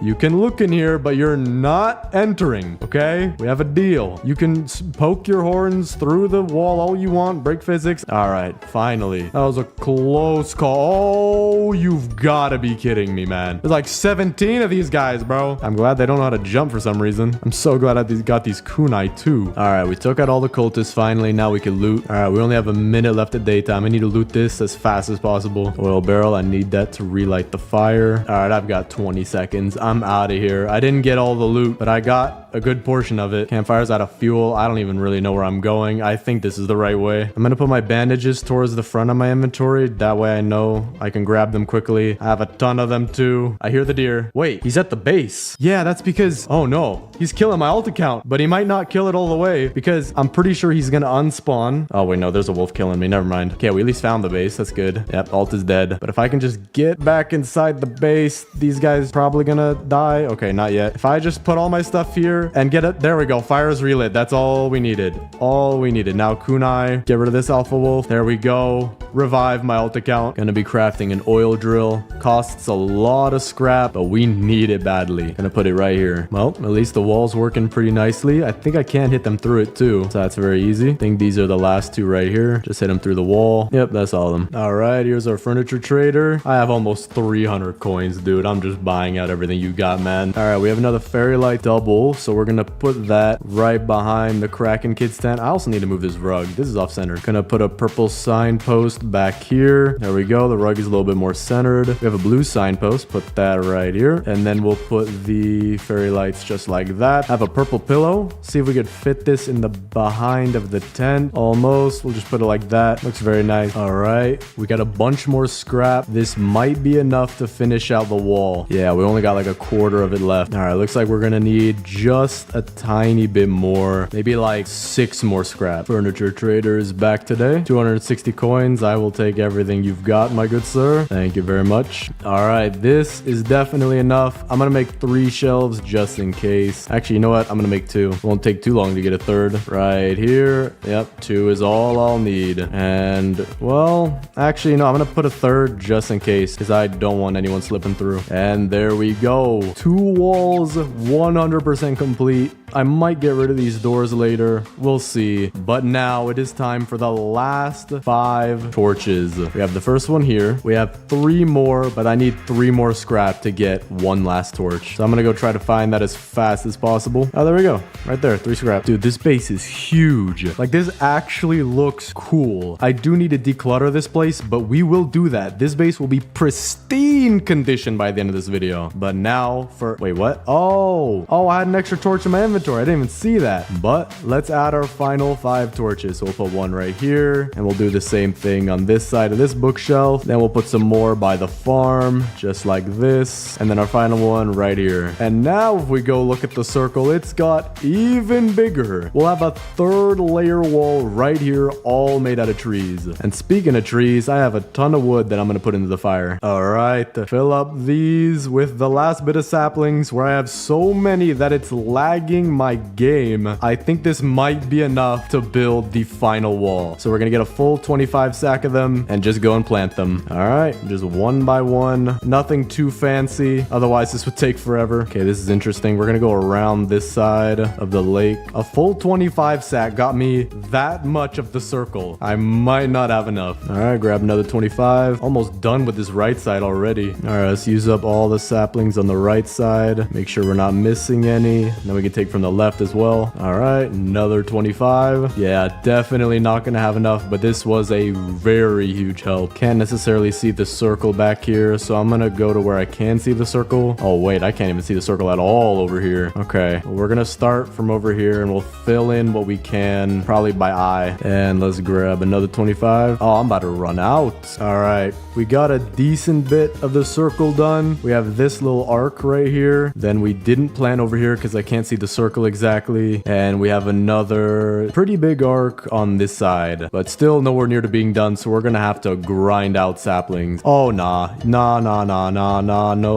You can look in here, but you're not entering, okay? We have a deal. You can poke your horns through the wall all you want, break physics. All right, finally. That was a close call. Oh, you've got to be kidding me, man. There's like 17 of these guys, bro. I'm glad they don't know how to jump for some reason. I'm so glad I got these kunai too. All right, we took out all the cultists finally. Now we can loot. All right, we only have a minute left of daytime. I need to loot this as fast as possible. Oil barrel, I need that to relight the fire. All right, I've got 20 seconds. I'm out of here. I didn't get all the loot, but I got a good portion of it. Campfire's out of fuel. I don't even really know where I'm going. I think this is the right way. I'm gonna put my bandages towards the front of my inventory. That way I know I can grab them quickly. I have a ton of them too. I hear the deer. Wait, he's at the base. Yeah, that's because, oh no, he's killing my ult account, but he might not kill it all the way because I'm pretty sure he's gonna unspawn. Oh wait, no, there's a wolf killing me. Never mind. Okay, we at least found the base. That's good. Yep, ult is dead. But if I can just get back inside the base, these guys probably gonna die. Okay, not yet. If I just put all my stuff here and get it, there we go. Fire is relit. That's all we needed. All we needed. Now kunai, get rid of this alpha wolf. There we go. Revive my ult account. Gonna be crafting an oil drill. Costs a lot of scrap, but we need it badly. Gonna put it right here. Well, at least the wall's working pretty nicely. I think I can hit them through it too, so that's very easy. I think these are the last two right here. Just hit them through the wall. Yep, that's all of them. All right, here's our furniture trader. I have almost 300 coins, dude. I'm just buying out everything you got, man. All right, we have another fairy light double, so we're gonna put that right behind the Kraken Kids tent. I also need to move this rug. This is off center. Gonna put a purple signpost back here. There we go. The rug is a little bit more centered. We have a blue signpost. Put that right here. And then we'll put the fairy lights just like that. Have a purple pillow. See if we could fit this in the behind of the tent. Almost. We'll just put it like that. Looks very nice. All right. We got a bunch more scrap. This might be enough to finish out the wall. Yeah, we only got like a quarter of it left. All right. Looks like we're gonna need just a tiny bit more. Maybe like 6 more scrap. Furniture trader is back today. 260 coins. I will take everything you've got, my good sir. Thank you very much. All right. This is definitely enough. I'm gonna make 3 shelves just in case. Actually, you know what? I'm gonna make 2. It won't take too long to get a third. Right here. Yep. 2 is all I'll need. And well, actually, no, I'm gonna put a third just in case because I don't want anyone slipping through. And there we go. 2 walls, 100% complete. I might get rid of these doors later. We'll see. But now it is time for the last 5 torches. We have the first one here. We have 3 more, but I need 3 more scrap to get 1 last torch. So I'm gonna go try to find that as fast as possible. Oh, there we go. Right there, 3 scrap. Dude, this base is huge. Like, this actually looks cool. I do need to declutter this place, but we will do that. This base will be pristine condition by the end of this video. But now for... Wait, what? Oh, I had an extra torch in my inventory. I didn't even see that. But let's add our final 5 torches. So we'll put 1 right here, and we'll do the same thing on this side of this bookshelf. Then we'll put some more by the farm, just like this. And then our final one right here. And now if we go look at the circle, it's got even bigger. We'll have a 3rd layer wall right here, all made out of trees. And speaking of trees, I have a ton of wood that I'm going to put into the fire. All right, fill up these with the last bit of saplings where I have so many that it's lagging my game. I think this might be enough to build the final wall. So we're gonna get a full 25 sack of them and just go and plant them. All right, just one by one. Nothing too fancy. Otherwise, this would take forever. Okay, this is interesting. We're gonna go around this side of the lake. A full 25 sack got me that much of the circle. I might not have enough. All right, grab another 25. Almost done with this right side already. All right, let's use up all the saplings on the right side. Make sure we're not missing any. Then we can take from the left as well. All right, another 25. Yeah, definitely not gonna have enough, but this was a very huge help. Can't necessarily see the circle back here, so I'm gonna go to where I can see the circle. Oh wait, I can't even see the circle at all over here. Okay, well, we're gonna start from over here and we'll fill in what we can, probably by eye. And let's grab another 25. Oh, I'm about to run out. All right, we got a decent bit of the circle done. We have this little arc right here. Then we didn't plant over here because I can't see the circle exactly. And we have another pretty big arc on this side, but still nowhere near to being done. So we're gonna have to grind out saplings. Oh, no,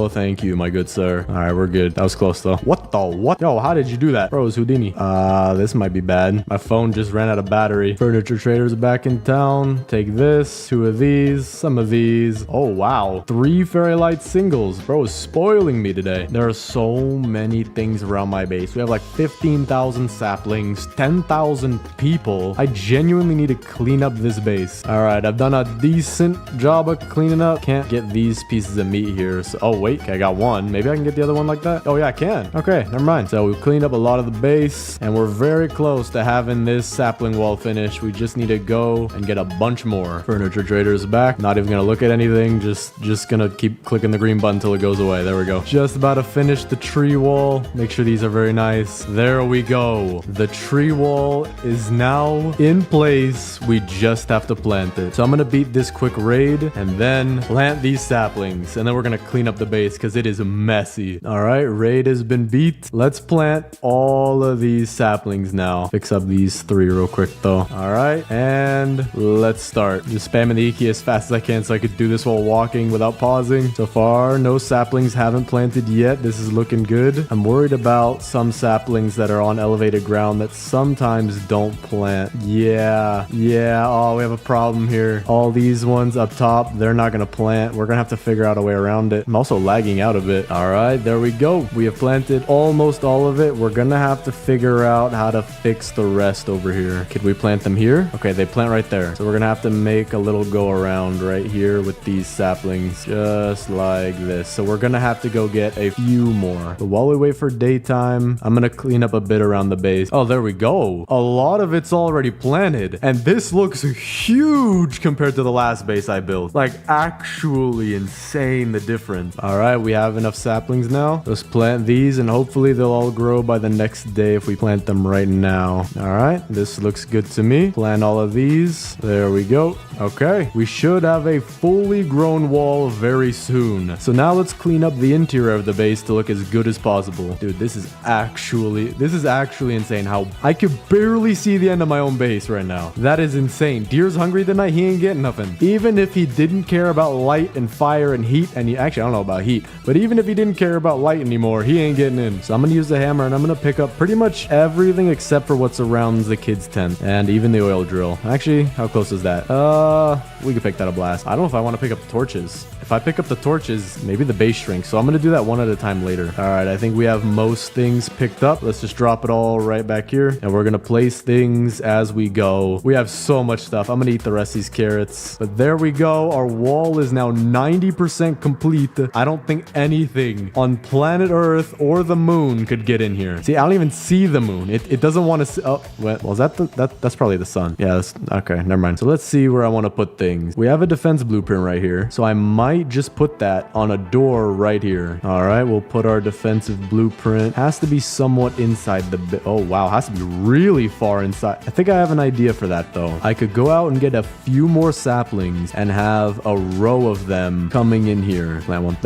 thank you, my good sir. All right, we're good. That was close though. What the what? Yo, how did you do that? Bro, it was Houdini. This might be bad. My phone just ran out of battery. Furniture traders back in town. Take this, 2 of these, some of these. Oh, wow. 3 fairy light singles. Bro is spoiling me today. There are so many things around my base. We have like 15,000 saplings, 10,000 people. I genuinely need to clean up this base. All right, I've done a decent job of cleaning up. Can't get these pieces of meat here. So, oh, wait, okay, I got one. Maybe I can get the other one like that. Oh, yeah, I can. Okay, never mind. So we've cleaned up a lot of the base and we're very close to having this sapling wall finished. We just need to go and get a bunch more. Furniture traders back. Not even gonna look at anything. Just gonna keep clicking the green button until it goes away. There we go. Just about to finish the tree wall. Make sure these are very nice. There we go. The tree wall is now in place. We just have to plant it. So I'm gonna beat this quick raid and then plant these saplings. And then we're gonna clean up the base because it is messy. All right, raid has been beat. Let's plant all of these saplings now. Fix up these 3 real quick though. All right, and let's start. Just spamming the Iki as fast as I can so I could do this while walking without pausing. So far, no saplings haven't planted yet. This is looking good. I'm worried about some saplings that are on elevated ground that sometimes don't plant. Yeah. Oh, we have a problem here. All these ones up top, they're not gonna plant. We're gonna have to figure out a way around it. I'm also lagging out a bit. All right, there we go. We have planted almost all of it. We're gonna have to figure out how to fix the rest over here. Could we plant them here? Okay, they plant right there. So we're gonna have to make a little go around right here with these saplings, just like this. So we're gonna have to go get a few more. But while we wait for daytime, I'm gonna clean up a bit around the base. Oh, there we go. A lot of it's already planted. And this looks huge compared to the last base I built. Like, actually insane, the difference. All right, we have enough saplings now. Let's plant these and hopefully they'll all grow by the next day if we plant them right now. All right, this looks good to me. Plant all of these. There we go. Okay, we should have a fully grown wall very soon. So now let's clean up the interior of the base to look as good as possible. Dude, this is actually insane how I could barely see the end of my own base right now. That is insane. Deer's hungry tonight. He ain't getting nothing. Even if he didn't care about light and fire and heat, and actually, I don't know about heat, but even if he didn't care about light anymore, he ain't getting in. So I'm gonna use the hammer and I'm gonna pick up pretty much everything except for what surrounds the kids' tent and even the oil drill. Actually, how close is that? We could pick that a blast. I don't know if I want to pick up the torches. If I pick up the torches, maybe the base shrinks. So I'm going to do that one at a time later. All right, I think we have most things picked up. Let's just drop it all right back here. And we're going to place things as we go. We have so much stuff. I'm going to eat the rest of these carrots. But there we go. Our wall is now 90% complete. I don't think anything on planet Earth or the moon could get in here. See, I don't even see the moon. It doesn't want to see. Oh, well, is that's probably the sun. Yeah, that's okay. Never mind. So let's see where I want to put things. We have a defense blueprint right here. So I might just put that on a door right here. All right, we'll put our defensive blueprint. Has to be somewhat inside the oh wow, has to be really far inside. I think I have an idea for that though. I could go out and get a few more saplings and have a row of them coming in here. Plant one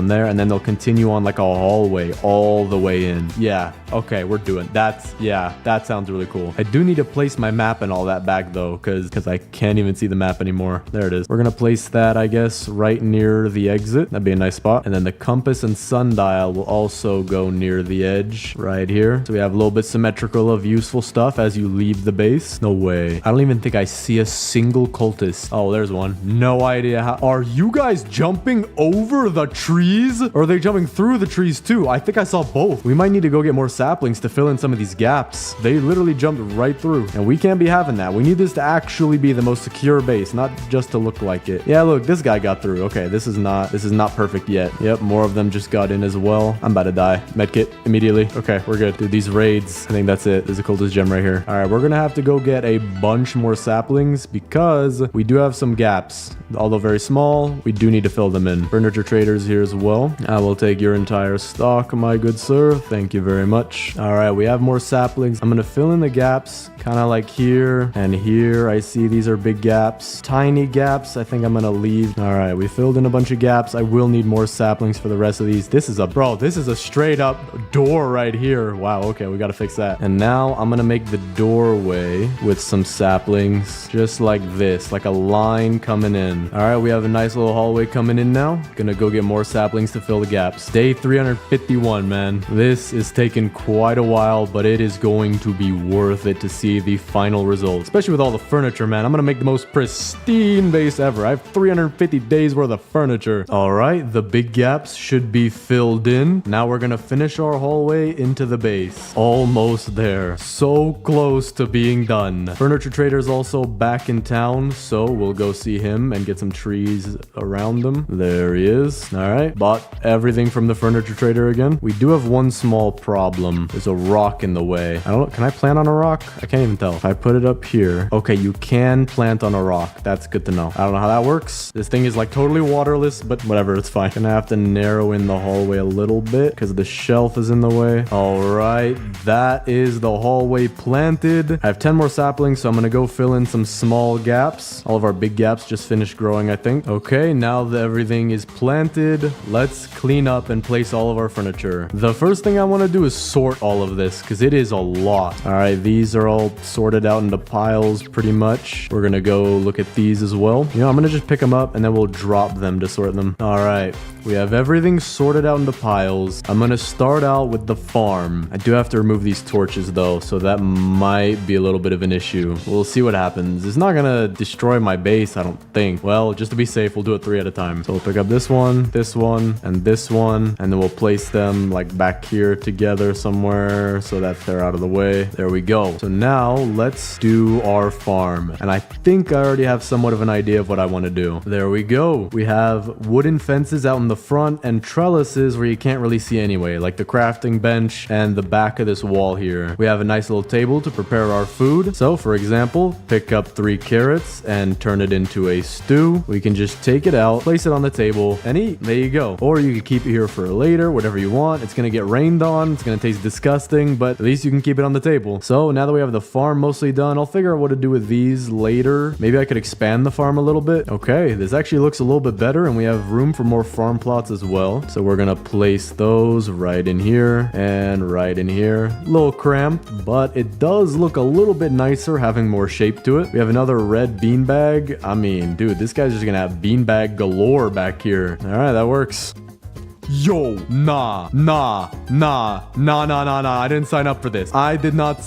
there, and then they'll continue on like a hallway all the way in. Yeah, okay, we're doing that sounds really cool. I do need to place my map and all that back though, because I can't even see the map anymore. There it is. We're gonna place that, I guess, right near the exit. That'd be a nice spot. And then the compass and sundial will also go near the edge right here. So we have a little bit symmetrical of useful stuff as you leave the base. No way. I don't even think I see a single cultist. Oh, there's one. No idea how. Are you guys jumping over the trees? Or are they jumping through the trees too? I think I saw both. We might need to go get more saplings to fill in some of these gaps. They literally jumped right through. And we can't be having that. We need this to actually be the most secure base, not just to look like it. Yeah, look, this guy got through. Okay, this is not perfect yet. Yep, more of them just got in as well. I'm about to die. Medkit immediately. Okay, we're good. Dude, these raids, I think that's it. There's a cultist gem right here. All right, we're gonna have to go get a bunch more saplings because we do have some gaps. Although very small, we do need to fill them in. Furniture traders here as well. I will take your entire stock, my good sir. Thank you very much. All right, we have more saplings. I'm gonna fill in the gaps, kind of like here and here. I see these are big gaps. gaps. Tiny gaps. I think I'm gonna leave. All right, we filled in a bunch of gaps. I will need more saplings for the rest of these. This is a straight up door right here. Wow, okay, we gotta fix that. And now I'm gonna make the doorway with some saplings, just like this, like a line coming in. All right, we have a nice little hallway coming in now. Gonna go get more saplings to fill the gaps. Day 351, man. This is taking quite a while, but it is going to be worth it to see the final result, especially with all the furniture, man. I'm gonna make the most pristine base ever. I have 350 days worth of furniture. All right, the big gaps should be filled in. Now we're gonna finish our hallway into the base. Almost there. So close to being done. Furniture trader's also back in town, so we'll go see him and get some trees around them. There he is. All right, bought everything from the furniture trader again. We do have one small problem. There's a rock in the way. I don't know. Can I plant on a rock? I can't even tell. If I put it up here. Okay, you can plant on a rock. That's good to know. I don't know how that works. This thing is like totally waterless, but whatever, it's fine. Gonna have to narrow in the hallway a little bit because the shelf is in the way. All right, that is the hallway planted. I have 10 more saplings, so I'm gonna go fill in some small gaps. All of our big gaps just finished growing, I think. Okay, now that everything is planted, let's clean up and place all of our furniture. The first thing I want to do is sort all of this because it is a lot. All right, these are all sorted out into piles pretty much. We're gonna go look at these as well. You know, I'm gonna just pick them up and then we'll drop them to sort them. All right, we have everything sorted out into piles. I'm gonna start out with the farm. I do have to remove these torches though, so that might be a little bit of an issue. We'll see what happens. It's not gonna destroy my base, I don't think. Well, just to be safe, we'll do it 3 at a time. So we'll pick up this one, and this one, and then we'll place them like back here together somewhere so that they're out of the way. There we go. So now let's do our farm. And I think I already have somewhat of an idea of what I want to do. There we go. We have wooden fences out in the front and trellises where you can't really see anyway, like the crafting bench and the back of this wall here. We have a nice little table to prepare our food. So for example, pick up 3 carrots and turn it into a stew. We can just take it out, place it on the table and eat. There you go. Or you can keep it here for later, whatever you want. It's gonna get rained on. It's gonna taste disgusting, but at least you can keep it on the table. So now that we have the farm mostly done, I'll figure out what to do with these later. Maybe I could expand the farm a little bit. Okay, this actually looks a little bit better and we have room for more farm plots as well. So we're gonna place those right in here and right in here. A little cramped, but it does look a little bit nicer having more shape to it. We have another red beanbag. I mean, dude, this guy's just gonna have beanbag galore back here. All right, that works. Yo, nah, I didn't sign up for this. I did not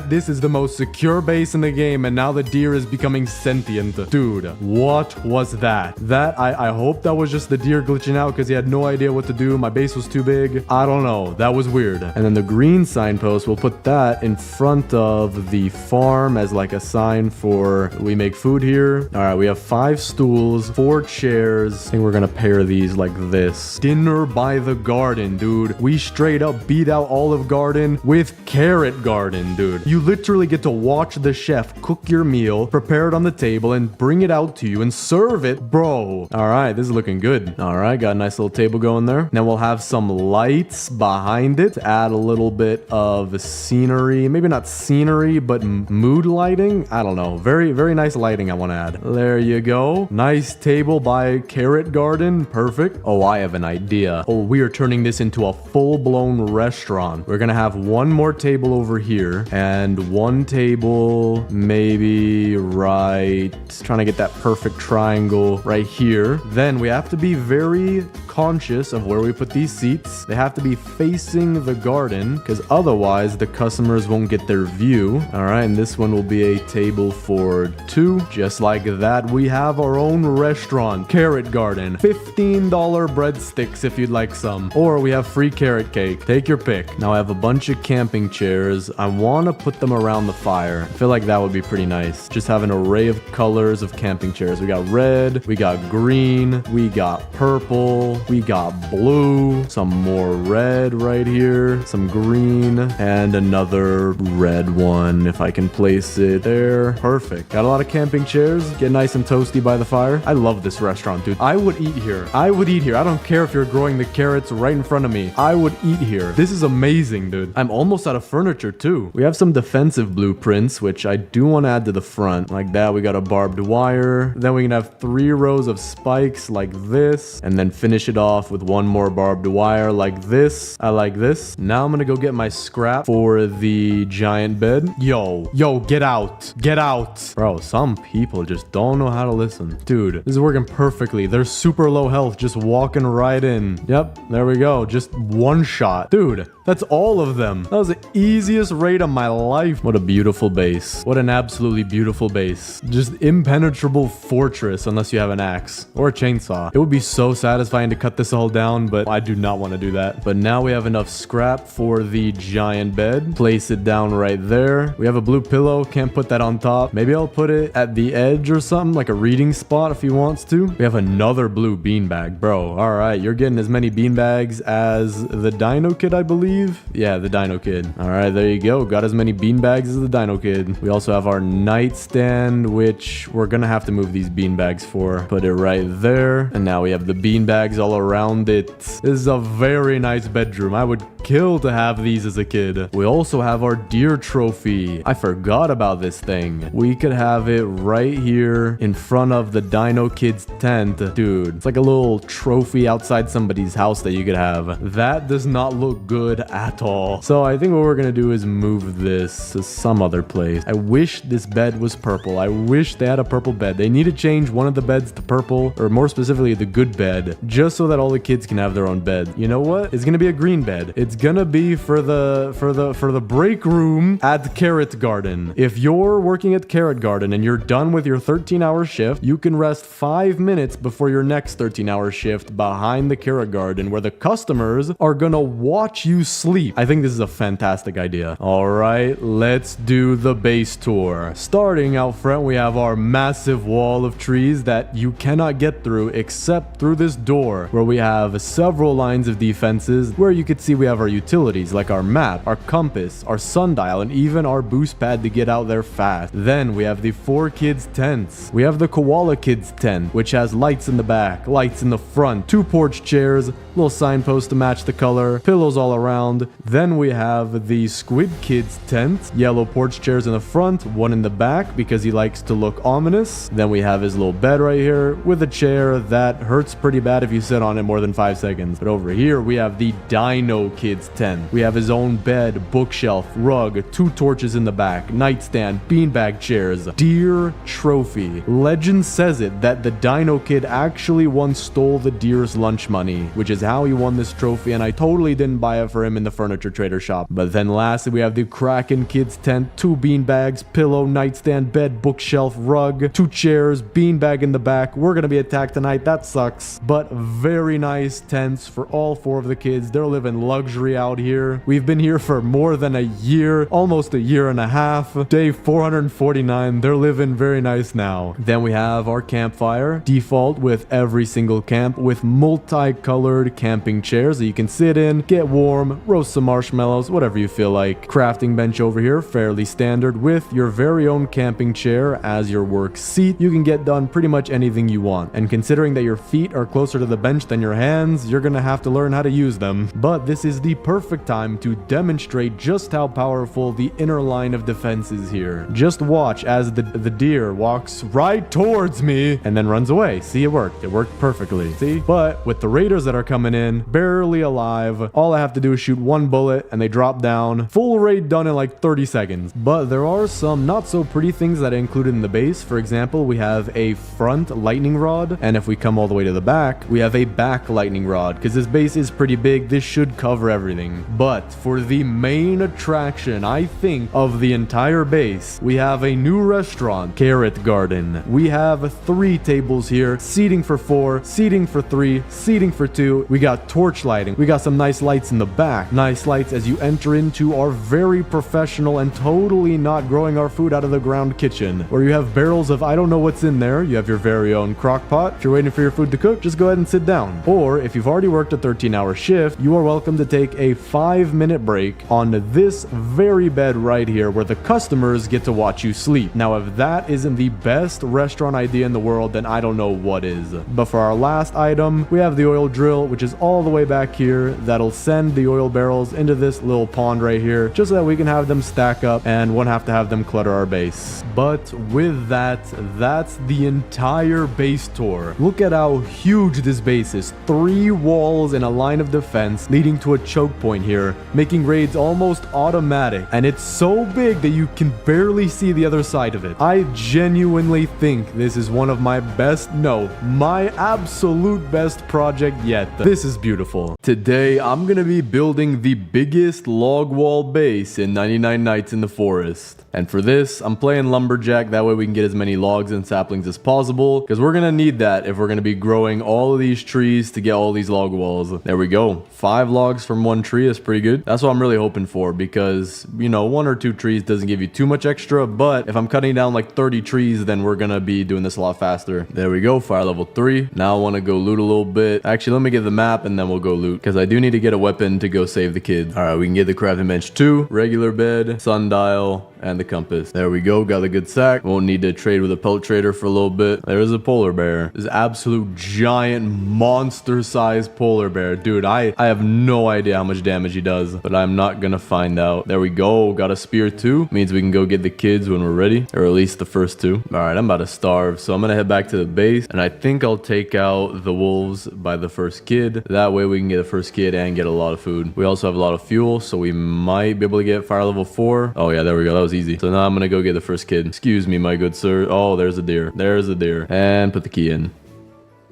this is the most secure base in the game and now the deer is becoming sentient. Dude, what was that? I hope that was just the deer glitching out because he had no idea what to do. My base was too big. I don't know. That was weird. And then the green signpost, we'll put that in front of the farm as like a sign for we make food here. All right, we have 5 stools, 4 chairs. I think we're gonna pair these like this. Dinner by the garden, dude. We straight up beat out Olive Garden with Carrot Garden, dude. You literally get to watch the chef cook your meal, prepare it on the table, and bring it out to you and serve it, bro. All right, this is looking good. All right, got a nice little table going there. Now we'll have some lights behind it to add a little bit of scenery. Maybe not scenery, but mood lighting. I don't know. Very, very nice lighting I want to add. There you go. Nice table by Carrot Garden. Perfect. Oh, I have an idea. Oh, we are turning this into a full-blown restaurant. We're gonna have one more table over here and one table maybe right, trying to get that perfect triangle right here. Then we have to be very conscious of where we put these seats. They have to be facing the garden because otherwise the customers won't get their view. All right, and this one will be a table for 2. Just like that, we have our own restaurant, Carrot Garden. $15 breadsticks if you'd like some. Or we have free carrot cake. Take your pick. Now I have a bunch of camping chairs. I want to put them around the fire. I feel like that would be pretty nice. Just have an array of colors of camping chairs. We got red, we got green, we got purple, we got blue, some more red right here, some green, and another red one if I can place it there. Perfect. Got a lot of camping chairs. Get nice and toasty by the fire. I love this restaurant, dude. I would eat here. I don't care if you're growing growing the carrots right in front of me. I would eat here. This is amazing, dude. I'm almost out of furniture too. We have some defensive blueprints, which I do want to add to the front. Like that, we got a barbed wire. Then we can have 3 rows of spikes like this, and then finish it off with 1 more barbed wire like this. I like this. Now I'm gonna go get my scrap for the giant bed. Yo, get out. Get out. Bro, some people just don't know how to listen. Dude, this is working perfectly. They're super low health, just walking right in. Yep, there we go. Just 1 shot. Dude, that's all of them. That was the easiest raid of my life. What a beautiful base. What an absolutely beautiful base. Just impenetrable fortress unless you have an axe or a chainsaw. It would be so satisfying to cut this all down, but I do not want to do that. But now we have enough scrap for the giant bed. Place it down right there. We have a blue pillow. Can't put that on top. Maybe I'll put it at the edge or something, like a reading spot if he wants to. We have another blue beanbag. Bro, all right. You're getting as many beanbags as the Dino Kid, I believe. Yeah, the Dino Kid. All right, there you go. Got as many beanbags as the Dino Kid. We also have our nightstand, which we're gonna have to move these beanbags for. Put it right there. And now we have the beanbags all around it. This is a very nice bedroom. I would kill to have these as a kid. We also have our deer trophy. I forgot about this thing. We could have it right here in front of the Dino Kid's tent. Dude, it's like a little trophy outside somebody's house that you could have. That does not look good at all. So I think what we're gonna do is move this to some other place. I wish this bed was purple. I wish they had a purple bed. They need to change one of the beds to purple, or more specifically the good bed, just so that all the kids can have their own bed. You know what? It's gonna be a green bed. It's gonna be for the break room at Carrot Garden. If you're working at Carrot Garden and you're done with your 13-hour shift, you can rest 5 minutes before your next 13-hour shift behind the Carrot Garden, where the customers are gonna watch you sleep. I think this is a fantastic idea. All right, let's do the base tour. Starting out front, we have our massive wall of trees that you cannot get through except through this door, where we have several lines of defenses, where you could see we have our utilities like our map, our compass, our sundial, and even our boost pad to get out there fast. Then we have the 4 kids tents. We have the koala kids tent, which has lights in the back, lights in the front, 2 porch chairs, little signpost to match the color, pillows all around. Then we have the squid kids tent, yellow porch chairs in the front, 1 in the back because he likes to look ominous. Then we have his little bed right here with a chair that hurts pretty bad if you sit on it more than 5 seconds. But over here we have the Dino Kids tent. We have his own bed, bookshelf, rug, 2 torches in the back, nightstand, beanbag chairs, deer trophy. Legend says it that the Dino Kid actually once stole the deer's lunch money, which is how he won this trophy, and I totally didn't buy it for him in the furniture trader shop. But then lastly, we have the Kraken Kids tent, 2 beanbags, pillow, nightstand, bed, bookshelf, rug, 2 chairs, beanbag in the back. We're gonna be attacked tonight. That sucks. But very nice tents for all 4 of the kids. They're living luxury out here. We've been here for more than a year, almost a year and a half. Day 449. They're living very nice now. Then we have our campfire, default with every single camp, with multicolored camping chairs that you can sit in, get warm, roast some marshmallows, whatever you feel like. Crafting bench over here, fairly standard, with your very own camping chair as your work seat. You can get done pretty much anything you want. And considering that your feet are closer to the bench than your hands, you're gonna have to learn how to use them. But this is the perfect time to demonstrate just how powerful the inner line of defense is here. Just watch as the deer walks right towards me and then runs away. See, it worked. It worked perfectly. See? But with the raiders that are coming in, barely alive, all I have to do is shoot 1 bullet and they drop down. Full raid done in like 30 seconds. But there are some not so pretty things that I included in the base. For example, we have a front lightning rod, and if we come all the way to the back, we have a back lightning rod, because this base is pretty big. This should cover everything. But for the main attraction, I think, of the entire base, we have a new restaurant, Carrot Garden. We have 3 tables here, seating for 4, seating for 3, seating for 2. We got torch lighting. We got some nice lights in the back. Nice lights as you enter into our very professional and totally not growing our food out of the ground kitchen, where you have barrels of I don't know what's in there. You have your very own crock pot. If you're waiting for your food to cook, just go ahead and sit down. Or if you've already worked a 13-hour shift, you are welcome to take take a 5-minute break on this very bed right here where the customers get to watch you sleep. Now, if that isn't the best restaurant idea in the world, then I don't know what is. But for our last item, we have the oil drill, which is all the way back here. That'll send the oil barrels into this little pond right here, just so that we can have them stack up and won't have to have them clutter our base. But with that, that's the entire base tour. Look at how huge this base is. 3 walls and a line of defense leading to a choke point here, making raids almost automatic. And it's so big that you can barely see the other side of it. I genuinely think this is one of my best, no, my absolute best project yet. This is beautiful. Today, I'm gonna be building the biggest log wall base in 99 Nights in the Forest. And for this, I'm playing lumberjack. That way we can get as many logs and saplings as possible, because we're gonna need that if we're gonna be growing all of these trees to get all these log walls. There we go. 5 logs from 1 tree is pretty good. That's what I'm really hoping for, because, you know, 1 or 2 trees doesn't give you too much extra, but if I'm cutting down like 30 trees, then we're gonna be doing this a lot faster. There we go, fire level 3. Now I wanna go loot a little bit. Actually, let me get the map and then we'll go loot, because I do need to get a weapon to go save the kids. All right, we can get the crafting bench 2, regular bed, sundial, and the compass. There we go, got a good sack. Won't need to trade with a pelt trader for a little bit. There's a polar bear. This absolute giant monster-sized polar bear. Dude, I have no idea how much damage he does, but I'm not gonna find out. There we go, got a spear too. Means we can go get the kids when we're ready, or at least the first 2. All right, I'm about to starve, so I'm gonna head back to the base, and I think I'll take out the wolves by the first kid. That way we can get the first kid and get a lot of food. We also have a lot of fuel, so we might be able to get fire level 4. Oh yeah, there we go, that was easy. So now I'm gonna go get the first kid. Excuse me, my good sir. Oh, there's a deer. There's a deer. And put the key in.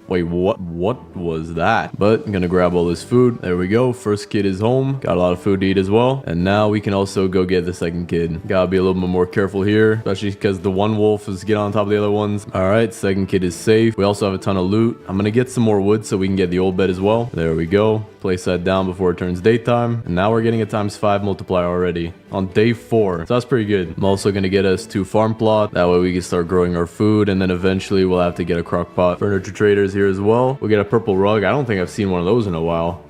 Wait, what was that? But I'm gonna grab all this food. There we go. First kid is home. Got a lot of food to eat as well. And now we can also go get the second kid. Gotta be a little bit more careful here, especially because the one wolf is getting on top of the other ones. All right, second kid is safe. We also have a ton of loot. I'm gonna get some more wood so we can get the old bed as well. There we go. Place that down before it turns daytime. And now we're getting a ×5 multiplier already on day 4. So that's pretty good. I'm also gonna get us 2 farm plot. That way we can start growing our food, and then eventually we'll have to get a crock pot. Furniture traders here as well. We'll get a purple rug. I don't think I've seen one of those in a while.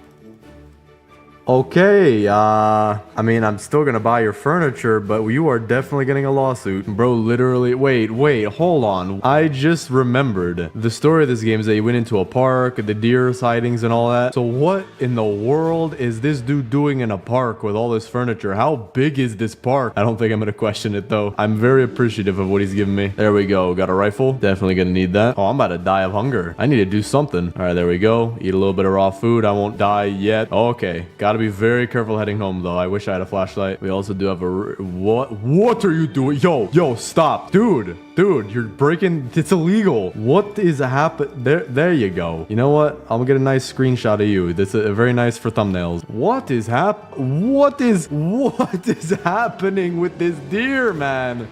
Okay, I mean, I'm still gonna buy your furniture, but you are definitely getting a lawsuit. Bro, literally, wait, hold on. I just remembered. The story of this game is that you went into a park, the deer sightings and all that. So what in the world is this dude doing in a park with all this furniture? How big is this park? I don't think I'm gonna question it though. I'm very appreciative of what he's giving me. There we go, got a rifle. Definitely gonna need that. Oh, I'm about to die of hunger. I need to do something. All right, there we go. Eat a little bit of raw food. I won't die yet. Okay, gotta be very careful heading home though. I wish I had a flashlight. We also do have a what are you doing? Yo, stop. Dude, you're breaking. It's illegal. What is happening? There you go. You know what? I'm gonna get a nice screenshot of you. That's a very nice for thumbnails. What is happening with this deer, man?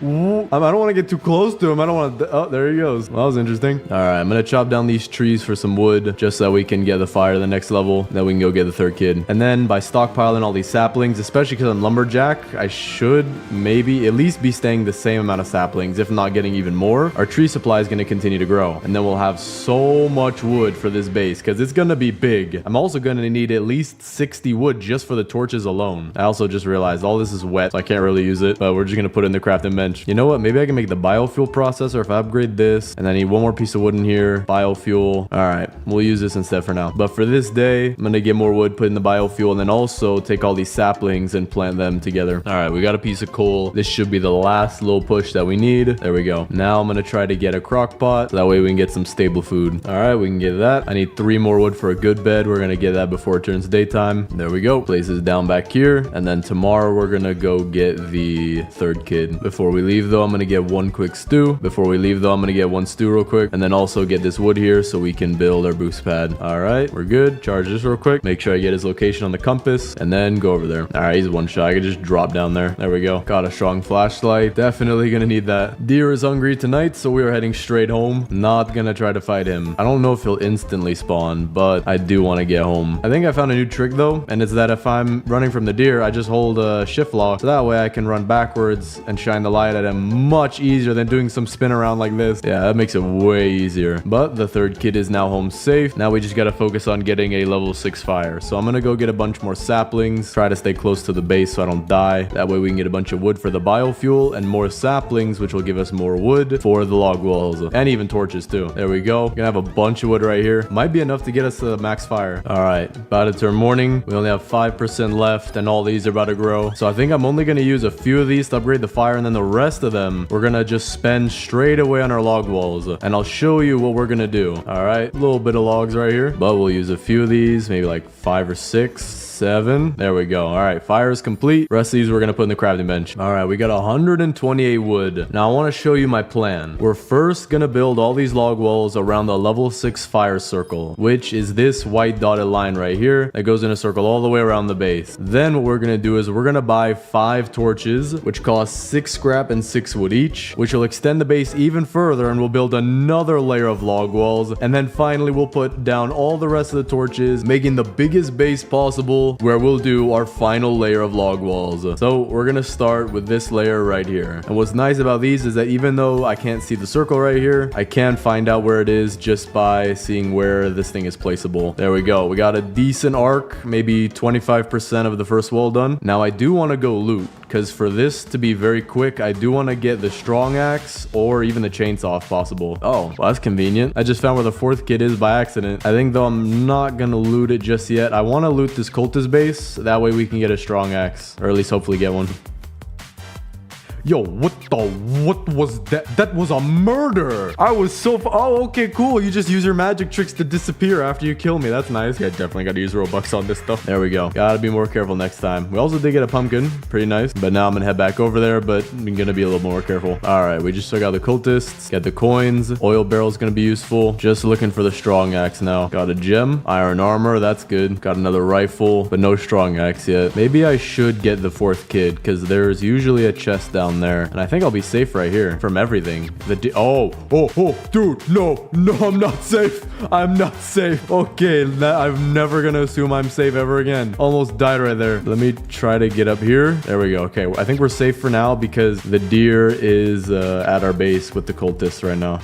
I don't want to get too close to him. I don't want to. Oh, there he goes. Well, that was interesting. All right, I'm gonna chop down these trees for some wood, just so that we can get the fire to the next level. Then we can go get the third kid. And then by stockpiling all these saplings, especially because I'm lumberjack, I should maybe at least be staying the same amount of saplings, if not getting even more. Our tree supply is going to continue to grow, and then we'll have so much wood for this base because it's going to be big. I'm also going to need at least 60 wood just for the torches alone. I also just realized all this is wet, so I can't really use it, but we're just going to put it in the crafting bench. You know what? Maybe I can make the biofuel processor if I upgrade this, and I need 1 more piece of wood in here. Biofuel. All right, we'll use this instead for now. But for this day, I'm going to get more wood, put in the biofuel, and then also take all these saplings and plant them together. All right, we got a piece of coal. This should be the last little push that we need. There we go. Now I'm gonna try to get a crock pot, so that way we can get some stable food. All right, we can get that. I need 3 more wood for a good bed. We're gonna get that before it turns daytime. There we go. Place is down back here, and then tomorrow we're gonna go get the third kid. Before we leave though, I'm gonna get 1 quick stew. Before we leave though, I'm gonna get 1 stew real quick, and then also get this wood here so we can build our boost pad. All right, we're good. Charge this real quick. Make sure I get his location on the compass, and then go over there. All right, he's 1 shot. I can just drop down there. There we go. Got a strong flashlight. Definitely gonna need that. Deer is hungry tonight, so we are heading straight home. Not gonna try to fight him. I don't know if he'll instantly spawn, but I do want to get home. I think I found a new trick though, and it's that if I'm running from the deer, I just hold a shift lock, so that way I can run backwards and shine the light at him much easier than doing some spin around like this. Yeah, that makes it way easier. But the third kid is now home safe. Now we just gotta focus on getting a level 6 fire. So I'm gonna go get a bunch more saplings, try to stay close to the base so I don't die. That way we can get a bunch of wood for the biofuel and more saplings, which will give us more wood for the log walls and even torches too. There we go. Gonna have a bunch of wood right here. Might be enough to get us to the max fire. All right, about to turn morning. We only have 5% left and all these are about to grow. So I think I'm only gonna use a few of these to upgrade the fire, and then the rest of them we're gonna just spend straight away on our log walls. And I'll show you what we're gonna do. All right, a little bit of logs right here, but we'll use a few of these, maybe like 5 or 6. 7. There we go. All right, fire is complete. Rest of these we're gonna put in the crafting bench. All right, we got 128 wood. Now I want to show you my plan. We're first gonna build all these log walls around the level 6 fire circle, which is this white dotted line right here that goes in a circle all the way around the base. Then what we're gonna do is we're gonna buy 5 torches, which cost 6 scrap and 6 wood each, which will extend the base even further, and we'll build another layer of log walls. And then finally we'll put down all the rest of the torches, making the biggest base possible, where we'll do our final layer of log walls. So we're gonna start with this layer right here. And what's nice about these is that even though I can't see the circle right here, I can find out where it is just by seeing where this thing is placeable. There we go. We got a decent arc, maybe 25% of the first wall done. Now I do want to go loot, because for this to be very quick, I do want to get the strong axe or even the chainsaw if possible. Oh, well, that's convenient. I just found where the 4th kid is by accident. I think though I'm not gonna loot it just yet. I want to loot this cultist base. That way we can get a strong axe, or at least hopefully get one. Yo, what was that? That was a murder. I was so oh, okay, cool. You just use your magic tricks to disappear after you kill me. That's nice. Yeah, definitely gotta use Robux on this stuff. There we go. Gotta be more careful next time. We also did get a pumpkin. Pretty nice. But now I'm gonna head back over there, but I'm gonna be a little more careful. All right, we just took out the cultists. Got the coins. Oil barrel's gonna be useful. Just looking for the strong axe now. Got a gem. Iron armor. That's good. Got another rifle, but no strong axe yet. Maybe I should get the 4th kid, because there's usually a chest down there, and I think I'll be safe right here from everything. Oh, dude, no, I'm not safe. I'm not safe. Okay, I'm never gonna assume I'm safe ever again. Almost died right there. Let me try to get up here. There we go. Okay, I think we're safe for now because the deer is at our base with the cultists right now.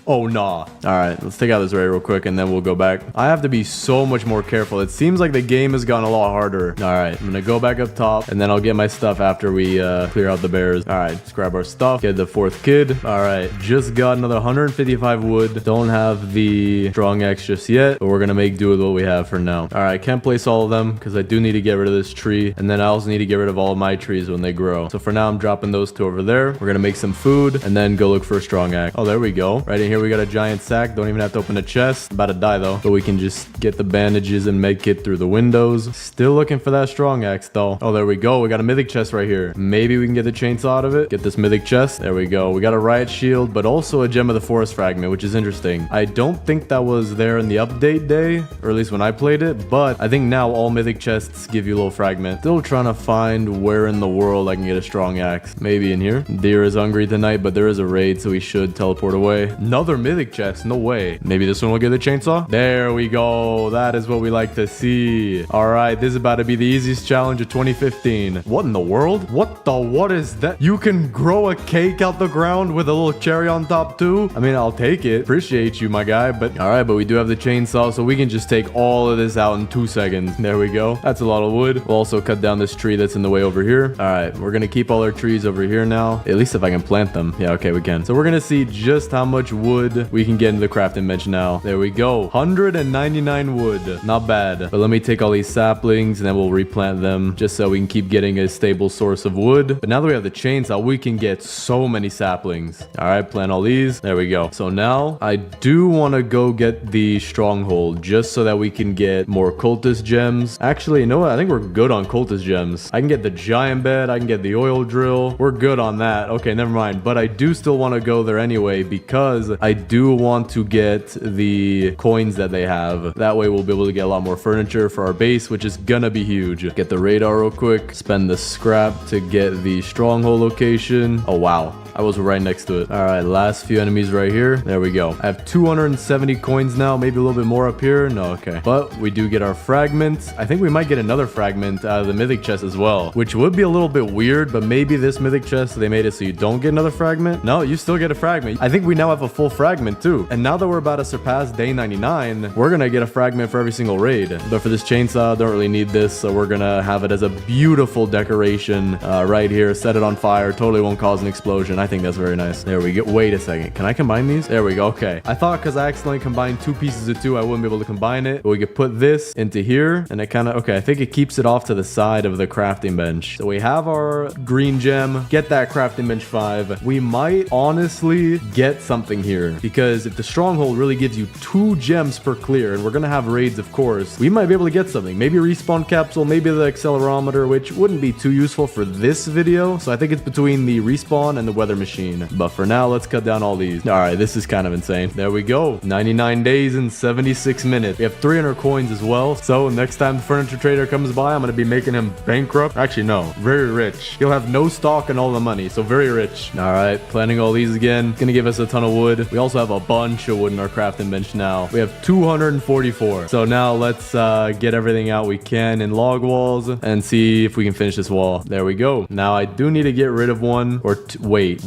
Oh, nah. All right, let's take out this raid real quick and then we'll go back. I have to be so much more careful. It seems like the game has gotten a lot harder. All right, I'm gonna go back up top and then I'll get my stuff after we clear out the bears. All right, let's grab our stuff, get the 4th kid. All right, just got another 155 wood. Don't have the strong axe just yet, but we're gonna make do with what we have for now. All right, can't place all of them because I do need to get rid of this tree, and then I also need to get rid of all of my trees when they grow. So for now, I'm dropping those 2 over there. We're gonna make some food and then go look for a strong axe. Oh, there we go. Right in here, we got a giant sack. Don't even have to open a chest. About to die though, but we can just get the bandages and make it through the windows. Still looking for that strong axe though. Oh, there we go. We got a mythic chest right here. Maybe we can get the chainsaw out of it. Get this mythic chest. There we go. We got a riot shield, but also a gem of the forest fragment, which is interesting. I don't think that was there in the update day, or at least when I played it, but I think now all mythic chests give you a little fragment. Still trying to find where in the world I can get a strong axe. Maybe in here. Deer is hungry tonight, but there is a raid, so we should teleport away. Another mythic chest. No way. Maybe this one will get the chainsaw. There we go. That is what we like to see. All right, this is about to be the easiest challenge of 2015. What in the world? What is that? You can grow a cake out the ground with a little cherry on top too? I mean, I'll take it. Appreciate you, my guy. But all right, but we do have the chainsaw, so we can just take all of this out in 2 seconds. There we go. That's a lot of wood. We'll also cut down this tree that's in the way over here. All right, we're gonna keep all our trees over here now. At least if I can plant them. Yeah, okay, we can. So we're gonna see just how much wood we can get into the crafting bench now. There we go. 199 wood. Not bad. But let me take all these saplings and then we'll replant them just so we can keep getting a stable source of wood. But now that we have the chainsaw, we can get so many saplings. All right, plant all these. There we go. So now I do want to go get the stronghold just so that we can get more cultist gems. Actually, you know what? I think we're good on cultist gems. I can get the giant bed. I can get the oil drill. We're good on that. Okay, never mind. But I do still want to go there anyway because I I do want to get the coins that they have. That way we'll be able to get a lot more furniture for our base, which is gonna be huge. Get the radar real quick. Spend the scrap to get the stronghold location. Oh, wow. I was right next to it. All right, last few enemies right here. There we go. I have 270 coins now, maybe a little bit more up here. No, okay. But we do get our fragments. I think we might get another fragment out of the mythic chest as well, which would be a little bit weird, but maybe this mythic chest, they made it so you don't get another fragment. No, you still get a fragment. I think we now have a full fragment too. And now that we're about to surpass day 99, we're gonna get a fragment for every single raid. But for this chainsaw, don't really need this, so we're gonna have it as a beautiful decoration right here. Set it on fire. Totally won't cause an explosion. I think that's very nice. There we go. Wait a second. Can I combine these? There we go. Okay. I thought because I accidentally combined two pieces of two, I wouldn't be able to combine it. But we could put this into here and it kind of, okay, I think it keeps it off to the side of the crafting bench. So we have our green gem. Get that crafting bench 5. We might honestly get something here because if the stronghold really gives you 2 gems per clear and we're going to have raids, of course, we might be able to get something. Maybe a respawn capsule, maybe the accelerometer, which wouldn't be too useful for this video. So I think it's between the respawn and the weather machine. But for now, let's cut down all these. All right, this is kind of insane. There we go. 99 days and 76 minutes. We have 300 coins as well. So next time the furniture trader comes by, I'm going to be making him bankrupt. Actually, no, very rich. He'll have no stock and all the money. So very rich. All right, planting all these again. It's going to give us a ton of wood. We also have a bunch of wood in our crafting bench now. We have 244. So now let's get everything out we can in log walls and see if we can finish this wall. There we go. Now I do need to get rid of one or wait.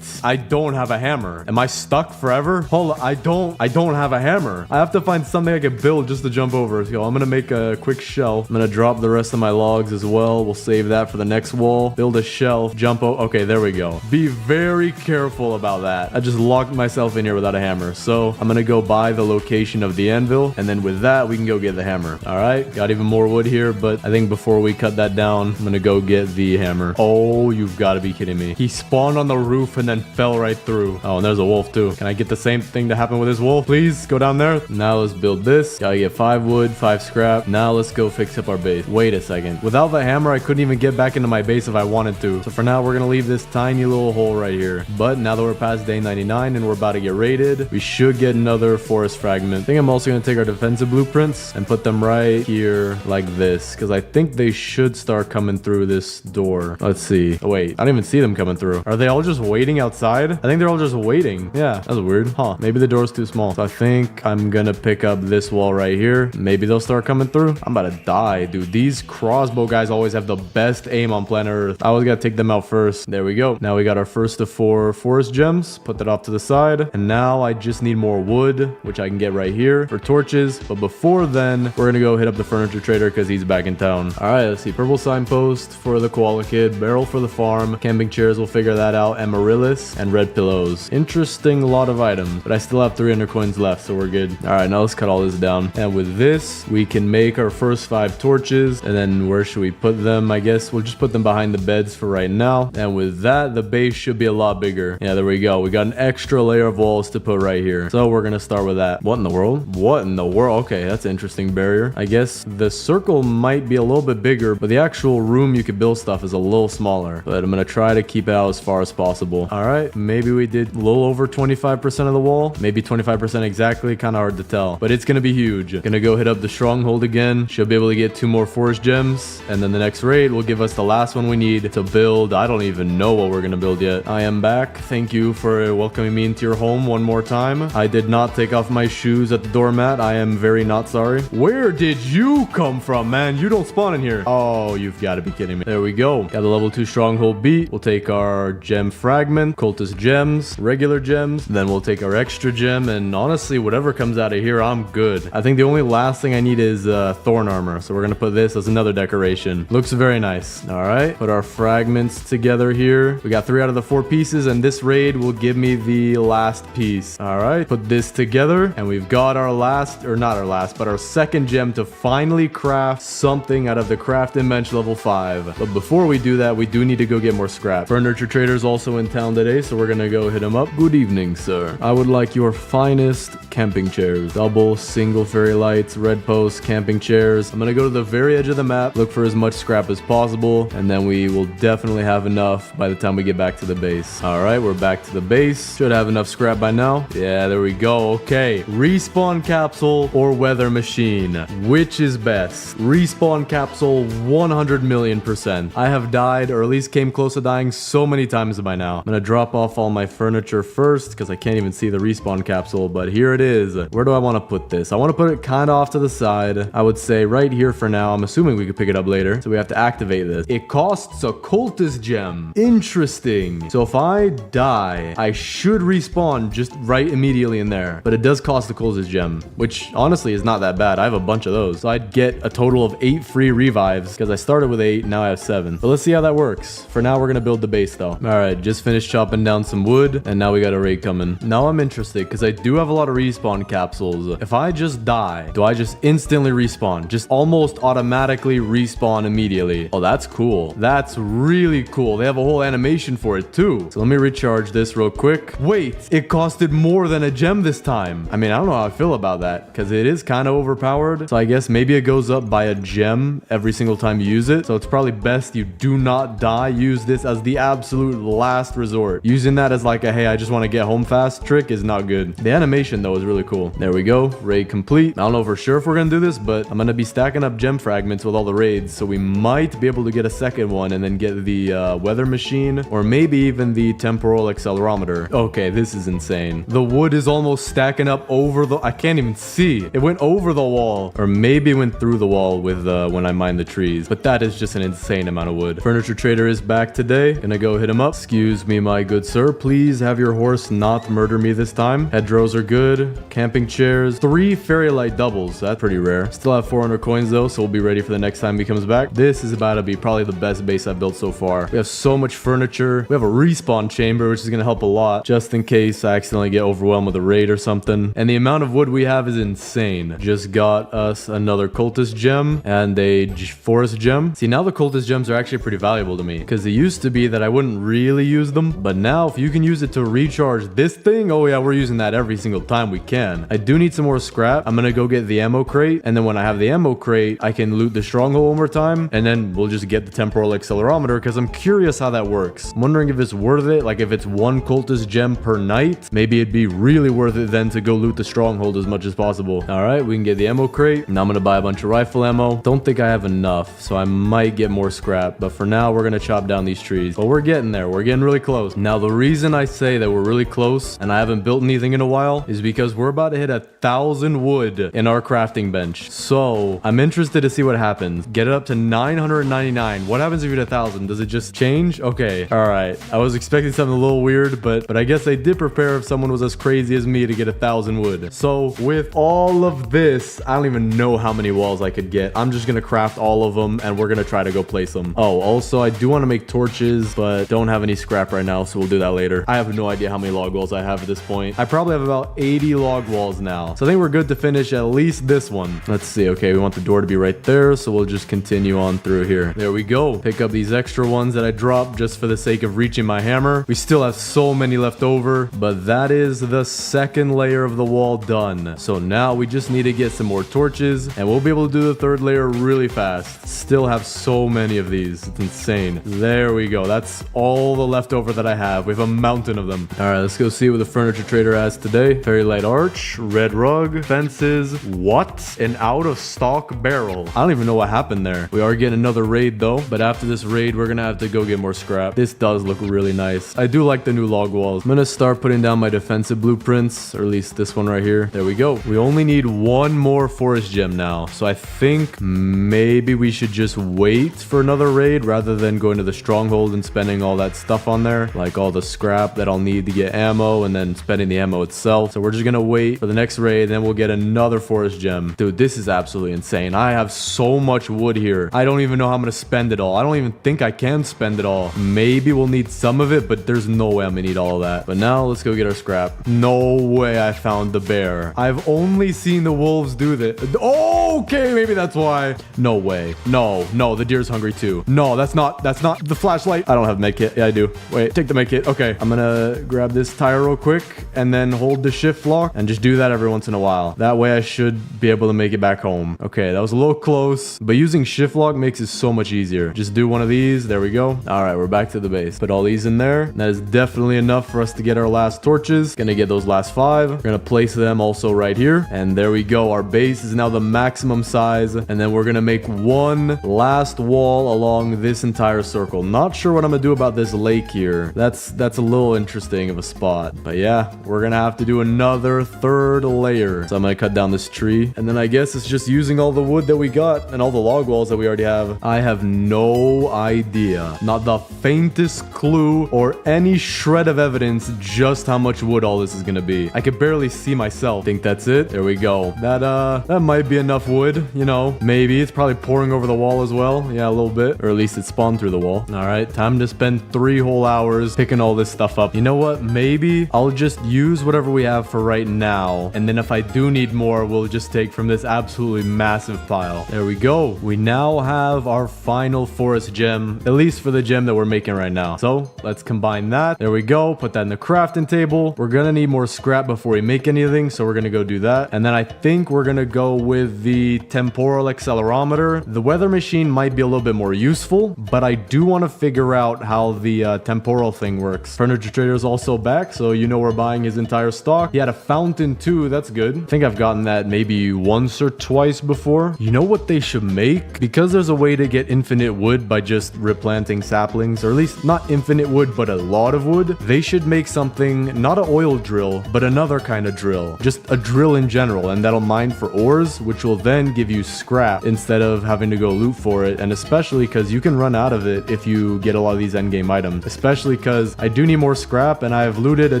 I don't have a hammer. Am I stuck forever? Hold on. I don't have a hammer. I have to find something I can build just to jump over. So I'm gonna make a quick shelf. I'm gonna drop the rest of my logs as well. We'll save that for the next wall. Build a shelf. Jump over. Okay, there we go. Be very careful about that. I just locked myself in here without a hammer. So I'm gonna go buy the location of the anvil. And then with that, we can go get the hammer. All right. Got even more wood here. But I think before we cut that down, I'm gonna go get the hammer. Oh, you've got to be kidding me. He spawned on the roof and then fell right through. Oh, and there's a wolf too. Can I get the same thing to happen with this wolf? Please go down there. Now let's build this. Gotta get 5 wood, 5 scrap. Now let's go fix up our base. Wait a second. Without the hammer, I couldn't even get back into my base if I wanted to. So for now, we're gonna leave this tiny little hole right here. But now that we're past day 99 and we're about to get raided, we should get another forest fragment. I think I'm also gonna take our defensive blueprints and put them right here like this, because I think they should start coming through this door. Let's see. Oh, wait, I don't even see them coming through. Are they all just waiting outside? I think they're all just waiting. Yeah, that's weird. Huh, maybe the door's too small. So I think I'm gonna pick up this wall right here. Maybe they'll start coming through. I'm about to die, dude. These crossbow guys always have the best aim on planet Earth. I always gotta take them out first. There we go. Now we got our first of 4 forest gems. Put that off to the side. And now I just need more wood, which I can get right here for torches. But before then, we're gonna go hit up the furniture trader because he's back in town. All right, let's see. Purple signpost for the koala kid. Barrel for the farm. Camping chairs, we'll figure that out. Amaryllis and red pillows. Interesting lot of items, but I still have 300 coins left, so we're good. All right, now let's cut all this down. And with this, we can make our first 5 torches. And then where should we put them? I guess we'll just put them behind the beds for right now. And with that, the base should be a lot bigger. Yeah, there we go. We got an extra layer of walls to put right here. So we're gonna start with that. What in the world? What in the world? Okay, that's an interesting barrier. I guess the circle might be a little bit bigger, but the actual room you could build stuff is a little smaller. But I'm gonna try to keep it out as far as possible. All right, maybe we did a little over 25% of the wall, maybe 25% exactly, kind of hard to tell, but it's gonna be huge. Gonna go hit up the stronghold again. Should be able to get 2 more forest gems, and then the next raid will give us the last one we need to build. I don't even know what we're gonna build yet. I am back. Thank you for welcoming me into your home one more time. I did not take off my shoes at the doormat. I am very not sorry. Where did you come from, man? You don't spawn in here. Oh, you've got to be kidding me. There we go. Got the level 2 stronghold beat. We'll take our gem fragment, cultist gems, regular gems. Then we'll take our extra gem, and honestly, whatever comes out of here, I'm good. I think the only last thing I need is thorn armor. So we're gonna put this as another decoration. Looks very nice. All right, put our fragments together here. We got 3 out of the 4 pieces, and this raid will give me the last piece. All right, put this together, and we've got our last, or not our last, but our second gem to finally craft something out of the crafting bench level 5. But before we do that, we do need to go get more scrap. furniture trader's also in town today, so we're gonna go hit him up. Good evening, sir. I would like your finest camping chairs. Double, single fairy lights, red posts, camping chairs. I'm gonna go to the very edge of the map, look for as much scrap as possible, and then we will definitely have enough by the time we get back to the base. All right, we're back to the base. Should have enough scrap by now. Yeah, there we go. Okay, respawn capsule or weather machine. Which is best? Respawn capsule 100 million %. I have died, or at least came close to dying so many times by now. I'm gonna drop off all my furniture first because I can't even see the respawn capsule, but here it is. Where do I want to put this? I want to put it kind of off to the side. I would say right here for now. I'm assuming we could pick it up later, so we have to activate this. It costs a cultist gem. Interesting. So if I die, I should respawn just right immediately in there, but it does cost a cultist gem, which honestly is not that bad. I have a bunch of those, so I'd get a total of 8 free revives because I started with 8, now I have 7. But let's see how that works. For now, we're gonna build the base though. All right, just finished chopping down some wood, and now we got a raid coming. Now I'm interested because I do have a lot of respawn capsules. If I just die, do I just instantly respawn? Just almost automatically respawn immediately. Oh, that's cool. That's really cool. They have a whole animation for it too. So let me recharge this real quick. Wait, it costed more than a gem this time. I mean, I don't know how I feel about that because it is kind of overpowered. So I guess maybe it goes up by a gem every single time you use it. So it's probably best you do not die. Use this as the absolute last resort. Using that as like a, hey, I just want to get home fast trick is not good. The animation though is really cool. There we go. Raid complete. I don't know for sure if we're going to do this, but I'm going to be stacking up gem fragments with all the raids. So we might be able to get a second one and then get the weather machine or maybe even the temporal accelerometer. Okay, this is insane. The wood is almost stacking up over the... I can't even see. It went over the wall, or maybe it went through the wall with when I mined the trees. But that is just an insane amount of wood. Furniture trader is back today. Gonna go hit him up. Excuse me, my good sir. Please have your horse not murder me this time. Hedgerows are good. Camping chairs. 3 fairy light doubles. That's pretty rare. Still have 400 coins though, so we'll be ready for the next time he comes back. This is about to be probably the best base I've built so far. We have so much furniture. We have a respawn chamber, which is gonna help a lot, just in case I accidentally get overwhelmed with a raid or something. And the amount of wood we have is insane. Just got us another cultist gem and a forest gem. See, now the cultist gems are actually pretty valuable to me because it used to be that I wouldn't really use them, but now if you can use it to recharge this thing, oh yeah, we're using that every single time we can. I do need some more scrap. I'm gonna go get the ammo crate, and then when I have the ammo crate, I can loot the stronghold one more time, and then we'll just get the temporal accelerometer because I'm curious how that works. I'm wondering if it's worth it. Like if it's 1 cultist gem per night, maybe it'd be really worth it then to go loot the stronghold as much as possible. All right, we can get the ammo crate. Now I'm gonna buy a bunch of rifle ammo. Don't think I have enough, so I might get more scrap, but for now we're gonna chop down these trees. But we're getting there. We're getting really close. Now the reason I say that we're really close and I haven't built anything in a while is because we're about to hit 1,000 wood in our crafting bench. So I'm interested to see what happens. Get it up to 999. What happens if you hit 1,000? Does it just change? Okay. All right. I was expecting something a little weird, but I guess they did prepare if someone was as crazy as me to get 1,000 wood. So with all of this, I don't even know how many walls I could get. I'm just gonna craft all of them and we're gonna try to go place them. Oh, also I do want to make torches, but don't have any scrap right now, so we'll do that later. I have no idea how many log walls I have at this point. I probably have about 80 log walls now, so I think we're good to finish at least this one. Let's see. Okay, we want the door to be right there, so we'll just continue on through here. There we go. Pick up these extra ones that I dropped just for the sake of reaching my hammer. We still have so many left over, but that is the second layer of the wall done. So now we just need to get some more torches and we'll be able to do the third layer really fast. Still have so many of these. It's insane. There we go. That's all the leftover that I have. We have a mountain of them. All right, let's go see what the furniture trader has today. Fairy light arch, red rug, fences. What? An out of stock barrel. I don't even know what happened there. We are getting another raid though, but after this raid, we're gonna have to go get more scrap. This does look really nice. I do like the new log walls. I'm gonna start putting down my defensive blueprints, or at least this one right here. There we go. We only need 1 more forest gem now, so I think maybe we should just wait for another raid rather than going to the stronghold and spending all that stuff on there, like all the scrap that I'll need to get ammo and then spending the ammo itself. So we're just gonna wait for the next raid, then we'll get another forest gem. Dude, this is absolutely insane. I have so much wood here. I don't even know how I'm gonna spend it all. I don't even think I can spend it all. Maybe we'll need some of it, but there's no way I'm gonna need all of that. But now let's go get our scrap. No way I found the bear. I've only seen the wolves do this. Oh! Okay, maybe that's why. No way. No, the deer's hungry too. No, that's not the flashlight. I don't have medkit. Yeah, I do. Wait, take the medkit. Okay, I'm gonna grab this tire real quick and then hold the shift lock and just do that every once in a while. That way I should be able to make it back home. Okay, that was a little close, but using shift lock makes it so much easier. Just do one of these. There we go. All right, we're back to the base. Put all these in there. That is definitely enough for us to get our last torches. Gonna get those last 5. We're gonna place them also right here. And there we go. Our base is now the maximum size. And then we're gonna make one last wall along this entire circle. Not sure what I'm gonna do about this lake here. That's a little interesting of a spot. But yeah, we're gonna have to do another 3rd layer. So I'm gonna cut down this tree. And then I guess it's just using all the wood that we got and all the log walls that we already have. I have no idea. Not the faintest clue or any shred of evidence just how much wood all this is gonna be. I could barely see myself. Think that's it. There we go. That might be enough wood, you know. Maybe it's probably pouring over the wall as well. Yeah, a little bit. Or at least it spawned through the wall. All right, time to spend 3 whole hours picking all this stuff up. You know what? Maybe I'll just use whatever we have for right now. And then if I do need more, we'll just take from this absolutely massive pile. There we go. We now have our final forest gem, at least for the gem that we're making right now. So let's combine that. There we go. Put that in the crafting table. We're gonna need more scrap before we make anything, so we're gonna go do that. And then I think we're gonna go with the temporal accelerometer. The weather machine might be a little bit more useful, but I do want to figure out how the temporal thing works. Furniture Trader's also back, so you know we're buying his entire stock. He had a fountain too. That's good. I think I've gotten that maybe once or twice before. You know what they should make? Because there's a way to get infinite wood by just replanting saplings, or at least not infinite wood, but a lot of wood. They should make something, not an oil drill, but another kind of drill. Just a drill in general, and that'll mine for ores, which will then give you scrap instead of having to go loot for it. And especially because you can run out of it if you get a lot of these endgame items. Especially because I do need more scrap, and I've looted a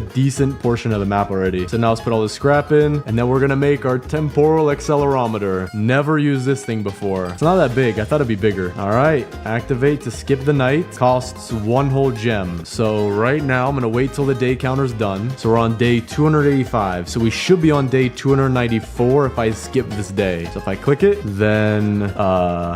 decent portion of the map already. So now let's put all this scrap in, and then we're gonna make our temporal accelerometer. Never used this thing before. It's not that big. I thought it'd be bigger. All right, activate to skip the night. Costs 1 whole gem. So right now I'm gonna wait till the day counter's done. So we're on day 285. So we should be on day 294 if I skip this day. So if I click it, then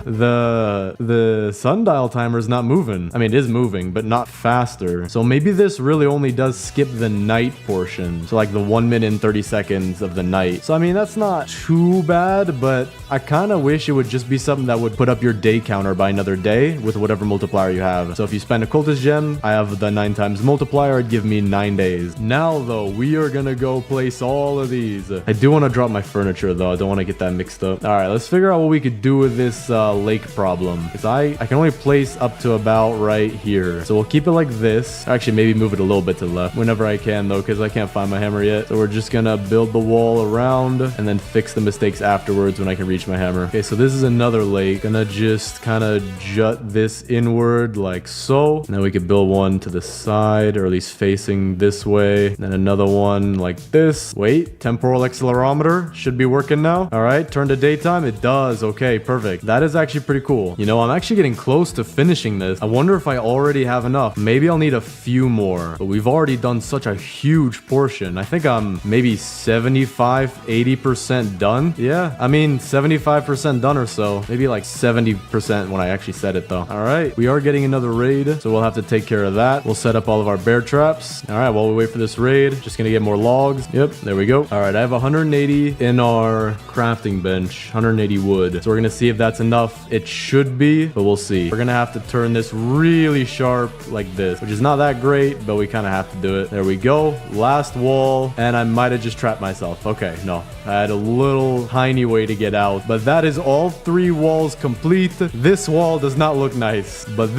the sundial timer is not moving. I mean, it is moving, but not faster. So maybe this really only does skip the night portion. So like the 1 minute and 30 seconds of the night. So I mean, that's not too bad, but I kind of wish it would just be something that would put up your day counter by another day with whatever multiplier you have. So if you spend a cultist gem, I have the 9 times multiplier. It'd give me 9 days. Now though, we are gonna go place all of these. I do want to drop my furniture though. I don't want to get that mixed up. All right, let's figure out what we could do with this lake problem. Because I can only place up to about right here. So we'll keep it like this. Actually, maybe move it a little bit to the left whenever I can though, because I can't find my hammer yet. So we're just gonna build the wall around and then fix the mistakes afterwards when I can reach my hammer. Okay, so this is another lake. Gonna just kind of jut this inward like so. Now we could build one to the side, or at least facing this way. Then another one like this. Wait, temporal accelerometer should be working now. All right, turn to daytime. It does. Okay, perfect. That is actually pretty cool. You know, I'm actually getting close to finishing this. I wonder if I already have enough. Maybe I'll need a few more, but we've already done such a huge portion. I think I'm maybe 75, 80% done. Yeah, I mean 75% done or so. Maybe like 70% when I actually said it though. All right, we are getting another raid, so we'll have to take care of that. We'll set up all of our bear traps. All right, while we wait for this raid, just gonna get more logs. Yep, there we go. All right, I have 180 in our crafting bench, 180 wood. So we're gonna see if that's enough. It should be, but we'll see. We're gonna have to turn this really sharp like this, which is not that great, but we kind of have to do it. There we go. Last wall, and I might have just trapped myself. Okay, no, I had a little tiny way to get out, but that is all 3 walls complete. This wall does not look nice, but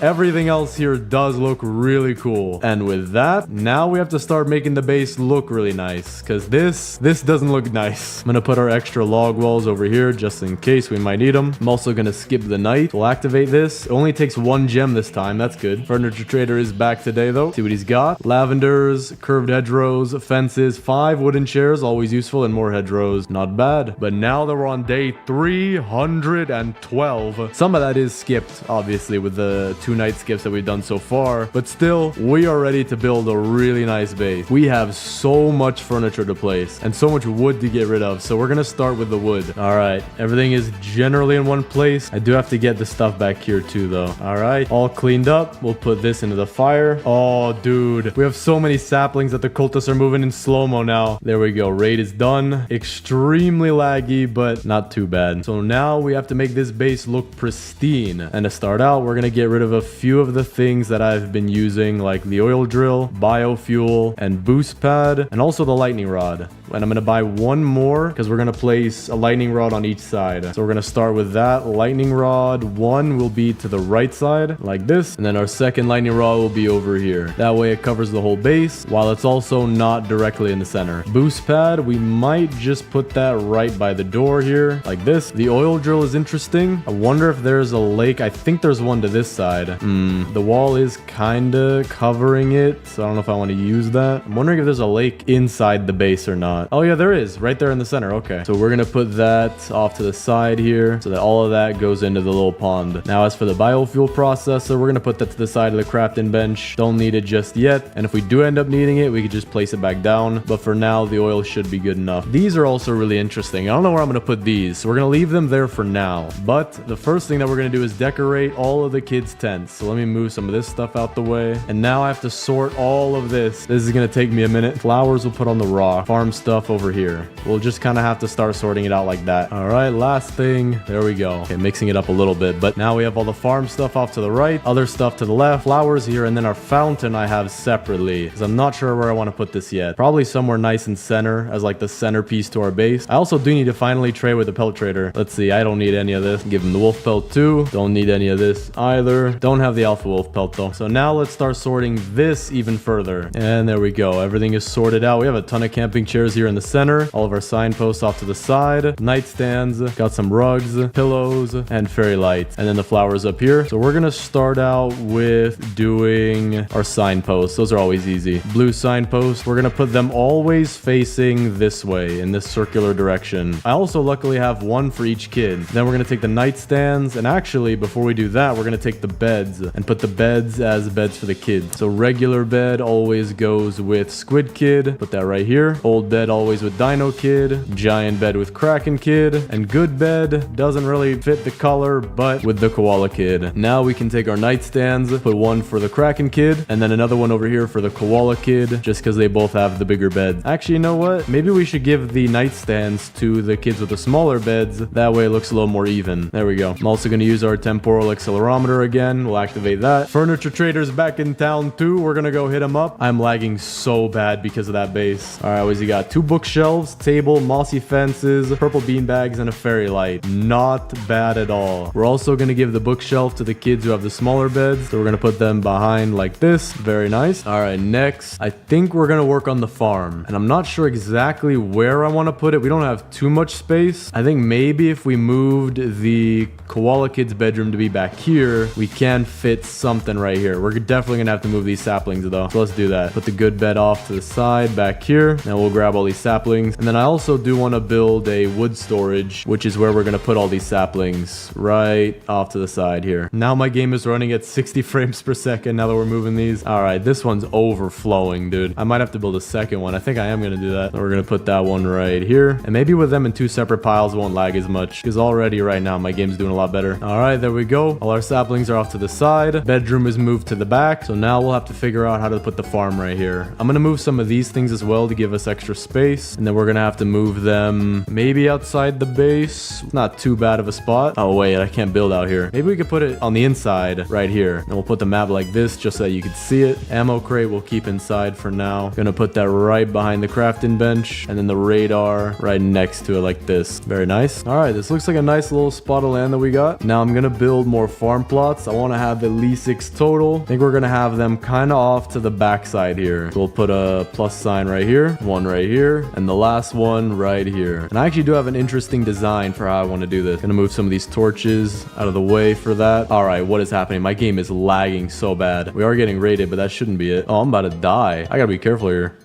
everything else here does look really cool. And with that, now we have to start making the base look really nice, because this doesn't look nice. I'm gonna put our extra log walls over here just in case we might need them. I'm also gonna skip the night. We'll activate this. It only takes 1 gem this time. That's good. Furniture Trader is back today though. See what he's got. Lavenders, curved hedgerows, fences, 5 wooden chairs, always useful, and more hedgerows. Not bad. But now that we're on day 312, some of that is skipped, obviously, with the 2 night skips that we've done so far. But still, we are ready to build a really nice base. We have so much furniture to place and so much wood to get rid of. So we're gonna start with the wood. wood. All right, everything is generally in one place. I do have to get the stuff back here too, though. All right, all cleaned up. We'll put this into the fire. Oh, dude, we have so many saplings that the cultists are moving in slow-mo now. There we go. Raid is done. Extremely laggy, but not too bad. So now we have to make this base look pristine. And to start out, we're gonna get rid of a few of the things that I've been using, like the oil drill, biofuel, and boost pad, and also the lightning rod. And I'm gonna buy one more because we're gonna place a lightning rod on each side. So we're gonna start with that. Lightning rod 1 will be to the right side, like this. And then our second lightning rod will be over here. That way it covers the whole base, while it's also not directly in the center. Boost pad, we might just put that right by the door here, like this. The oil drill is interesting. I wonder if there's a lake. I think there's one to this side. The wall is kinda covering it, so I don't know if I want to use that. I'm wondering if there's a lake inside the base or not. Oh yeah, there is, right there in the center. Okay, so we're gonna put that off to the side here so that all of that goes into the little pond. Now, as for the biofuel processor, we're gonna put that to the side of the crafting bench. Don't need it just yet, and if we do end up needing it, we could just place it back down. But for now, the oil should be good enough. These are also really interesting. I don't know where I'm gonna put these, so we're gonna leave them there for now. But the first thing that we're gonna do is decorate all of the kids' tents. So let me move some of this stuff out the way, and now I have to sort all of this. This is gonna take me a minute. Flowers we'll put on the rock. Farm stuff over here. We'll just kind of have to start sorting it out like that. All right, last thing. There we go. Okay, mixing it up a little bit, but now we have all the farm stuff off to the right, other stuff to the left, flowers here, and then our fountain I have separately because I'm not sure where I want to put this yet. Probably somewhere nice in center as like the centerpiece to our base. I also do need to finally trade with the pelt trader. Let's see. I don't need any of this. Give him the wolf pelt too. Don't need any of this either. Don't have the alpha wolf pelt though. So now let's start sorting this even further. And there we go. Everything is sorted out. We have a ton of camping chairs here in the center. All of our signposts off to the side. Nightstands. Got some rugs, pillows, and fairy lights. And then the flowers up here. So we're going to start out with doing our signposts. Those are always easy. Blue signposts. We're going to put them always facing this way in this circular direction. I also luckily have one for each kid. Then we're going to take the nightstands. And actually, before we do that, we're going to take the beds and put the beds as beds for the kids. So regular bed always goes with Squid Kid. Put that right here. Old bed always with Dino Kid. Giant bed with Kraken Kid. And good bed doesn't really fit the color, but with the Koala Kid. Now we can take our nightstands, put one for the Kraken Kid, and then another one over here for the Koala Kid, just because they both have the bigger bed. Actually, you know what? Maybe we should give the nightstands to the kids with the smaller beds. That way it looks a little more even. There we go. I'm also going to use our temporal accelerometer again. We'll activate that. Furniture Trader's back in town too. We're going to go hit him up. I'm lagging so bad because of that base. All right, what's he got? 2 bookshelves, table, mossy fences, purple beanbags, and a fairy light. Not bad at all. We're also going to give the bookshelf to the kids who have the smaller beds. So we're going to put them behind like this. Very nice. All right, next, I think we're going to work on the farm. And I'm not sure exactly where I want to put it. We don't have too much space. I think maybe if we moved the Koala Kid's bedroom to be back here, we can fit something right here. We're definitely going to have to move these saplings though. So let's do that. Put the good bed off to the side back here. Now we'll grab all these saplings. And then I also do want to build a wood storage, which is where we're going to put all these saplings right off to the side here. Now my game is running at 60 frames per second now that we're moving these. All right, this one's overflowing, dude. I might have to build a second one. I think I am going to do that. We're going to put that one right here. And maybe with them in 2 separate piles, it won't lag as much because already right now my game's doing a lot better. All right, there we go. All our saplings are off to the side. Bedroom is moved to the back. So now we'll have to figure out how to put the farm right here. I'm going to move some of these things as well to give us extra space. And then we're going to have to move them maybe outside the base. Not too bad of a spot. Oh, wait, I can't build out here. Maybe we could put it on the inside right here. And we'll put the map like this just so that you can see it. Ammo crate we'll keep inside for now. Gonna put that right behind the crafting bench. And then the radar right next to it like this. Very nice. All right, this looks like a nice little spot of land that we got. Now I'm gonna build more farm plots. I want to have at least 6 total. I think we're gonna have them kind of off to the back side here. So we'll put a plus sign right here, one right here, and the last one right here. And I actually do have an interesting design for how I want to do this. Gonna move some of these torches out of the way for that. All right, what is happening? My game is lagging so bad. We are getting raided, but that shouldn't be it. Oh, I'm about to die. I gotta be careful here.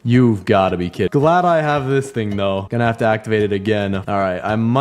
You've got to be kidding. Glad I have this thing though. Gonna have to activate it again. All right, I'm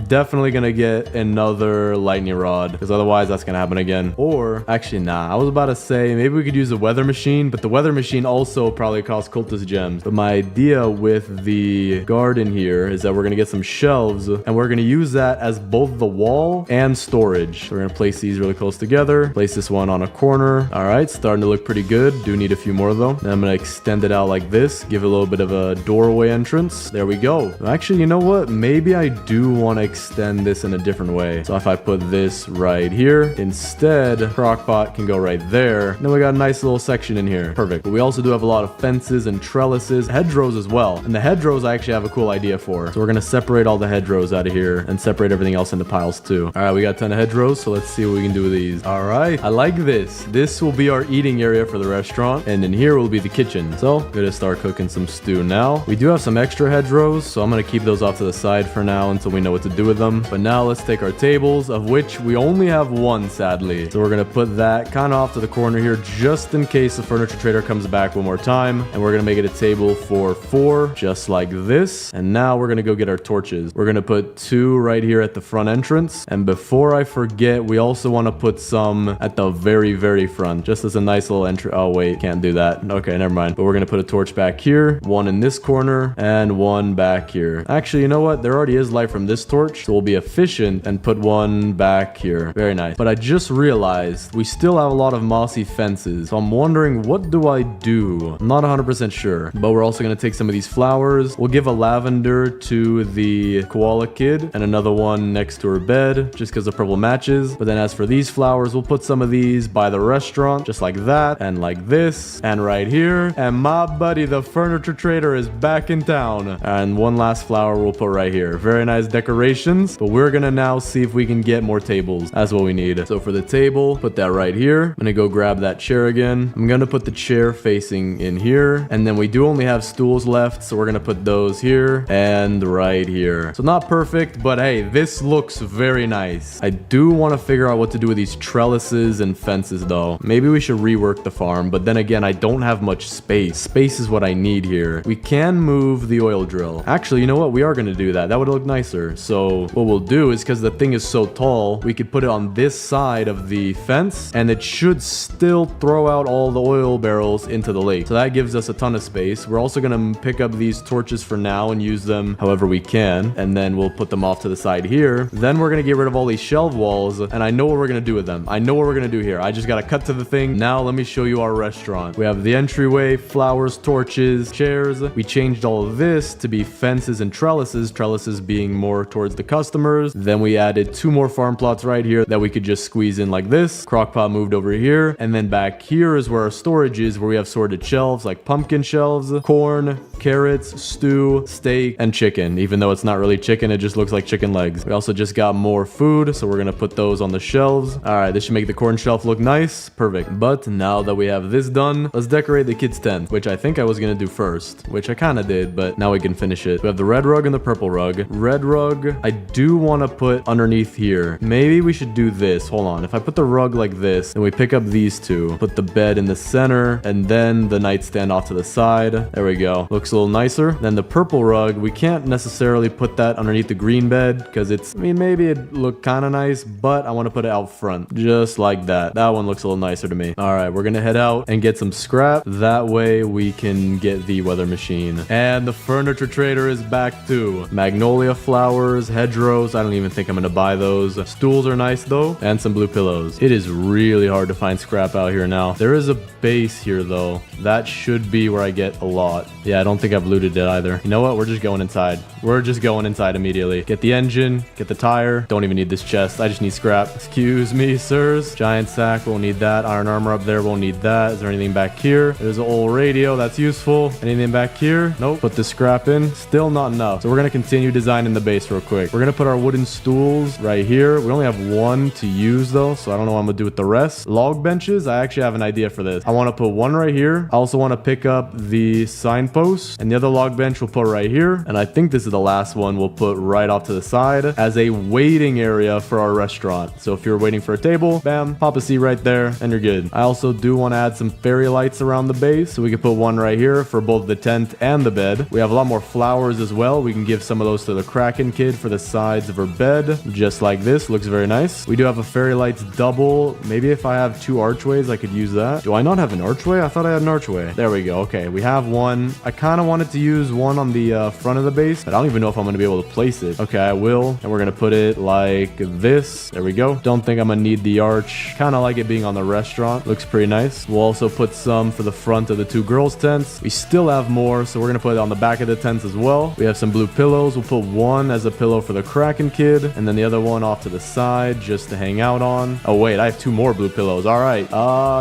definitely gonna get another lightning rod because otherwise that's gonna happen again. Or actually, nah, I was about to say maybe we could use a weather machine, but the weather machine also probably costs cultist gems. But my idea with the garden here is that we're gonna get some shelves and we're gonna use that as both the wall and storage. So we're gonna place these really close together. Place this one on a corner. All right, starting to look pretty good. Do need a few more though. Then I'm gonna extend it out like this, give it a little bit of a doorway entrance. There we go. Actually, you know what? Maybe I do want to extend this in a different way. So if I put this right here, instead, crockpot can go right there. Then we got a nice little section in here. Perfect. But we also do have a lot of fences and trellises, hedgerows as well. And the hedgerows I actually have a cool idea for. So we're gonna separate all the hedgerows out of here and separate everything else into piles too. All right, we got a ton of hedgerows, so let's see what we can do with these. All right, I like this. This will be our eating area for the restaurant, and in here will be the kitchen. So gonna start cooking some stew now. We do have some extra hedgerows, so I'm gonna keep those off to the side for now until we know what to do with them. But now let's take our tables, of which we only have one, sadly. So we're gonna put that kind of off to the corner here just in case the furniture trader comes back one more time. And we're gonna make it a table for 4, just like this. And now we're gonna go get our torches. We're gonna put 2 right here at the front entrance. And before I forget, we also wanna put some at the very, very front, just as a nice little entry. Oh wait, can't do that. Okay, never mind. But we're gonna put a torch back here, one in this corner, and one back here. Actually, you know what? There already is light from this torch, so we'll be efficient and put one back here. Very nice. But I just realized we still have a lot of mossy fences, so I'm wondering, what do I do? I'm not 100% sure, but we're also gonna take some of these flowers. We'll give a lavender to the koala kid and another one next to her bed, just because the purple matches. But then as for these flowers, we'll put some of these by the restaurant, just like that, and like this, and right here. And my buddy, the furniture trader, is back in town. And one last flower we'll put right here. Very nice decorations, but we're gonna now see if we can get more tables. That's what we need. So for the table, put that right here. I'm gonna go grab that chair again. I'm gonna put the chair facing in here, and then we do only have stools left, so we're gonna put those here and right here. So not perfect, but hey, this looks very nice. I do want to figure out what to do with these trellises and fences though. Maybe we should rework the farm, but then again, I don't have much space. Space is what I need here. We can move the oil drill. Actually, you know what? We are gonna do that. That would look nicer. So what we'll do is, because the thing is so tall, we could put it on this side of the fence, and it should still throw out all the oil barrels into the lake. So that gives us a ton of space. We're also gonna pick up these torches for now and use them however we can, and then we'll put them off to the side here. Then we're gonna get rid of all these shelf walls, and I know what we're gonna do with them. I know what we're gonna do here. I just gotta cut to the thing. Now let me show you our restaurant. We have the entryway, flowers, torches, chairs. We changed all of this to be fences and trellises, trellises being more towards the customers. Then we added 2 more farm plots right here that we could just squeeze in like this. Crockpot moved over here, and then back here is where our storage is, where we have sorted shelves like pumpkin shelves, corn, carrots, stew, steak, and chicken. Even though it's not really chicken, it just looks like chicken legs. We also just got more food, so we're gonna put those on the shelves. All right, this should make the corn shelf look nice. Perfect. But now that we have this done, let's decorate the kids' tent, which I think I was gonna do first, which I kind of did, but now we can finish it. We have the red rug and the purple rug. Red rug, I do want to put underneath here. Maybe we should do this. Hold on. If I put the rug like this, then we pick up these 2, put the bed in the center, and then the nightstand off to the side. There we go. Looks a little nicer. Then the purple rug, we can't necessarily put that underneath the green bed because it's, I mean, maybe it'd look kind of nice, but I want to put it out front, just like that. That one looks a little nicer to me. All right, we're gonna head out and get some scrap. That way we can get the weather machine. And the furniture trader is back too. Magnolia flowers, hedgerows. I don't even think I'm gonna buy those. Stools are nice though, and some blue pillows. It is really hard to find scrap out here now. There is a base here though. That should be where I get a lot. Yeah, I don't think I've looted it either. You know what? We're just going inside. We're just going inside immediately. Get the engine, get the tire. Don't even need this chest. I just need scrap. Excuse me, sirs. Giant sack, won't need that. Iron armor up there, won't need that. Is there anything back here? There's an old radio, that's useful. Anything back here? Nope. Put the scrap in. Still not enough. So we're gonna continue designing the base real quick. We're gonna put our wooden stools right here. We only have 1 to use though, so I don't know what I'm gonna do with the rest. Log benches, I actually have an idea for this. I wanna put 1 right here. I also wanna pick up the signpost posts. And the other log bench we'll put right here. And I think this is the last one we'll put right off to the side as a waiting area for our restaurant. So if you're waiting for a table, bam, pop a seat right there and you're good. I also do want to add some fairy lights around the base. So we can put one right here for both the tent and the bed. We have a lot more flowers as well. We can give some of those to the Kraken kid for the sides of her bed. Just like this. Looks very nice. We do have a fairy lights double. Maybe if I have 2 archways, I could use that. Do I not have an archway? I thought I had an archway. There we go. Okay, we have one. I kind of wanted to use one on the front of the base, but I don't even know if I'm going to be able to place it. Okay, I will. And we're going to put it like this. There we go. Don't think I'm going to need the arch. Kind of like it being on the restaurant. Looks pretty nice. We'll also put some for the front of the 2 girls' tents. We still have more, so we're going to put it on the back of the tents as well. We have some blue pillows. We'll put one as a pillow for the Kraken kid, and then the other one off to the side just to hang out on. Oh, wait, I have 2 more blue pillows. All right.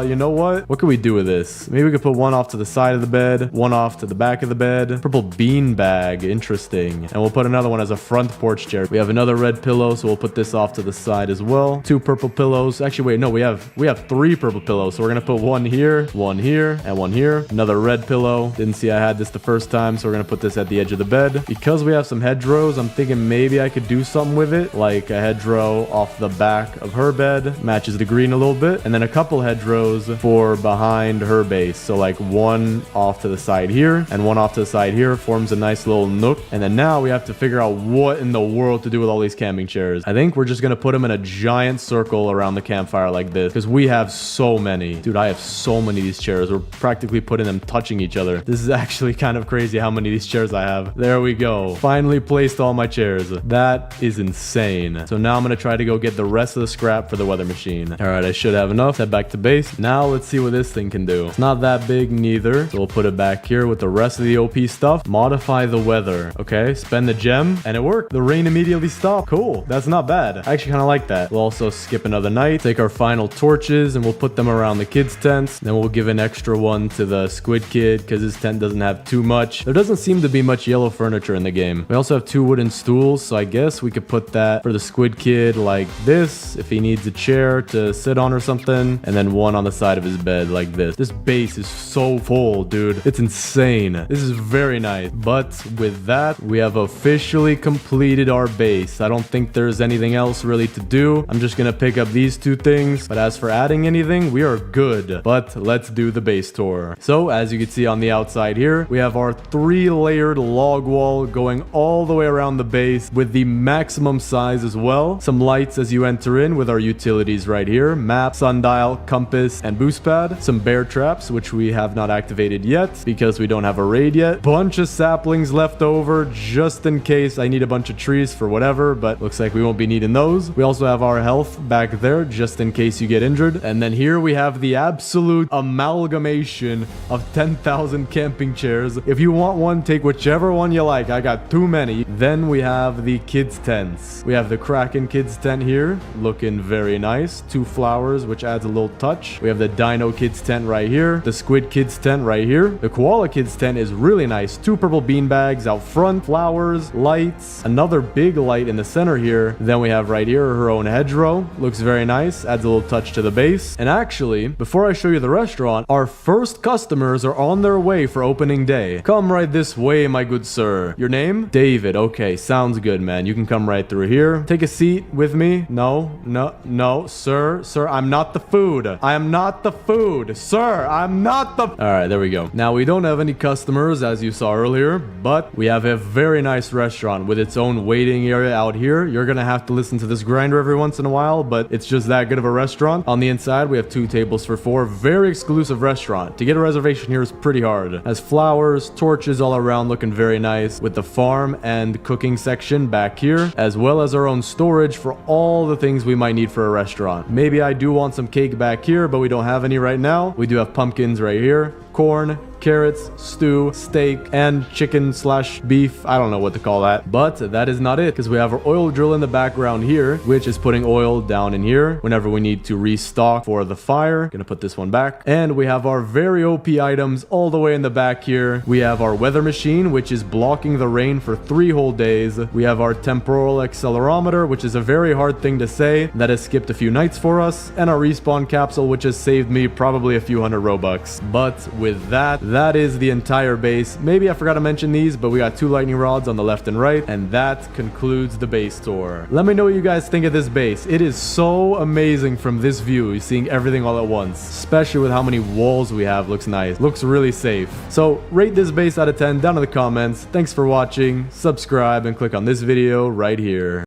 You know what? What can we do with this? Maybe we could put one off to the side of the bed, one off to the back of the bed. Purple bean bag. Interesting. And we'll put another one as a front porch chair. We have another red pillow, so we'll put this off to the side as well. 2 purple pillows. Actually, wait, no, we have 3 purple pillows. So we're gonna put one here, and one here. Another red pillow. Didn't see I had this the first time, so we're gonna put this at the edge of the bed. Because we have some hedgerows, I'm thinking maybe I could do something with it, like a hedgerow off the back of her bed. Matches the green a little bit. And then a couple hedgerows for behind her base. So like one off to the side here and one off to the side here forms a nice little nook. And then now we have to figure out what in the world to do with all these camping chairs. I think we're just gonna put them in a giant circle around the campfire like this because we have so many. Dude, I have so many of these chairs. We're practically putting them touching each other. This is actually kind of crazy how many of these chairs I have. There we go. Finally placed all my chairs. That is insane. So now I'm gonna try to go get the rest of the scrap for the weather machine. All right, I should have enough. Head back to base. Now let's see what this thing can do. It's not that big neither. So we'll put it back here with the rest of the OP stuff. Modify the weather. Okay, spend the gem and it worked. The rain immediately stopped. Cool. That's not bad. I actually kind of like that. We'll also skip another night. Take our final torches and we'll put them around the kids' tents. Then we'll give an extra one to the squid kid because his tent doesn't have too much. There doesn't seem to be much yellow furniture in the game. We also have 2 wooden stools. So I guess we could put that for the squid kid like this if he needs a chair to sit on or something. And then one on the side of his bed like this. This base is so full, dude. It's insane. This is very nice. But with that, we have officially completed our base. I don't think there's anything else really to do. I'm just gonna pick up these 2 things. But as for adding anything, we are good. But let's do the base tour. So as you can see on the outside here, we have our 3-layered log wall going all the way around the base with the maximum size as well. Some lights as you enter in with our utilities right here. Map, sundial, compass, and boost pad. Some bear traps, which we have not activated yet because we don't have a raid yet. Bunch of saplings left over just in case I need a bunch of trees for whatever, but looks like we won't be needing those. We also have our health back there just in case you get injured. And then here we have the absolute amalgamation of 10,000 camping chairs. If you want one, take whichever one you like. I got too many. Then we have the kids' tents. We have the Kraken kids' tent here, looking very nice. 2 flowers, which adds a little touch. We have the Dino kids' tent right here. The Squid kids' tent right here. The Koala kids' tent is really nice. 2 purple bean bags out front, flowers, lights, another big light in the center here. Then we have right here her own hedgerow. Looks very nice. Adds a little touch to the base. And actually, before I show you the restaurant, our first customers are on their way for opening day. Come right this way, my good sir. Your name? David. Okay, sounds good, man. You can come right through here. Take a seat with me. No, sir, I'm not the food. I am not the food. Sir, I'm not the... All right, there we go. Now, we don't have any customers, as you saw earlier, but we have a very nice restaurant with its own waiting area out here. You're gonna have to listen to this grinder every once in a while, but it's just that good of a restaurant. On the inside, we have 2 tables for 4. Very exclusive restaurant. To get a reservation here is pretty hard. Has flowers, torches all around, looking very nice, with the farm and cooking section back here, as well as our own storage for all the things we might need for a restaurant. Maybe I do want some cake back here, but we don't have any right now. We do have pumpkins right here, corn, carrots, stew, steak, and chicken/beef. I don't know what to call that, but that is not it because we have our oil drill in the background here, which is putting oil down in here whenever we need to restock for the fire. Gonna put this one back. And we have our very OP items all the way in the back here. We have our weather machine, which is blocking the rain for 3 whole days. We have our temporal accelerometer, which is a very hard thing to say. That has skipped a few nights for us. And our respawn capsule, which has saved me probably a few hundred Robux. But with that that is the entire base. Maybe I forgot to mention these, but we got 2 lightning rods on the left and right, and that concludes the base tour. Let me know what you guys think of this base. It is so amazing from this view, seeing everything all at once, especially with how many walls we have. Looks nice, looks really safe. So rate this base out of 10 down in the comments. Thanks for watching, subscribe, and click on this video right here.